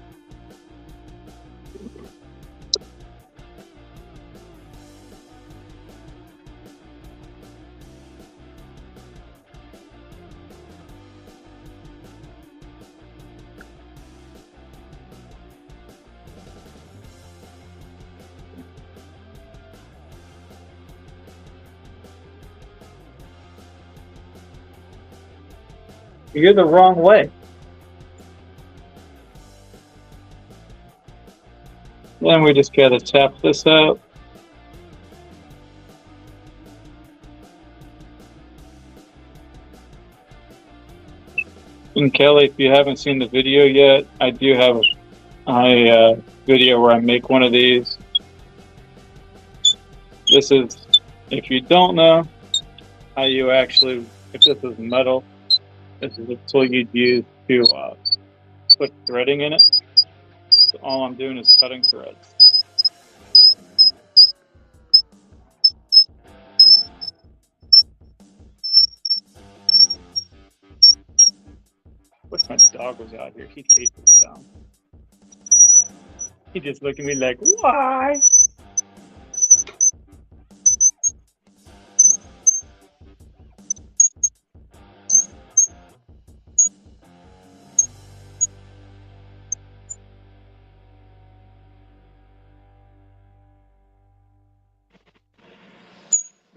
Speaker 1: You're the wrong way. Then we just gotta tap this out. And Kelly, if you haven't seen the video yet, I do have a video where I make one of these. This is, if you don't know how you actually, if this is metal, this is a tool you'd use to put threading in it. So all I'm doing is cutting threads. Wish my dog was out here. He'd hate this sound. He just looked at me like, why?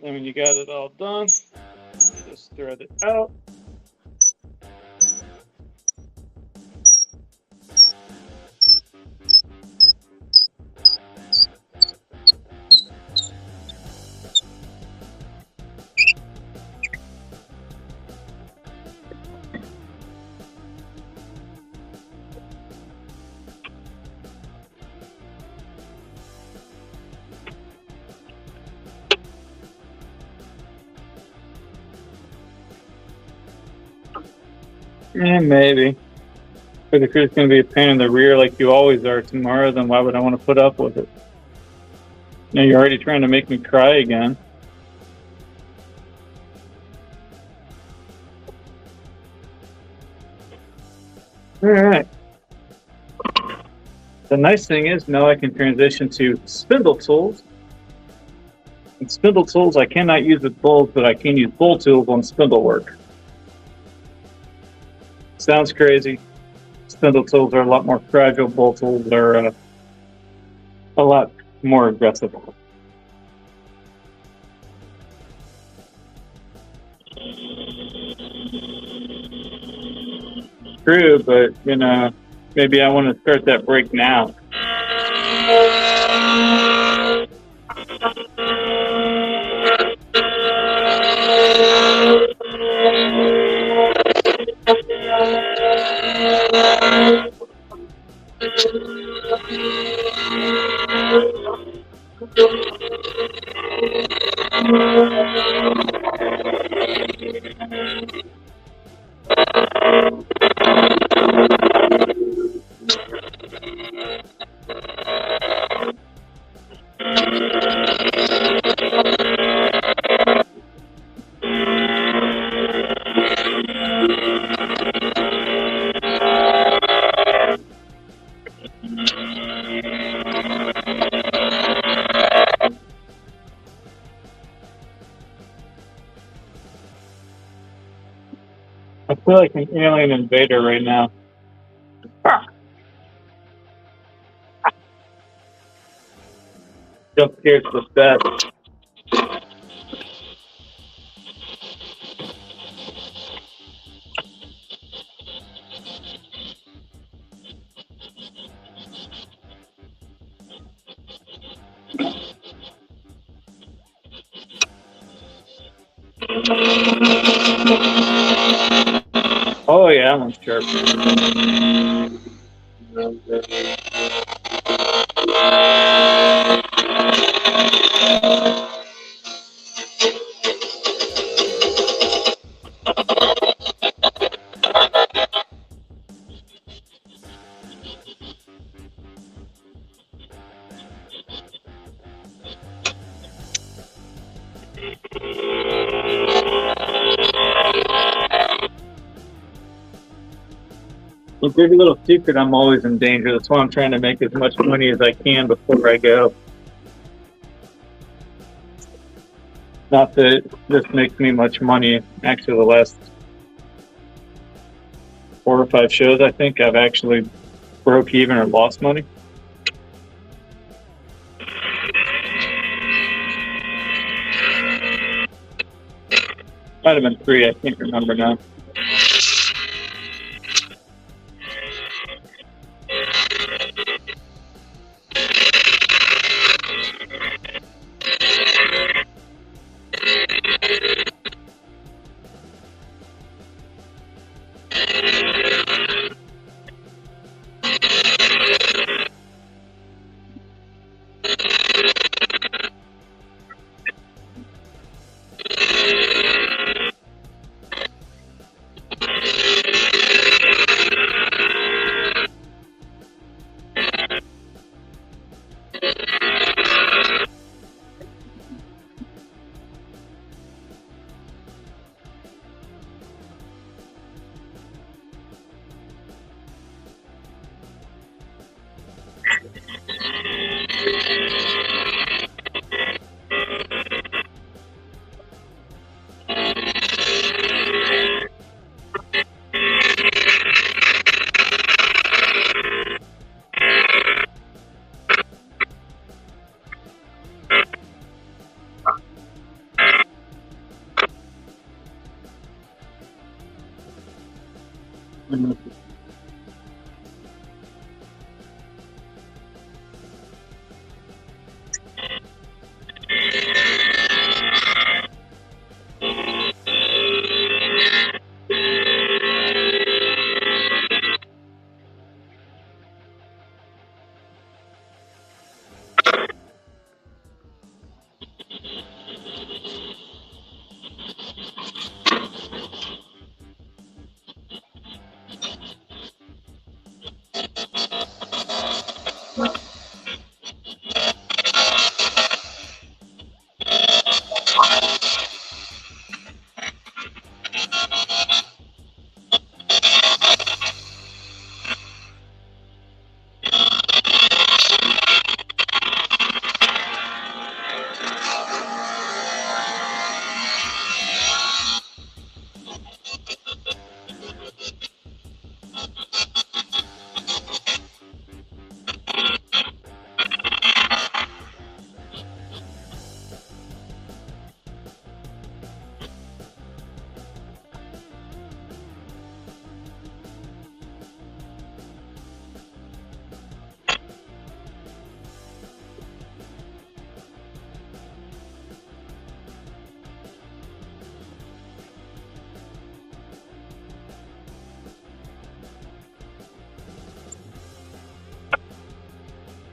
Speaker 1: And when you got it all done, you just thread it out. Yeah, maybe. But if you're just going to be a pain in the rear like you always are tomorrow, then why would I want to put up with it? Now you're already trying to make me cry again. All right. The nice thing is now I can transition to spindle tools. And spindle tools I cannot use with bowls, but I can use bowl tools on spindle work. Sounds crazy. Spindle tools are a lot more fragile. Bowl tools are a lot more aggressive. True, but you know, maybe I want to start that break now. I feel like an alien invader right now. Jump scares the best. Oh yeah, I'm sure. Well, dirty little secret, I'm always in danger. That's why I'm trying to make as much money as I can before I go. Not that this makes me much money. Actually, the last 4 or 5 shows, I think I've actually broke even or lost money. Might have been 3, I can't remember now.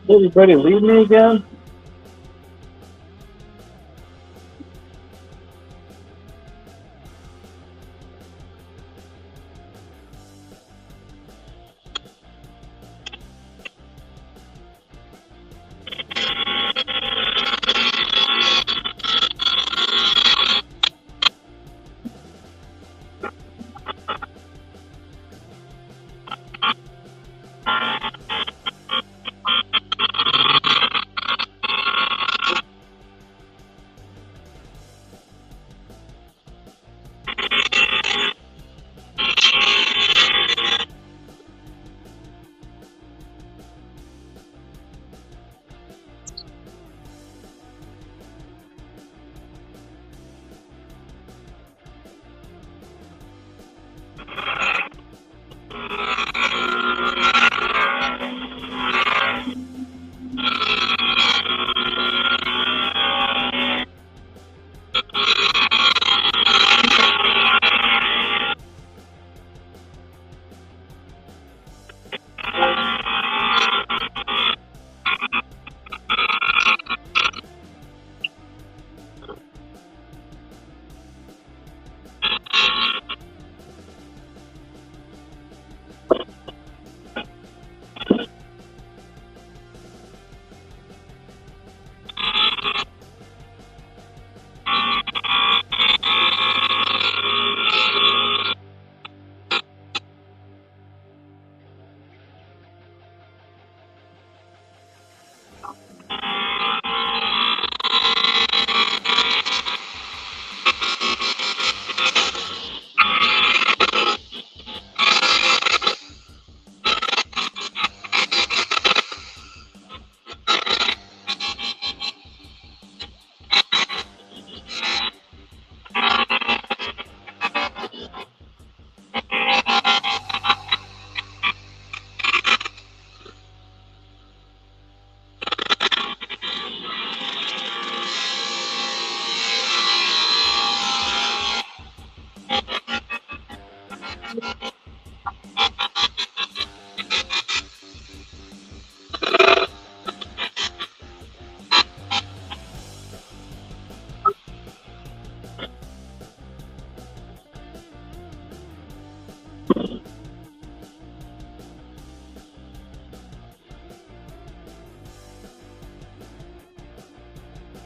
Speaker 1: Did everybody leave me again?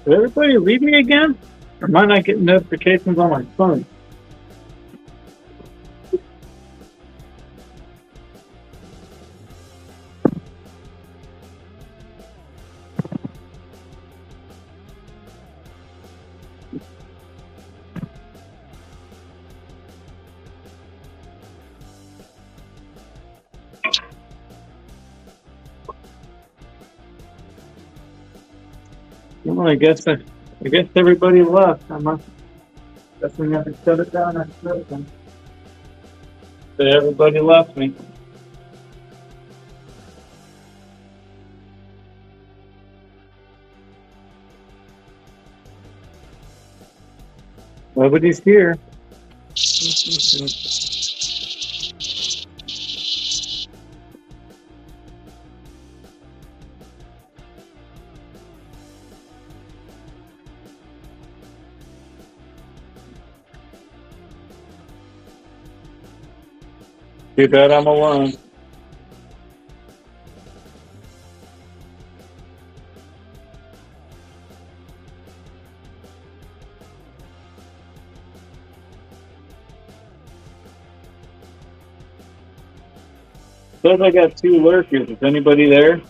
Speaker 1: Did everybody leave me again? Or am I not getting notifications on my phone? Well, I guess everybody left. I guess we have to shut it down after this one. So everybody left me. Nobody's here. Too bad I'm alone. Says I got 2 lurkers. Is anybody there?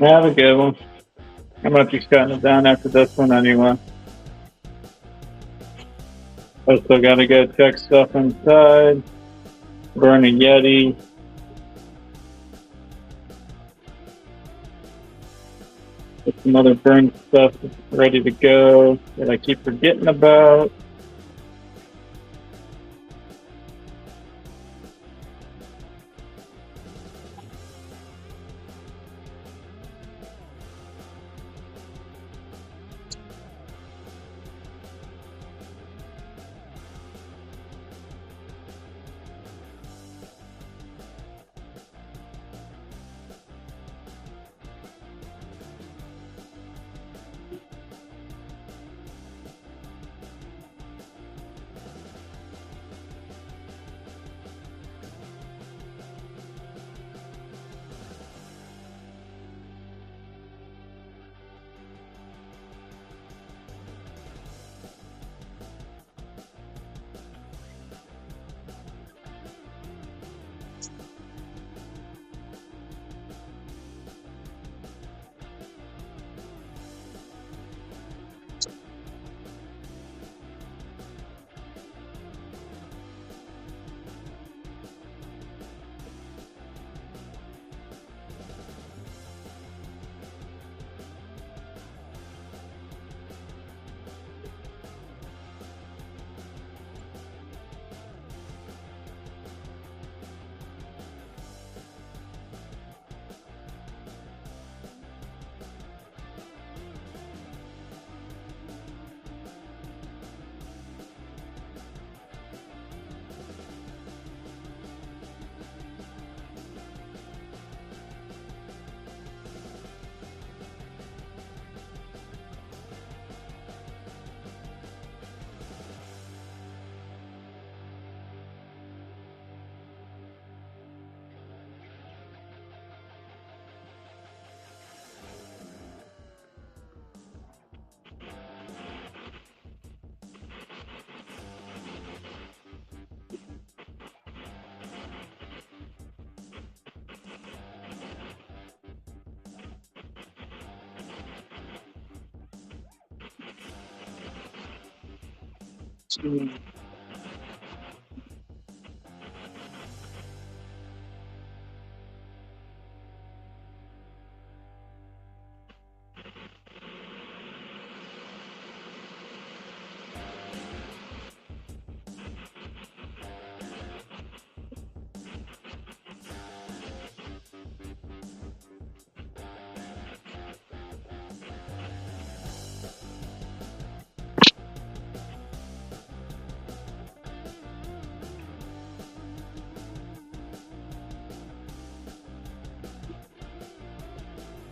Speaker 1: Have a good one. I'm gonna be shutting it down after this one anyway. I still gotta go check stuff inside. Burn a Yeti. Get some other burn stuff ready to go that I keep forgetting about.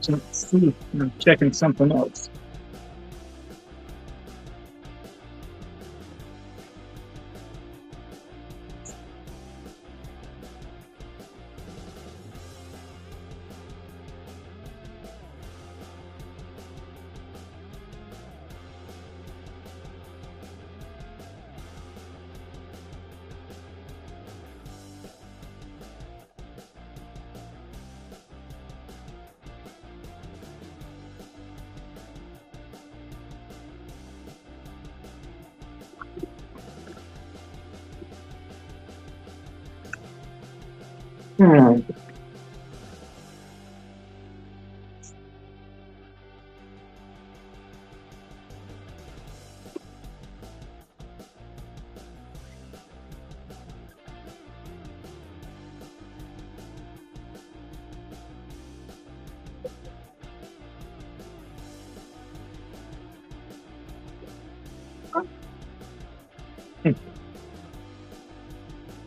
Speaker 1: Let's see. I'm checking something else. Hmm.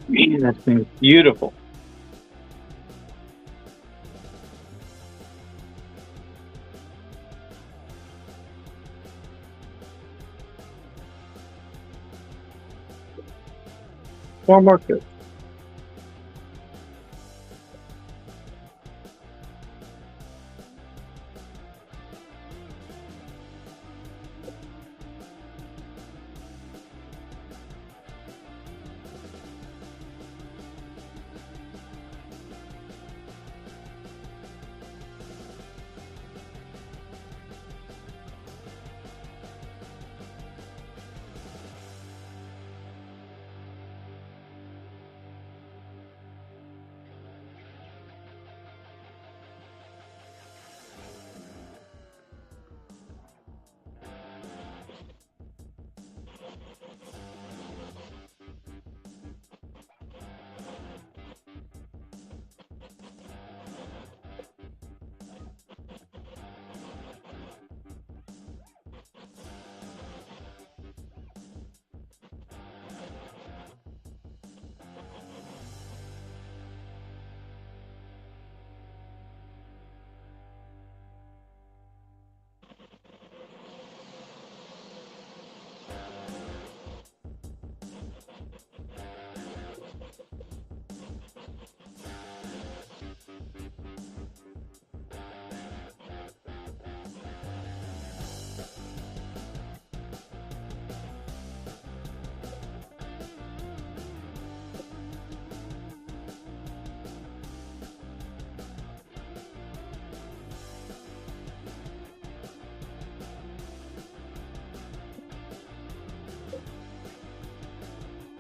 Speaker 1: Man, that thing's beautiful. Four more good.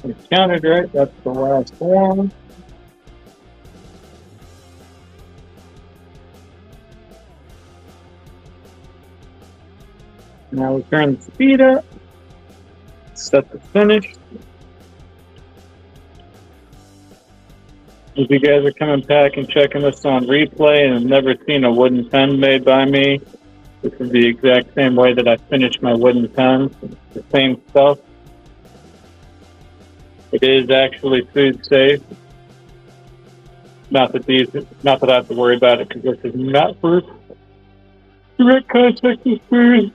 Speaker 1: I counted right. That's the last one. Now we turn the speed up. Set the finish. If you guys are coming back and checking this on replay and have never seen a wooden pen made by me, this is the exact same way that I finish my wooden pens. The same stuff. It is actually food safe. Not that I have to worry about it because this is not for direct contact with food.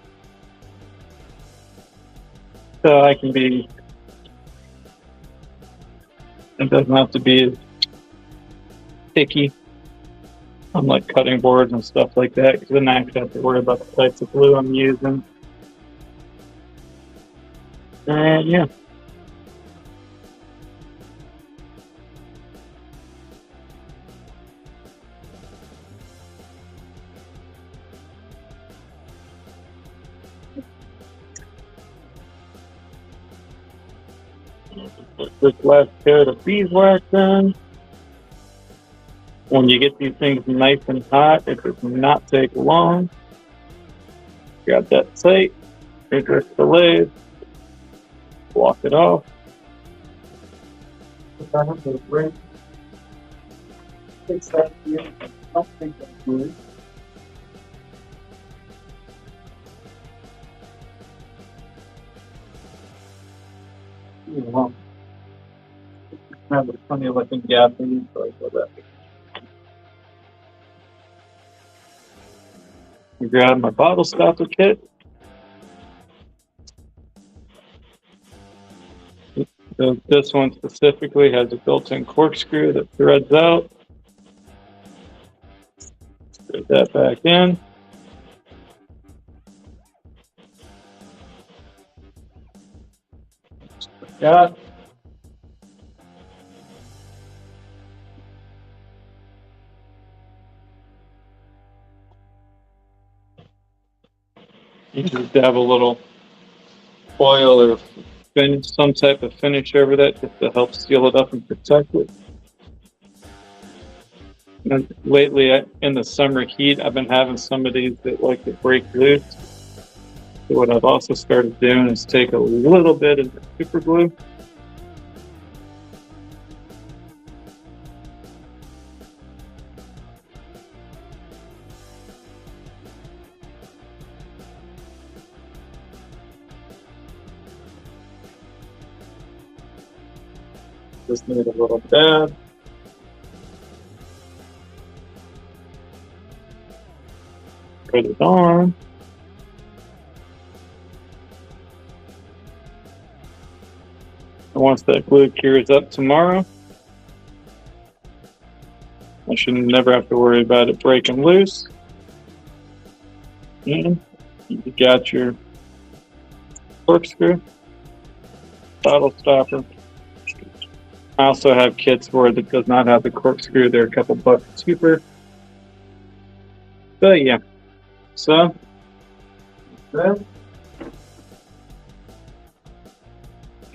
Speaker 1: So I can be. It doesn't have to be as picky on like cutting boards and stuff like that because then I actually have to worry about the types of glue I'm using. And yeah. this last coat of beeswax on. When you get these things nice and hot, it does not take long. Grab that plate, reverse the lathe, walk it off. Fix that here. I don't think that's good. Well, have a funny looking gap in it, so I go that. Grab my bottle stopper kit. So this one specifically has a built-in corkscrew that threads out. Put that back in. Got. You just dab a little oil or finish, some type of finish over that just to help seal it up and protect it. And lately, in the summer heat, I've been having some of these that like to break loose. So what I've also started doing is take a little bit of super glue. Just need a little dab. Put it on. And once that glue cures up tomorrow, I should never have to worry about it breaking loose. And you got your corkscrew, bottle stopper. I also have kits where it does not have the corkscrew. They're a couple bucks cheaper. But yeah, so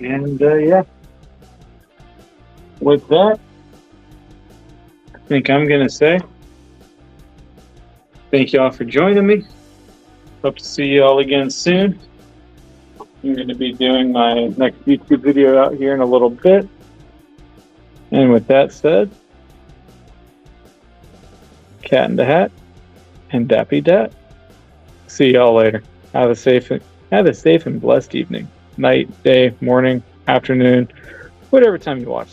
Speaker 1: and yeah, with that, I think I'm gonna say thank you all for joining me. Hope to see you all again soon. I'm going to be doing my next YouTube video out here in a little bit. And with that said, Cat in the Hat and Dappy Dat. See y'all later. Have a safe and blessed evening, night, day, morning, afternoon, whatever time you watch.